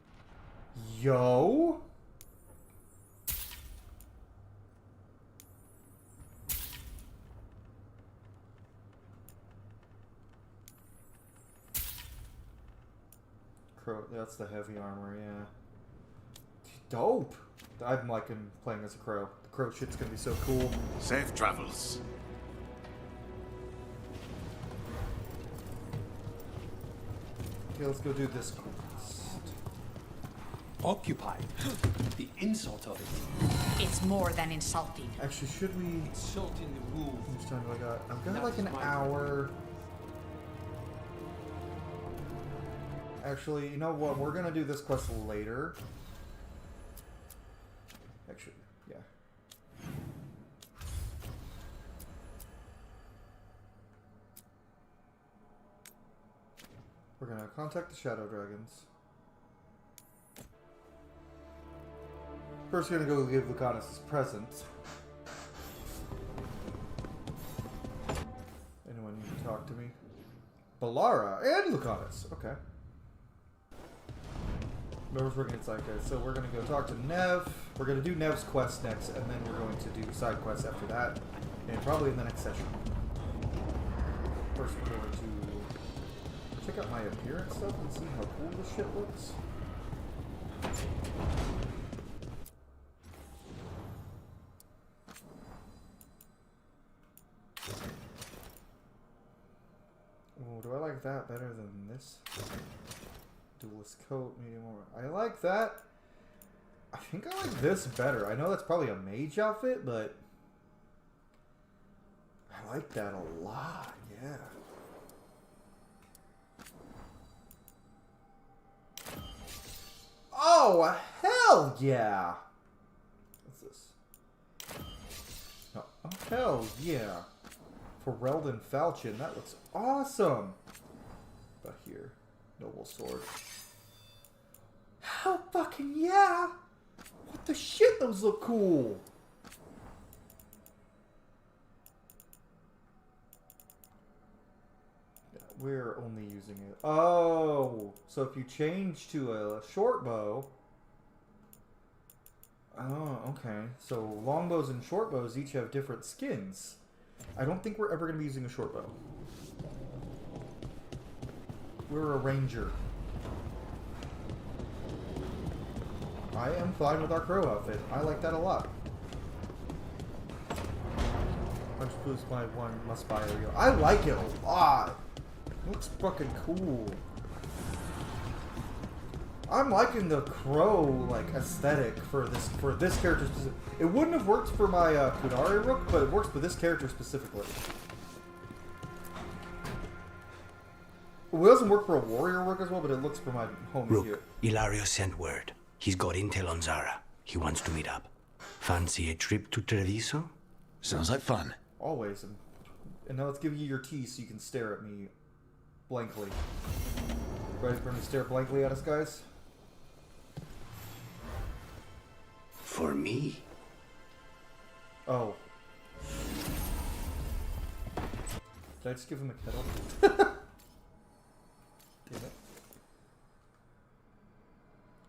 Yo. Crow, that's the heavy armor, yeah. Dope. I'm liking playing as a crow. The crow shit's gonna be so cool. Safe travels. Okay, let's go do this quest. Occupied. The insult of it. It's more than insulting. Actually, should we... Insulting the wolf. How much time do I got? I've got like an hour. Actually, you know what? We're gonna do this quest later. Actually, yeah. We're gonna contact the Shadow Dragons. First, we're gonna go give Ghilan'nain his present. Anyone need to talk to me? Balara and Ghilan'nain. Okay. Whoever's working inside, guys. So we're gonna go talk to Nev. We're gonna do Nev's quest next, and then we're going to do side quests after that, and probably in the next session. First, we're going to check out my appearance stuff and see how cool this shit looks. Oh, do I like that better than this? Duelist coat, medium armor. I like that. I think I like this better. I know that's probably a mage outfit, but I like that a lot. Yeah. Oh, hell yeah! What's this? No. Oh, hell yeah. For Reldon Falchion, that looks awesome! But here, Noble Sword. Hell fucking yeah! What the shit, those look cool! We're only using it. Oh, so if you change to a short bow. Oh, okay. So longbows and short bows each have different skins. I don't think we're ever going to be using a short bow. We're a ranger. I am fine with our crow outfit. I like that a lot. Punch boost my one must buy area. I like it a lot. It looks fucking cool. I'm liking the crow like aesthetic for this character specific. It wouldn't have worked for my Kudari Rook, but it works for this character specifically. It doesn't work for a warrior Rook as well, but it looks for my homie Rook, here. Ilario sent word. He's got intel on Zara. He wants to meet up. Fancy a trip to Treviso? Sounds like fun. Always. And now let's give you your tea so you can stare at me blankly. Ready for me to stare blankly at us, guys? For me? Oh. Did I just give him a kettle? Damn it.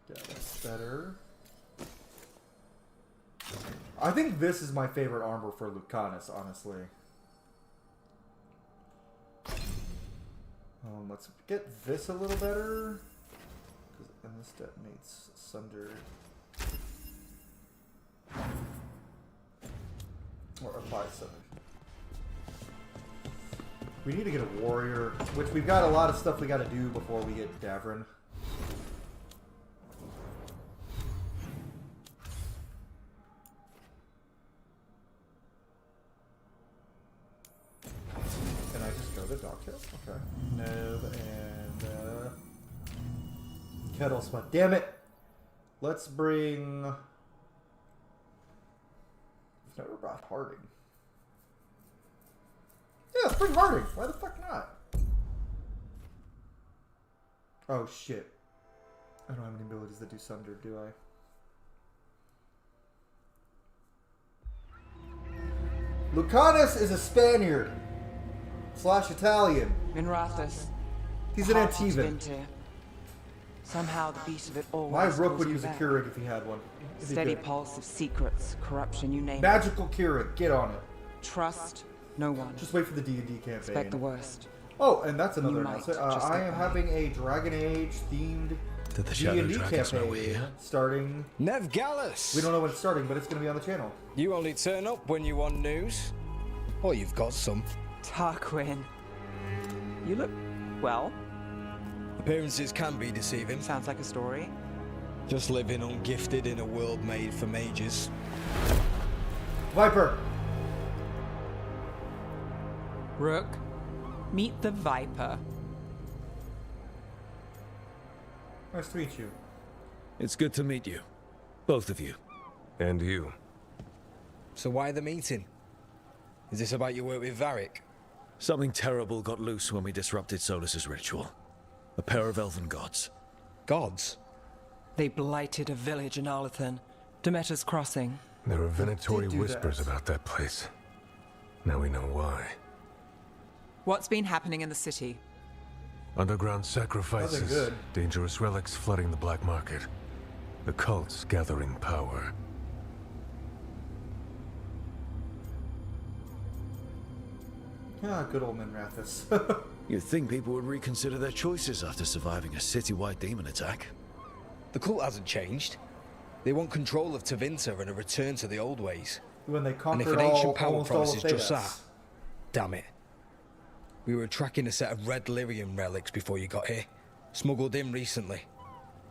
Yeah, that's better. I think this is my favorite armor for Ghilan'nain, honestly. Let's get this a little better. And this detonates sunder. Or applies sunder. We need to get a warrior, which we've got a lot of stuff we got to do before we get Davrin. Can I just go to Dogtail? Okay. Neb and Kettle Spot. Damn it! Let's bring. I've never brought Harding. Yeah, let's bring Harding. Why the fuck not? Oh shit. I don't have any abilities that do Sunder, do I? Lucanus is a Spaniard. / Italian. Minrathous. He's an Antivan. Somehow the beat of it all. My rook would use a Keurig if he had one. Steady pulse of secrets, corruption, you name it. Magical Keurig. Get on it. Trust no one. Just wait for the D&D campaign. Expect the worst. Oh, and that's another You announcement. might just I get am by. having a Dragon Age themed Did the Shadow D&D Dragons know we're campaign here? starting. Nev Gallus! We don't know when it's starting, but it's going to be on the channel. You only turn up when you want news. Or you've got some. Tarquin. You look well. Appearances can be deceiving. Sounds like a story. Just living ungifted in a world made for mages. Viper! Rook, meet the Viper. Nice to meet you. It's good to meet you. Both of you. And you. So why the meeting? Is this about your work with Varric? Something terrible got loose when we disrupted Solus's ritual. A pair of elven gods. Gods? They blighted a village in Arlathan, Demeter's Crossing. There are venatory whispers about that place. Now we know why. What's been happening in the city? Underground sacrifices, good. dangerous relics flooding the black market. The cults gathering power. Ah, good old Minrathous. You'd think people would reconsider their choices after surviving a citywide demon attack. The cult hasn't changed. They want control of Tevinter and a return to the old ways. When they And if conquered an ancient all, power almost all promise of is just Thedas. that, damn it. We were tracking a set of red lyrium relics before you got here. Smuggled in recently.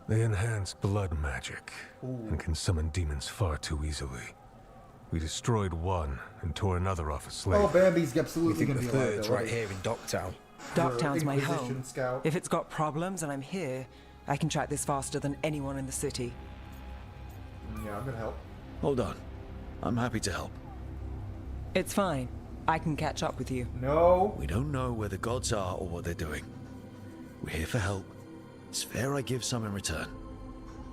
They enhance blood magic and can summon demons far too easily. We destroyed one and tore another off a slave. Oh, Bambi's We absolutely think going the to be a third's liability. right here in Docktown. Docktown's my Inquisition home. Scout. If it's got problems and I'm here, I can track this faster than anyone in the city. Yeah, I'm going to help. Hold on. I'm happy to help. It's fine. I can catch up with you. No. We don't know where the gods are or what they're doing. We're here for help. It's fair I give some in return.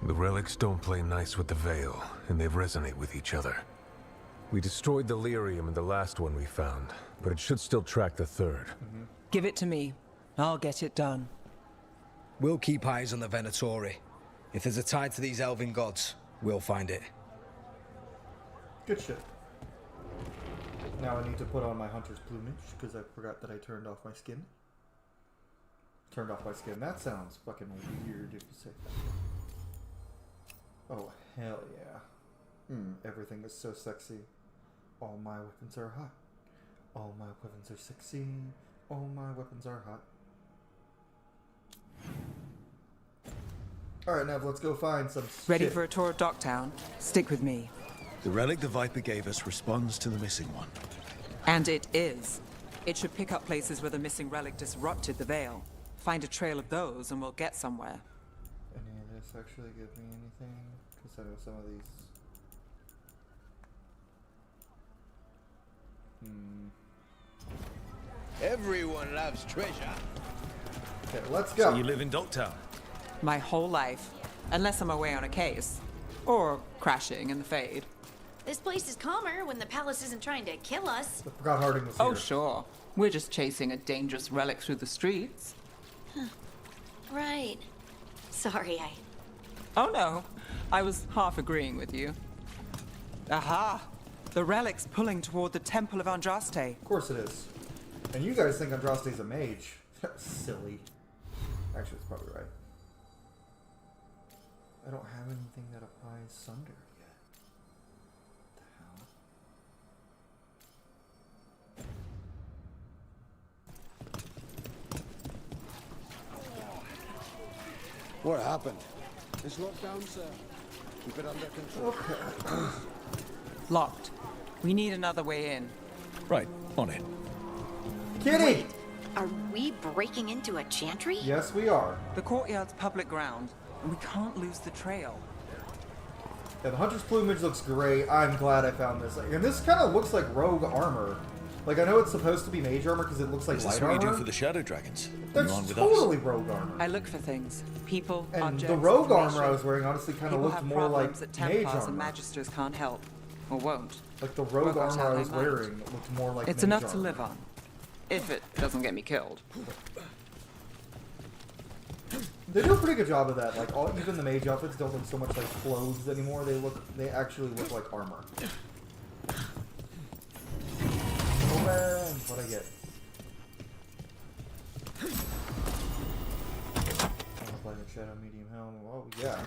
The relics don't play nice with the Veil, and they resonate with each other. We destroyed the lyrium in the last one we found, but it should still track the third. Give it to me. I'll get it done. We'll keep eyes on the Venatori. If there's a tie to these elven gods, we'll find it. Good shit. Now I need to put on my hunter's plumage, because I forgot that I turned off my skin. Turned off my skin. That sounds fucking weird if you say that. Oh, hell yeah. Everything is so sexy. All my weapons are hot. All my weapons are sexy. All my weapons are hot. Alright, Nev, let's go find some Ready shit. for a tour of Docktown? Stick with me. The relic the Viper gave us responds to the missing one. And it is. It should pick up places where the missing relic disrupted the Veil. Find a trail of those and we'll get somewhere. Any of this actually give me anything? Because I know some of these... Everyone loves treasure. Okay, let's go. So you live in Docktown? My whole life. Unless I'm away on a case. Or crashing in the Fade. This place is calmer when the palace isn't trying to kill us. I forgot Harding was here. Oh, sure. We're just chasing a dangerous relic through the streets. Right. Sorry, Oh no, I was half agreeing with you. Aha! The relic's pulling toward the Temple of Andraste. Of course it is. And you guys think Andraste's a mage. Silly. Actually, it's probably right. I don't have anything that applies Sunder yet. What the What happened? It's locked down, sir. Keep it under control. Okay. Locked. We need another way in. Right, on it. Kitty! Wait, are we breaking into a chantry? Yes, we are. The courtyard's public ground, and we can't lose the trail. Yeah, the hunter's plumage looks great. I'm glad I found this. And this kind of looks like rogue armor. Like, I know it's supposed to be mage armor because it looks like Is light this what armor. you do for the shadow dragons? That's You on with totally us? rogue armor. I look for things. People, And objects, the rogue armor I information. was wearing honestly kind of People looked have more like problems that mage Templars and armor. Magisters can't help. Or won't. Like the rogue Work out armor how I they was might. wearing looked more like It's mage enough armor. to live on. If it doesn't get me killed. They do a pretty good job of that. Like, even the mage outfits don't look so much like clothes anymore. They actually look like armor. Oh man, what'd I get? Like a shadow medium helm. Oh yeah.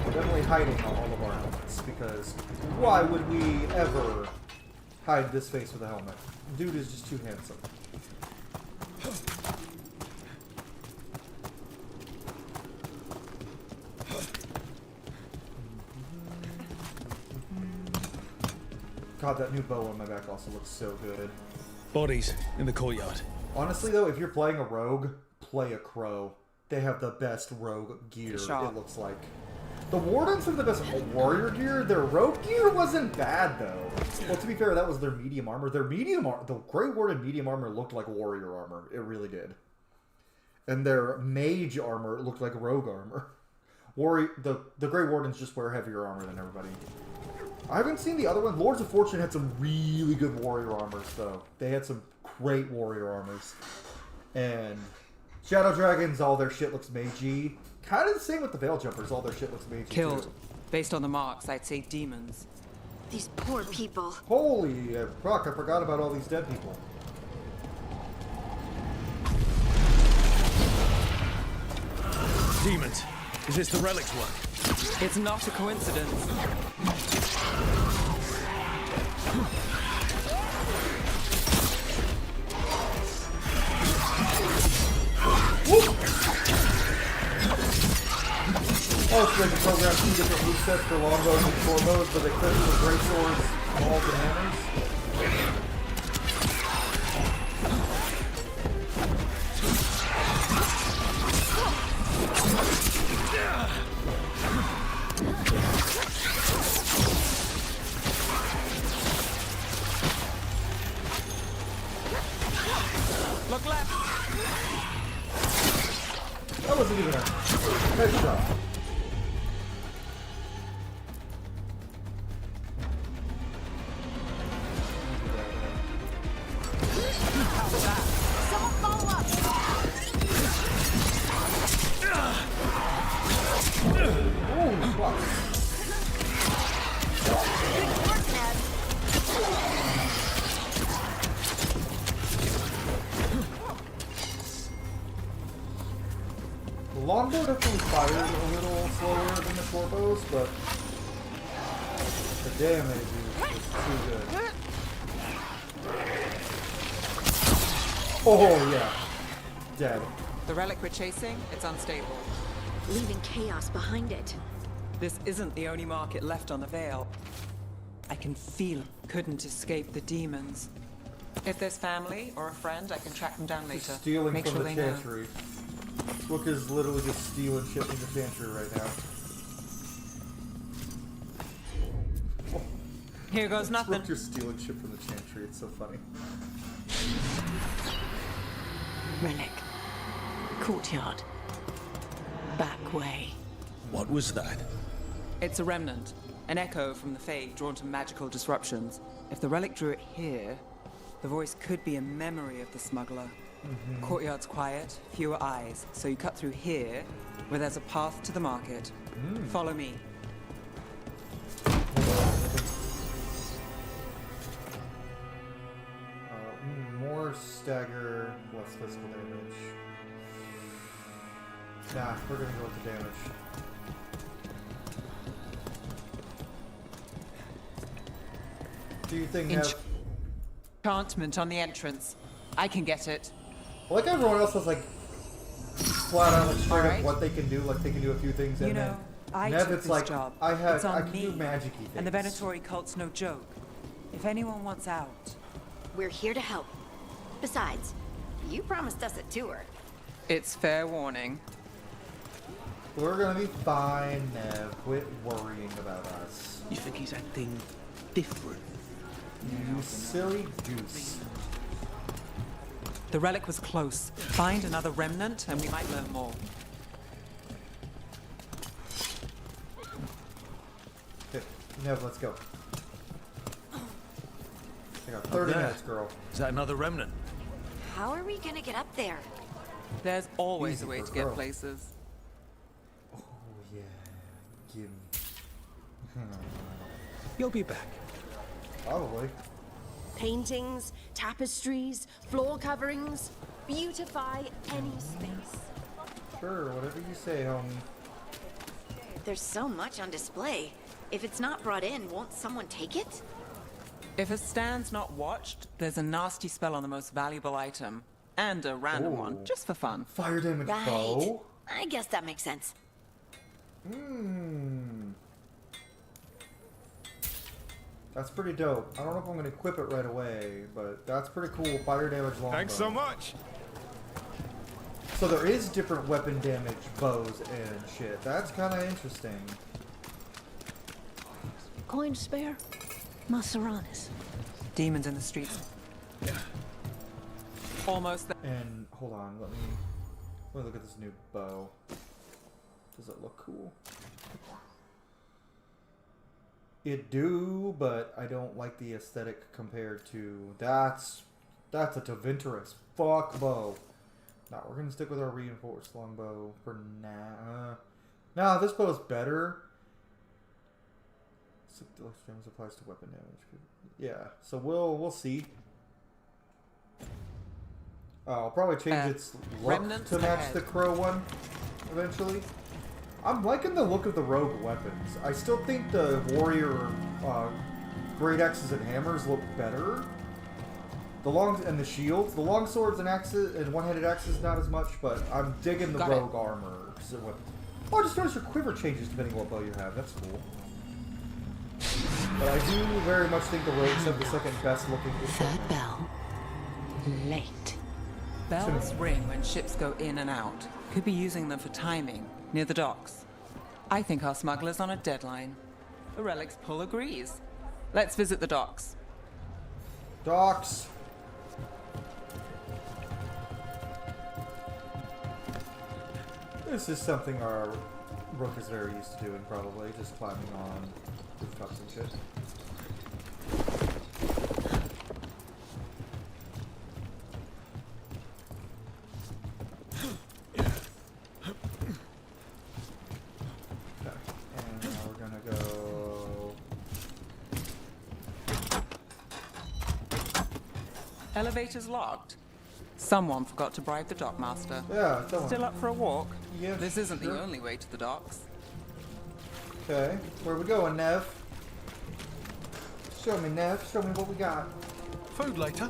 We're definitely hiding all of our helmets because why would we ever hide this face with a helmet? Dude is just too handsome. God, that new bow on my back also looks so good. Bodies in the courtyard. Honestly, though, if you're playing a rogue, play a crow. They have the best rogue gear, Sure. it looks like. The wardens have the best warrior gear. Their rogue gear wasn't bad, though. Well, to be fair, that was their medium armor. Their medium armor, the Grey Warden medium armor looked like warrior armor. It really did. And their mage armor looked like rogue armor. The Grey Wardens just wear heavier armor than everybody. I haven't seen the other one. Lords of Fortune had some really good warrior armors, though. They had some great warrior armors. And Shadow Dragons, all their shit looks magey. Kind of the same with the Veil Jumpers. All their shit looks magey, Killed. too. Based on the marks, I'd say demons. These poor people. Holy fuck, I forgot about all these dead people. Demons. Is this the relics one? It's not a coincidence. Oh, so they can program 2 different movesets for longbows and shortbows, but they couldn't for great swords, all bananas. Look left. That wasn't even a headshot. Someone follow up! Oh, fuck. Good work, Ned. The longbow definitely fired a little slower than the shortbows, but the damage is too good. Oh, yeah. Dead. The relic we're chasing, it's unstable. Leaving chaos behind it. This isn't the only market left on the Veil. I can feel it. Couldn't escape the demons. If there's family or a friend, I can track them down later. Stealing Make from sure the they know. chantry. Book is literally just stealing shit from the chantry right now. Here goes nothing. Rook just stealing shit from the chantry. It's so funny. Relic. Courtyard. Back way. What was that? It's a remnant. An echo from the Fade drawn to magical disruptions. If the relic drew it here, the voice could be a memory of the smuggler. Courtyard's quiet, fewer eyes, so you cut through here, where there's a path to the market. Follow me. More stagger, less physical damage. Nah, we're gonna go with the damage. Do you think have... Enchantment on the entrance. I can get it. Like everyone else has like flat out like straight up what they can do. Like they can do a few things, and then Nev, took it's this like job. I It's on can me. do magic-y things. And the Venatori cult's no joke. If anyone wants out, We're here to help. Besides, you promised us a tour. it's fair warning. We're gonna be fine, Nev. Quit worrying about us. You think he's acting different? You silly goose. The relic was close. Find another remnant, and we might learn more. Okay, Nev, let's go. I got 30 minutes, girl. Is that another remnant? How are we gonna get up there? There's always Easy a way for to a get girl. places. Oh yeah, give me. You'll be back. Probably. Paintings, tapestries, floor coverings. Beautify any space. Sure, whatever you say, homie. There's so much on display. If it's not brought in, won't someone take it? If a stand's not watched, there's a nasty spell on the most valuable item. And a random one, just for fun. Fire damage Right. bow? I guess that makes sense. That's pretty dope. I don't know if I'm gonna equip it right away, but that's pretty cool. Fire damage longbow. Thanks so much. So there is different weapon damage bows and shit. That's kind of interesting. Coin spare? Maseranis. Demons in the streets. Almost there. And hold on, let me look at this new bow. Does it look cool? It do, but I don't like the aesthetic compared to that's a Tevinter fuck bow. Nah, we're gonna stick with our reinforced longbow for now. Nah, this bow is better. Deluxe damage applies to weapon damage. Yeah, so we'll see. I'll probably change its look to match ahead. the crow one eventually. I'm liking the look of the rogue weapons. I still think the warrior great axes and hammers look better. The long and the shields, the long swords and axes and one-handed axes not as much, but I'm digging the rogue armor. Oh, I just noticed your quiver changes depending on what bow you have. That's cool. But I do very much think the rogues have the second best looking equipment. Bell. Late. Bells ring when ships go in and out. Could be using them for timing, near the docks. I think our smuggler's on a deadline. The relic's pull agrees. Let's visit the docks. Docks. This is something our rook is very used to doing, probably, just climbing on rooftops and shit. And now we're gonna go. Elevator's locked. Someone forgot to bribe the dockmaster. Yeah, someone. Still up for a walk? Yeah, This isn't sure. the only way to the docks. Okay, where we going, Nev? Show me, Nev. Show me what we got. Food later.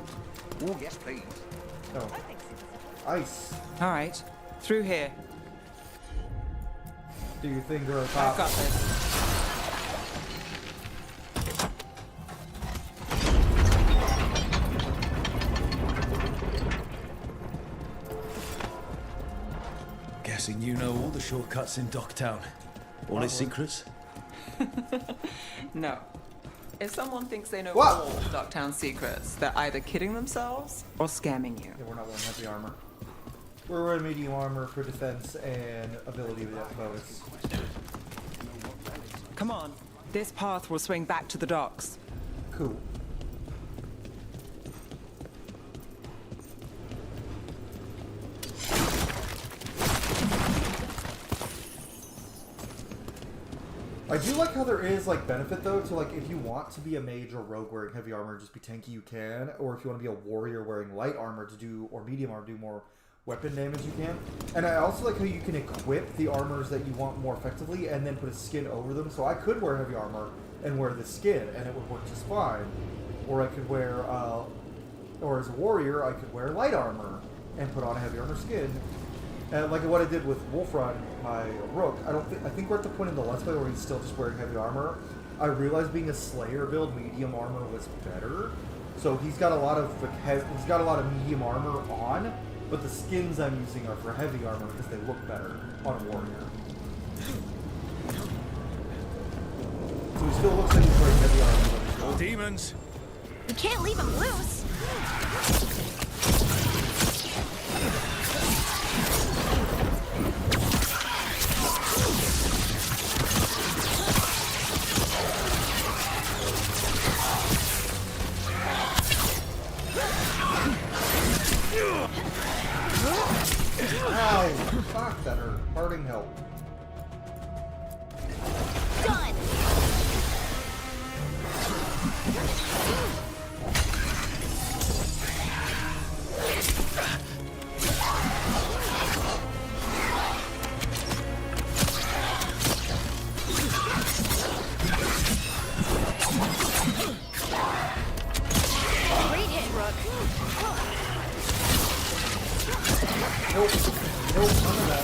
Oh, yes, please. No. Ice. All right, through here. Do your thing, girl. I've got this. Guessing you know all the shortcuts in Docktown. All its secrets? No. If someone thinks they know What? all Docktown secrets, they're either kidding themselves or scamming you. Yeah, we're not wearing heavy armor. We're wearing medium armor for defense and ability bonus. Come on. This path will swing back to the docks. Cool. I do like how there is like benefit though to like if you want to be a mage or rogue wearing heavy armor, just be tanky, you can, or if you want to be a warrior wearing light armor to do or medium armor to do more weapon damage, you can. And I also like how you can equip the armors that you want more effectively and then put a skin over them. So I could wear heavy armor and wear the skin and it would work just fine. Or I could wear, or as a warrior, I could wear light armor and put on a heavy armor skin. And like what I did with Wolfrun, my Rook, I think we're at the point in the Let's Play where he's still just wearing heavy armor. I realized being a Slayer build, medium armor was better. So he's got a lot of medium armor on, but the skins I'm using are for heavy armor because they look better on a warrior. So he still looks like he's wearing heavy armor. Demons! We can't leave him loose! Ow! Fuck, that hurt. Parting help. Done! Great hit, Rook. Nope, none of that.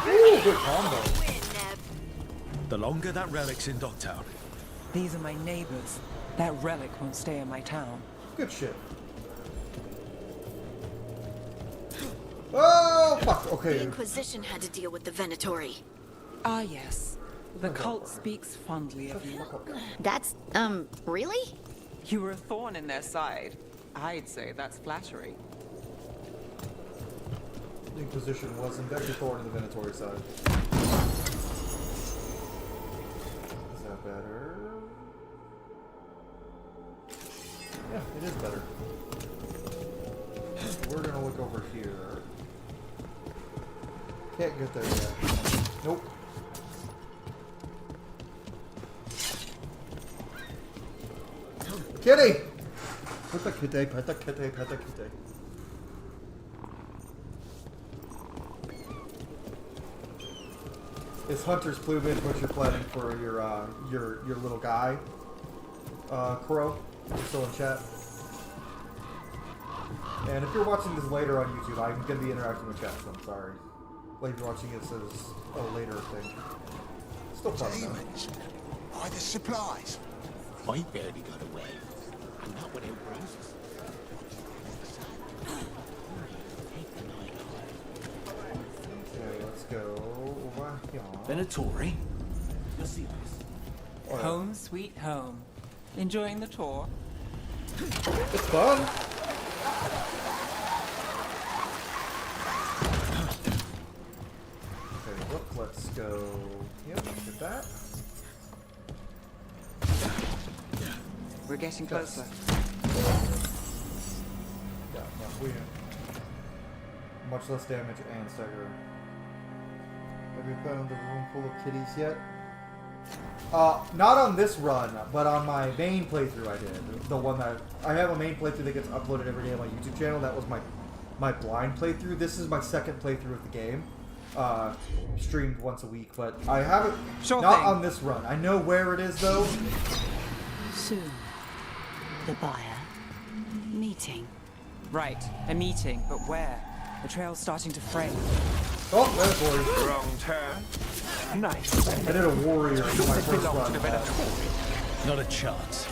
Ooh, good combo. The longer that relic's in Dogtown. These are my neighbors. That relic won't stay in my town. Good shit. Oh, fuck, okay. The Inquisition had to deal with the Venatori. Ah, yes. The cult speaks fondly of you. That's, really? You were a thorn in their side. I'd say that's flattery. The Inquisition was in fact a thorn in the Venatori side. Is that better? Yeah, it is better. We're gonna look over here. Can't get there yet. Nope. Kitty! Put the kitty, pet the kitty, pet the kitty. Is Hunter's plumage what you're planning for your little guy? Crow? You're still in chat. And if you're watching this later on YouTube, I'm going to be interacting with chat, so I'm sorry. Like if you're watching it, says a later thing. Still fun though. Demons. Why the supplies? I barely got away. And not without bruises. Okay, let's go over here. Venatori? You'll see this. Home sweet home. Enjoying the tour? It's fun. Okay, look, let's go. Yep, get that. We're getting closer. Yeah, we much less damage and stagger. Have you found the room full of kitties yet? Not on this run, but on my main playthrough I did. The one that I have a main playthrough that gets uploaded every day on my YouTube channel. That was my blind playthrough. This is my second playthrough of the game. Streamed once a week, but I haven't not on this run. I know where it is though. Soon, the buyer meeting. Right, a meeting, but where? The trail's starting to fray. Oh, Venatori. Wrong turn. Nice. I did a warrior in my first run. Not a chance.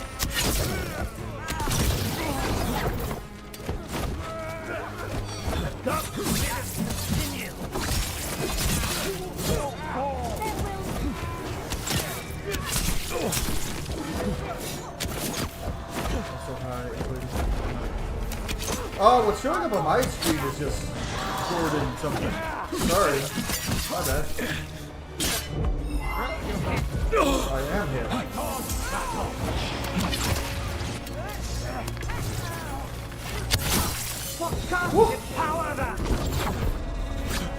Oh, what's showing up on my screen is just Jordan something. Sorry. My bad. I am him.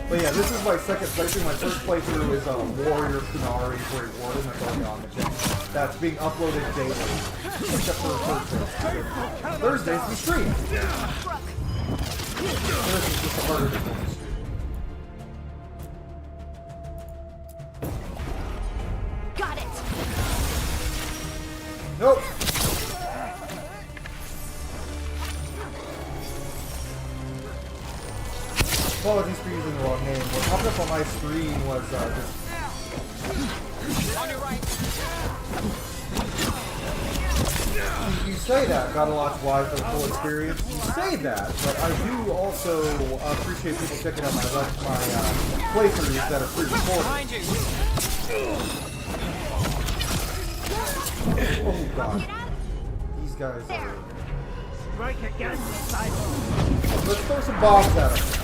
But yeah, this is my second playthrough. My first playthrough is Warrior Kunari for a Warden that's only on the channel. That's being uploaded daily. Except for Thursdays. Thursdays we stream. So this is just a harder difficulty stream. Apologies for using the wrong name. What popped up on my screen was just... On your right. You say that, gotta watch live for the full experience. You say that, but I do also appreciate people checking out my playthroughs that are pre-recorded. Behind you. Oh god. These guys are... Strike against the side. Let's throw some bombs at them.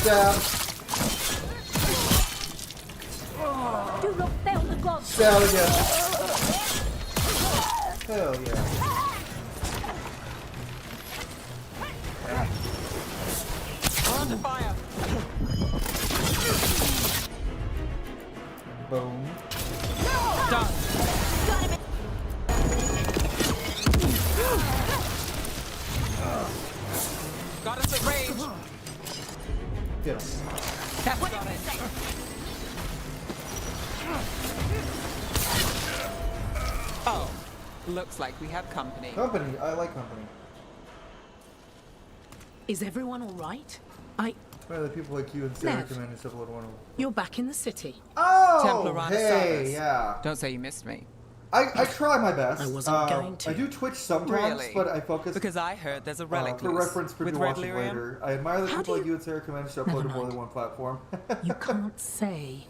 Stab. Do not fail the gods. Stab again. Hell yeah. Under fire. Boom. Done. Got us at range. Get him. That's got it. Oh, looks like we have company. Company. I like company. Is everyone all right? Well, the people like you and Sarah Command and upload one. You're back in the city. Oh, Templar hey, yeah. Don't say you missed me. I try my best. I wasn't going to. I do Twitch sometimes, Really? but I focus. Because I heard there's a relic for loose reference for with people red watching lyrium. later. I admire the How people do like you and Sarah Command to upload to more than one platform. You can't say.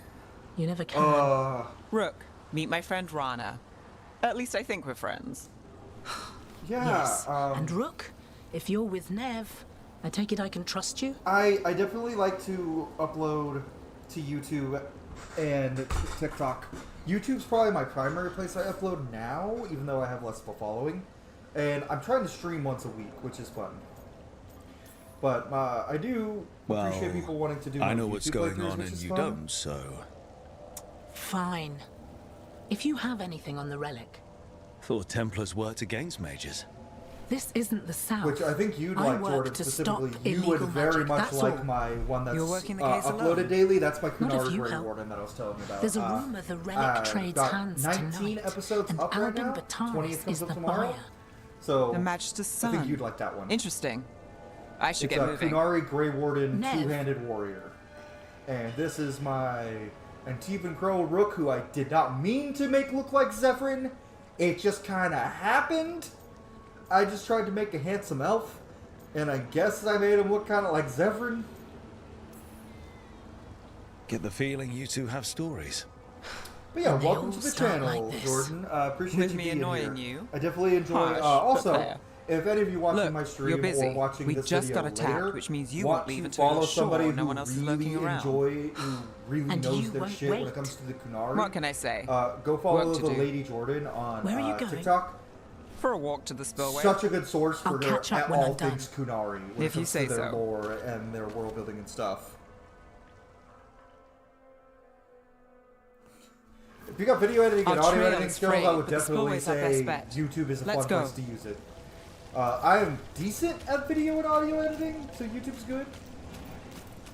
You never can. Rook, meet my friend Rana. At least I think we're friends. Yeah. Yes. And Rook, if you're with Nev, I take it I can trust you? I definitely like to upload to YouTube and TikTok. YouTube's probably my primary place I upload now, even though I have less of a following. And I'm trying to stream once a week, which is fun. But I do appreciate people wanting to do I know YouTube what's going playthroughs, on which and is you fun. don't, so... Fine. If you have anything on the relic, Thought Templars worked against mages. this isn't the South. Which I think you'd I like, work Jordan, to specifically. stop You would illegal very magic, much that's like all. my one that's You're working the case uploaded alone. daily. That's my Not if Kunari you Grey help. Warden that I was telling you about. There's a rumor the relic trades got hands 19 tonight, episodes and up right Alban now. Bataris 20th is comes up the tomorrow. buyer. So The Magister's son. I think you'd like that one. Interesting. I should It's get a moving. Kunari Grey Warden Nev. two-handed warrior. And this is my Anitvan Crow Rook, who I did not mean to make look like Zephyrin. It just kind of happened. I just tried to make a handsome elf, and I guess I made him look kind of like Zephyrin. Get the feeling you two have stories. But yeah, And they welcome all to the start channel, like this. Jordan. Appreciate With you me being annoying here. you? I definitely enjoy. Harsh, but Also, fair. if any of you watching Look, my stream you're busy. or watching We this just video got attacked, later, which means you want won't leave to until follow you're sure somebody no who one else is really lurking around. who really And knows you their won't shit when wait. it comes to the Kunari. What can I say? Go follow Work to the do. Lady Jordan on Where are you going? TikTok. For a walk to the spillway. Such a good source I'll for their, catch up at when all I'm done. things Kunari when If it you comes say to their so. lore and their world building and stuff. If you got video editing and Our audio trail editing is skills, frayed, I would but the definitely spillway's our say best bet. YouTube is a Let's fun go. place to use it. I am decent at video and audio editing, so YouTube's good.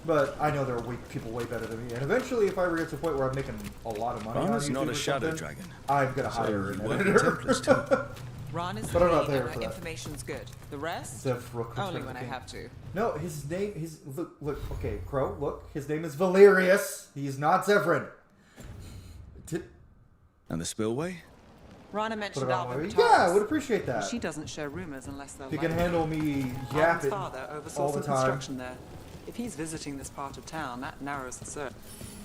But I know there are people way better than me. And eventually, if I ever get to the point where I'm making a lot of money on Rana's YouTube not a or shadow something, dragon. I'm going to So hire you an work with editor. Templars too. Ron is But I'm not the there lead for and our that. information's good. The rest? Zeph Rook Only was when I king. have to. No, his name, look, okay, Crow, look, his name is Valerius. He's not Zephyrin. And the spillway? Rana Put mentioned it on Alban my- Bataris. Yeah, I would appreciate that. She doesn't share rumors unless they're He can likely. handle me Alban's yapping father oversaw all the some time. construction there. If he's visiting this part of town, that narrows the search.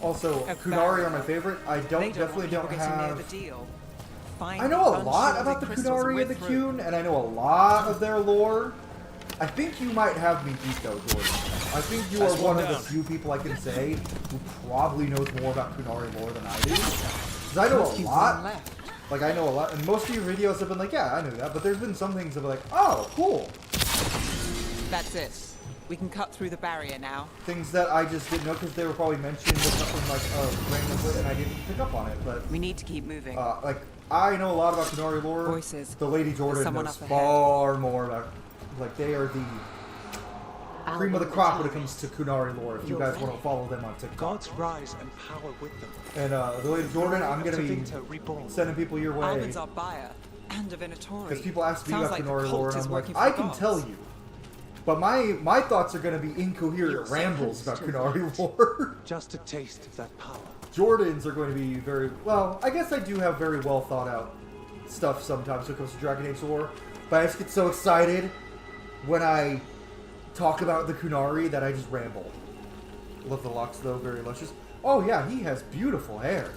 Also, A Kunari barrier. are my favorite. I They definitely want don't people getting near have... the deal. Find I know a the lot unshielded about the crystals Kunari and the with root. Kun, and I know a lot of their lore. I think you might have me beat though, Jordan. I think you are That's one one of the down. few people I can say who probably knows more about Kunari lore than I do. Because I know Must a be lot. one left. Like, I know a lot, and most of your videos have been like, yeah, I knew that, but there's been some things that are like, oh, cool. That's it. We can cut through the barrier now. Things that I just didn't know because they were probably mentioned or something like randomly, and I didn't pick up on it, but... We need to keep moving. Like, I know a lot about Kunari lore. Voices. The Lady Jordan Someone knows up ahead. far more about... Like, they are the cream of the crop when it comes to Kunari lore, if you guys want to follow them on TikTok. Gods rise and power with them. And the Lady Jordan, I'm going to be Tevinter reborn. sending people your way. Alban's our buyer. And Divinatory. Because people ask me Sounds about like the Qunari cult lore, and is I'm like, working for I can gods. tell you. But my thoughts are going to be incoherent rambles about Qunari lore. Just a taste of that power. Jordan's are going to be very... Well, I guess I do have very well thought out stuff sometimes when it comes to Dragon Age lore. But I just get so excited when I talk about the Qunari that I just ramble. Love the locks, though. Very luscious. Oh, yeah, he has beautiful hair.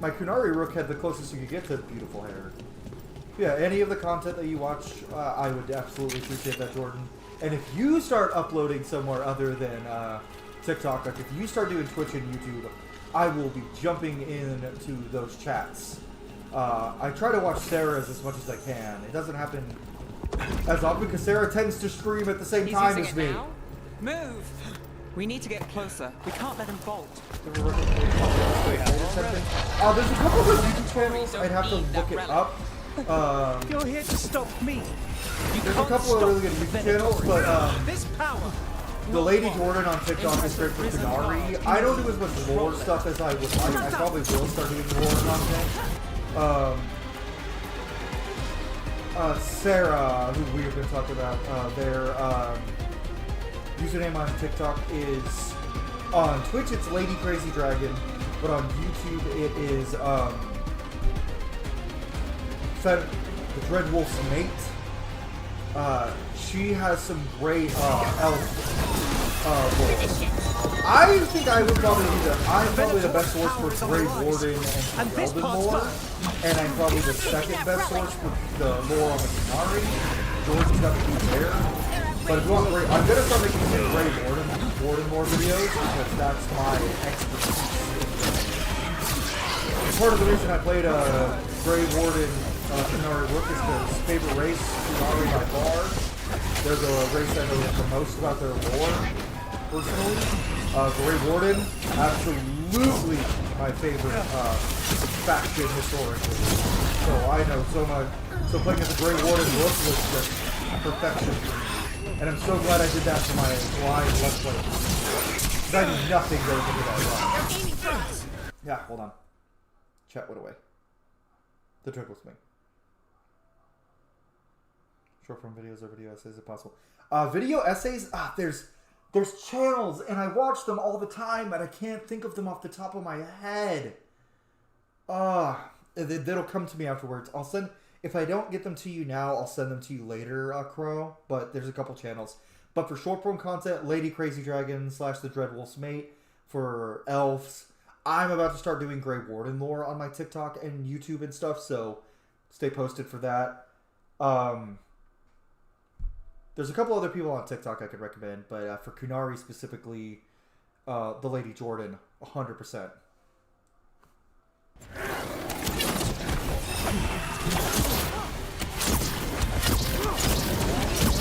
My Qunari Rook had the closest you could get to beautiful hair. Yeah, any of the content that you watch, I would absolutely appreciate that, Jordan. And if you start uploading somewhere other than TikTok, like if you start doing Twitch and YouTube, I will be jumping into those chats. I try to watch Sarah's as much as I can. It doesn't happen as often because Sarah tends to stream at the same time as me. Now? Move! We need to get closer. We can't let him bolt. There's a couple of those YouTube channels. I'd have to look it up. You're here to stop me. There's a couple of really good YouTube channels, but this power. the Lady Jordan on TikTok is great for Qunari. I don't do as much lore stuff as I would like. I probably will start doing lore content. Sarah, who we've been talking about, their username on TikTok is on Twitch. It's Lady Crazy Dragon, but on YouTube it is the Dread Wolf's mate. She has some great elf lore. I think I would probably be I'm probably the best source for Grey Warden and Elven lore, and I'm probably the second best source for the lore on the Qunari. Jordan's got the key there. But if you want I'm gonna start making some Grey Warden lore videos because that's my expertise. Part of the reason I played Grey Warden Qunari Rook is because favorite race, Qunari by far. They're the race I know the most about their lore, personally. Grey Warden, absolutely my favorite faction historically. So I know so much. So playing as a Grey Warden Rook was just perfection. And I'm so glad I did that for my blind Let's Play. Because I knew nothing goes into that run. Yeah, hold on. Chat went away. The trick was me. Short form videos or video essays if possible. Video essays, there's channels and I watch them all the time and I can't think of them off the top of my head. That'll come to me afterwards. I'll send, if I don't get them to you now, I'll send them to you later, Crow. But there's a couple channels. But for short form content, Lady Crazy Dragon / the Dread Wolf's Mate. For elves, I'm about to start doing Grey Warden lore on my TikTok and YouTube and stuff. So stay posted for that. There's a couple other people on TikTok I could recommend, but for Qunari specifically, the Lady Jordan, 100%.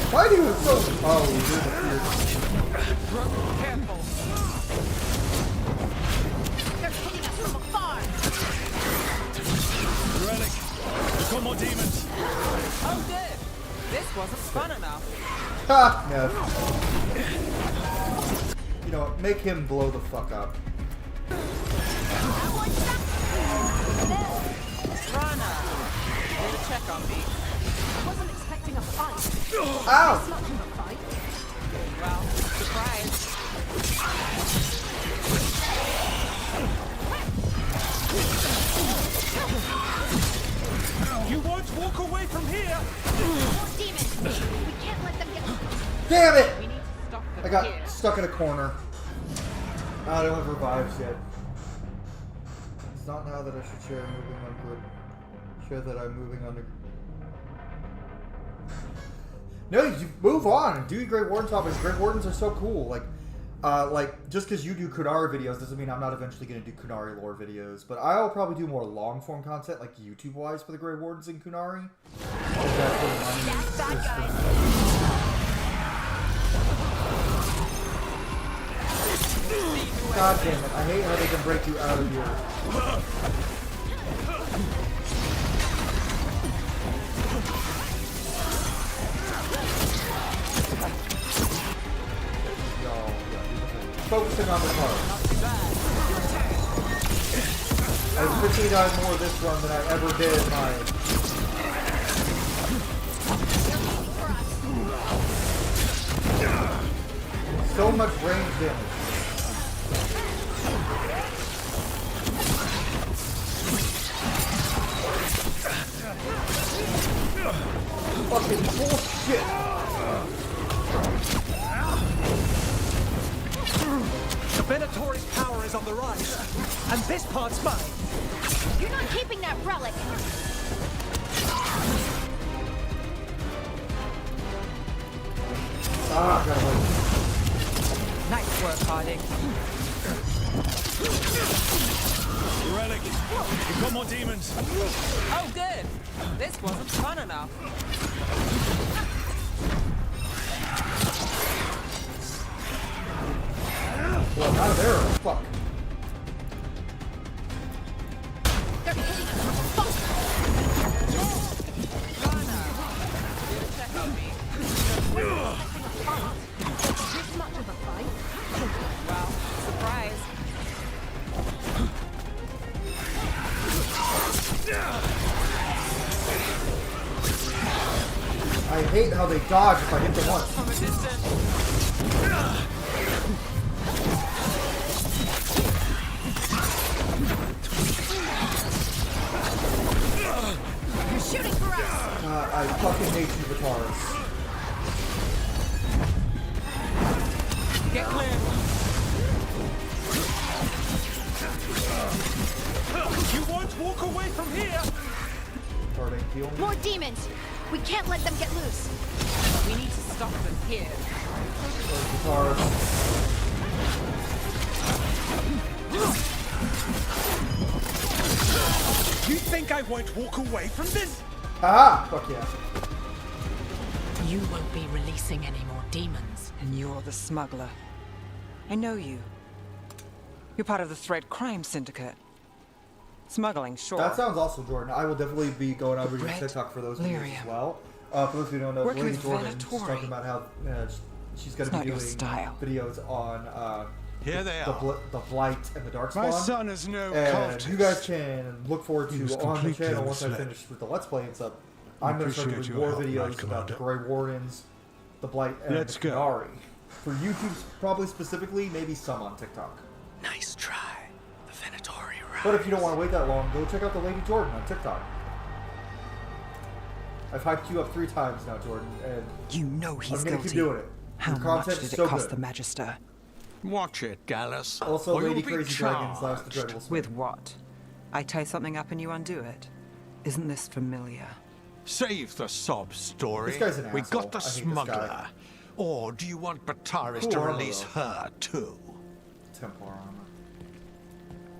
Why do you so? Oh, you're the fierce. Careful. They're hitting us from afar. Relic, come on, demons. Oh, good. This wasn't fun enough. Ha! No. You know, make him blow the fuck up. Rana, here to check on me. I wasn't expecting a fight. Ow! It's not a fight. Well, surprise. You won't walk away from here. More demons. We can't let them get. Damn it! We need to stop them I got here. stuck in a corner. I don't have revives yet. It's not now that I should share moving on group. Share that I'm moving on to... No, you move on and do your Great Warden topics. Great Wardens are so cool. Like just because you do Qunari videos doesn't mean I'm not eventually going to do Qunari lore videos. But I'll probably do more long form content, like YouTube wise, for the Great Wardens in Qunari. That's what money is God damn it! I hate how they can break you out of here. Focusing on the card. I 15 times more this run than I ever did in my... So much range damage. Fucking bullshit! The Venatori's power is on the rise, and this part's mine. You're not keeping that relic. Ah, gotta wait. Nice work, Harding. Relic, you've got more demons. Oh, good. This wasn't fun enough. Well, out of there. Fuck. They're hitting us from afar. Check on me. This much of a fight? Well, surprise. I hate how they dodge if I hit them once. From a distance. You're shooting for us! I fucking hate you, Vitaris. Get clear. You won't walk away from here! Harding, heal me. More demons! We can't let them get loose. We need to stop them here. Vitaris. You think I won't walk away from this? Ah! Fuck yeah. You won't be releasing any more demons. And you're the smuggler. I know you. You're part of the Thread Crime Syndicate. Smuggling, sure. That sounds awesome, Jordan. I will definitely be going over your Red TikTok for those videos lyrium. as well. For those of you who don't know, Working Lady with Jordan, Venatori. she's talking about how she's going to not be your doing style. videos on Here they the, are. the Blight and the Darkspawn. My son is no And cultist. you guys can look forward He was to on the completely channel once I misled. finish with the Let's Play and stuff. I I'm going to start appreciate doing your more help, videos Knight about the Commander. Grey Wardens, the Blight, and Let's the go. Qunari. For YouTube, probably specifically, maybe some on TikTok. Nice try. The Venatori But if you don't want to wait that long, go check out the Lady Jordan on TikTok. I've hyped you up 3 times now, Jordan, and You know he's I'm gonna guilty. keep doing it. How Your much content did is it so cost good. the Magister? Watch it, Gallus. Also, or Lady you'll be Crazy Dragon / the charged. Dreadful Sword. With what? I tie something up and you undo it. Isn't this familiar? Save the sob story. This guy's an We asshole. got the I hate this smuggler. guy. Or do you want Bataris Cool to armor, release though. her too? Templar armor.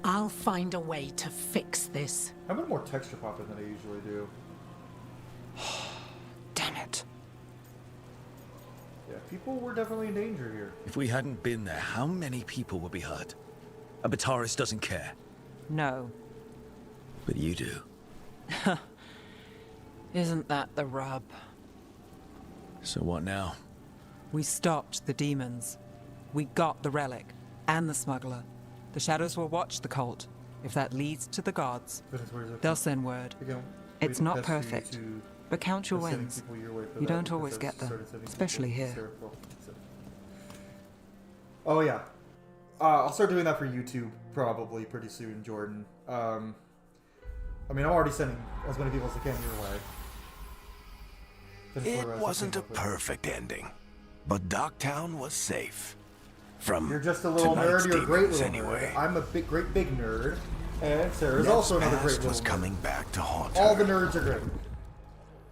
I'll find a way to fix this. How many more texture popping than I usually do? Damn it. Yeah, people were definitely in danger here. If we hadn't been there, how many people would be hurt? And Bataris doesn't care. No. But you do. Isn't that the rub? So what now? We stopped the demons. We got the relic. And the smuggler. The shadows will watch the cult. If that leads to the gods, they'll send word. It's not perfect, but count your wins. You don't always get them, especially here. Oh yeah, I'll start doing that for YouTube probably pretty soon, Jordan. I mean, I'm already sending as many people as I can your way. It wasn't a perfect ending, but Docktown was safe. From You're just a little tonight's nerd. You're a great demons, little anyway. nerd. I'm a great big nerd, and Sarah's Neb's also another great past little was nerd. coming back to haunt All her. the nerds are great.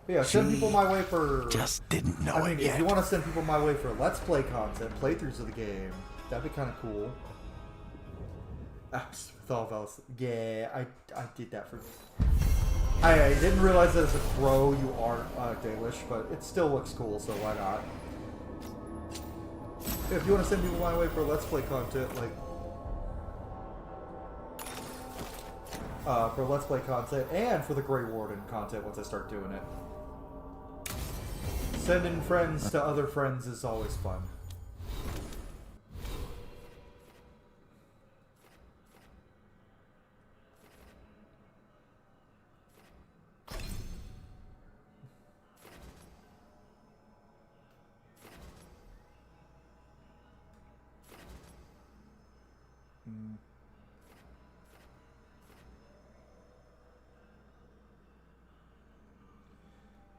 But yeah, send She people my way for. just didn't know I mean, it if yet. you want to send people my way for Let's Play content, playthroughs of the game, that'd be kind of cool. With all else, yeah, I did that for. I didn't realize that as a pro you aren't Dalish, but it still looks cool, so why not? If you want to send people my way for Let's Play content, like for Let's Play content and for the Grey Warden content once I start doing it. Sending friends to other friends is always fun.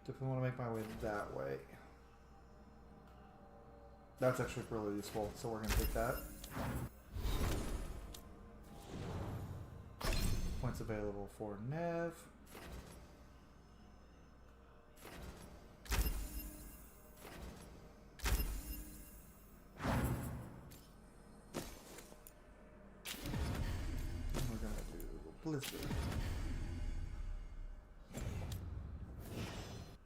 Definitely want to make my way that way. That's actually really useful, so we're going to take that. Points available for Nev. We're going to do Blizzard.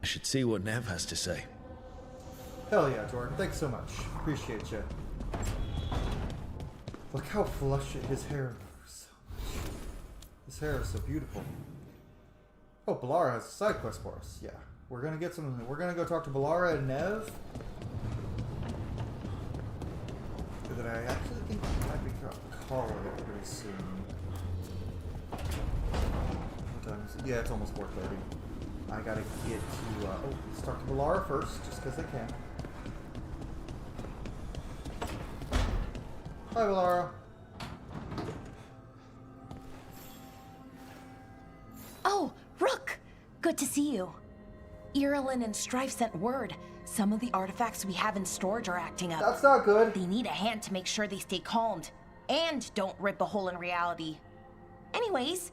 I should see what Nev has to say. Hell yeah, Jordan. Thanks so much. Appreciate you. Look how flush his hair is. His hair is so beautiful. Oh, Balara has a side quest for us. Yeah. We're gonna get some. We're gonna go talk to Balara and Nev. And then I actually think we might be calling it pretty soon. What time is it? Yeah, it's almost 4:30. I gotta get to. Oh, let's talk to Balara first, just because I can. Hi, Balara. Oh, Rook! Good to see you. Irulan and Strife sent word. Some of the artifacts we have in storage are acting up. That's not good. They need a hand to make sure they stay calmed. And don't rip a hole in reality. Anyways,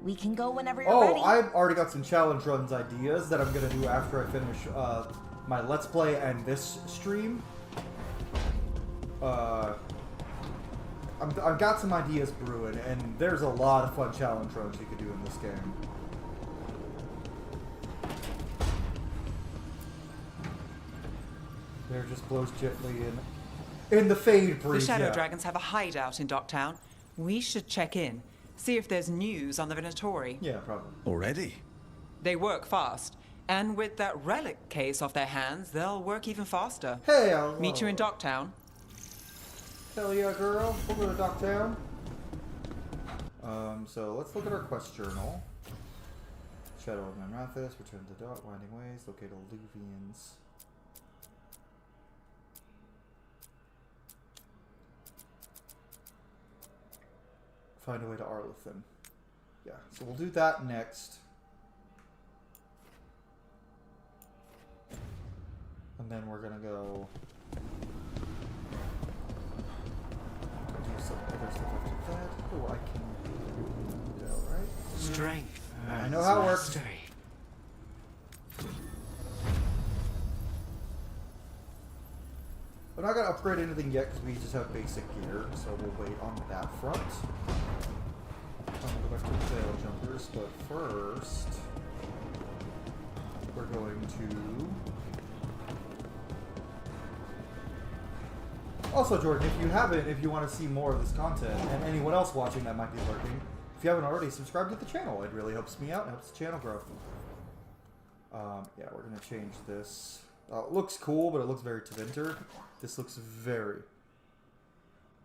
we can go whenever you're ready. Oh, I've already got some challenge runs ideas that I'm gonna do after I finish my Let's Play and this stream. I've got some ideas brewing, and there's a lot of fun challenge runs you could do in this game. There just blows gently in the fade breeze. The Shadow yeah. Dragons have a hideout in Docktown. We should check in, see if there's news on the Venatori. Yeah, probably. Already? They work fast, and with that relic case off their hands, they'll work even faster. Hey, meet you in Docktown. Hell yeah, girl. We'll go to Docktown. So let's look at our quest journal. Shadow of Manrathis, return to Dock, Winding Ways, locate Alluvians. Find a way to Arlethan. Yeah, so we'll do that next. And then we're gonna go do some other stuff after that. Oh, I can do that, right? Strength. I know how it works. We're not gonna upgrade anything yet because we just have basic gear, so we'll wait on that front. I'm gonna go back to the Veil Jumpers, but first we're going to. Also, Jordan, if you want to see more of this content, and anyone else watching that might be lurking, if you haven't already, subscribe to the channel. It really helps me out and helps the channel grow. Yeah, we're gonna change this. It looks cool, but it looks very Tevinter. This looks very...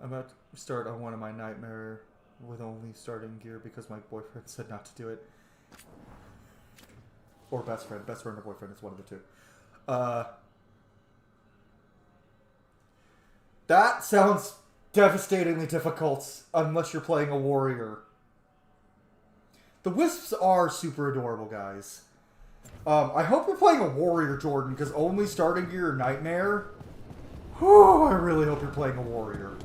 I'm about to start on one of my Nightmare with only starting gear because my boyfriend said not to do it. Or best friend. Best friend or boyfriend is one of the two. That sounds devastatingly difficult unless you're playing a warrior. The wisps are super adorable, guys. I hope you're playing a warrior, Jordan, because only starting gear or Nightmare... Whew, I really hope you're playing a warrior.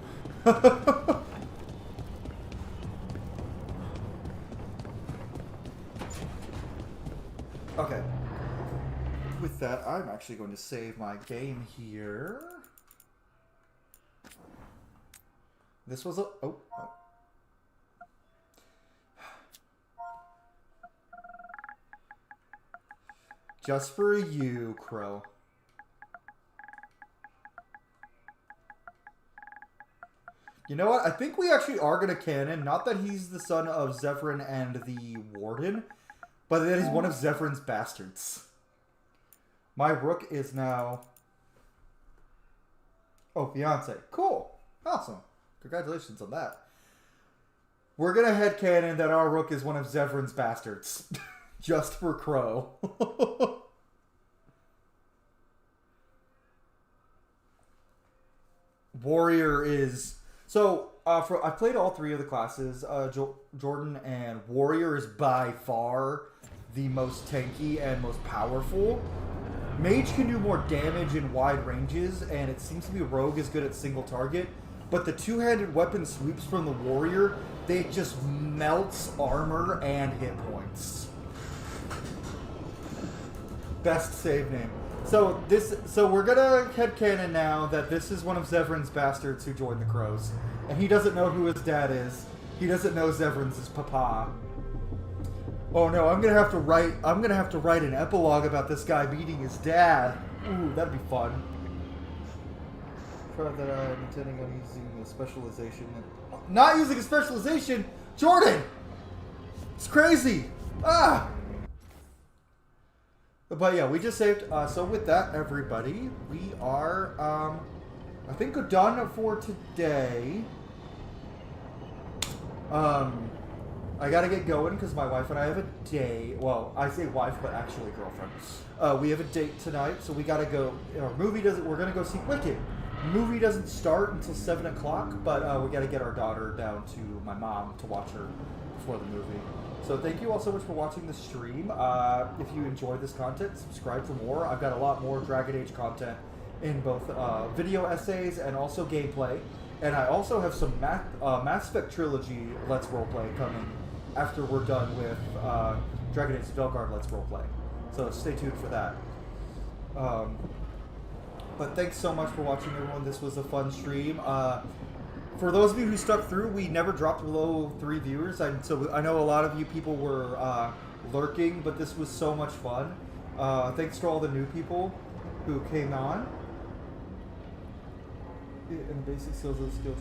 Okay. With that, I'm actually going to save my game here. This was a... Oh. Just for you, Crow. You know what? I think we actually are going to canon. Not that he's the son of Zephyrin and the Warden, but that he's one of Zephyryn's bastards. My Rook is now... Oh, fiance. Cool. Awesome. Congratulations on that. We're going to headcanon that our Rook is one of Zephyryn's bastards. Just for Crow. Warrior is... So, I played all three of the classes, Jordan, and Warrior is by far the most tanky and most powerful. Mage can do more damage in wide ranges, and it seems to be Rogue is good at single target. But the two-handed weapon sweeps from the warrior, they just melts armor and hit points. Best save name. So we're gonna headcanon now that this is one of Zevran's bastards who joined the Crows, and he doesn't know who his dad is. He doesn't know Zevran's his papa. Oh no, I'm gonna have to write an epilogue about this guy meeting his dad. Ooh, that'd be fun. That I'm intending on using a specialization. Not using a specialization, Jordan. It's crazy. Ah. But yeah, we just saved. So with that, everybody, we are, I think, we're done for today. I gotta get going because my wife and I have a date. Well, I say wife, but actually girlfriend. We have a date tonight, so we gotta go. Our movie doesn't. We're gonna go see Wicked. Movie doesn't start until 7 o'clock, but we gotta get our daughter down to my mom to watch her before the movie. So thank you all so much for watching the stream. If you enjoyed this content, subscribe for more. I've got a lot more Dragon Age content in both video essays and also gameplay. And I also have some Mass Effect Trilogy Let's Roleplay coming after we're done with Dragon Age the Veilguard Let's Roleplay. So stay tuned for that. But thanks so much for watching, everyone. This was a fun stream. For those of you who stuck through, we never dropped below 3 viewers. So I know a lot of you people were lurking, but this was so much fun. Thanks to all the new people who came on. And basic skills of the skills.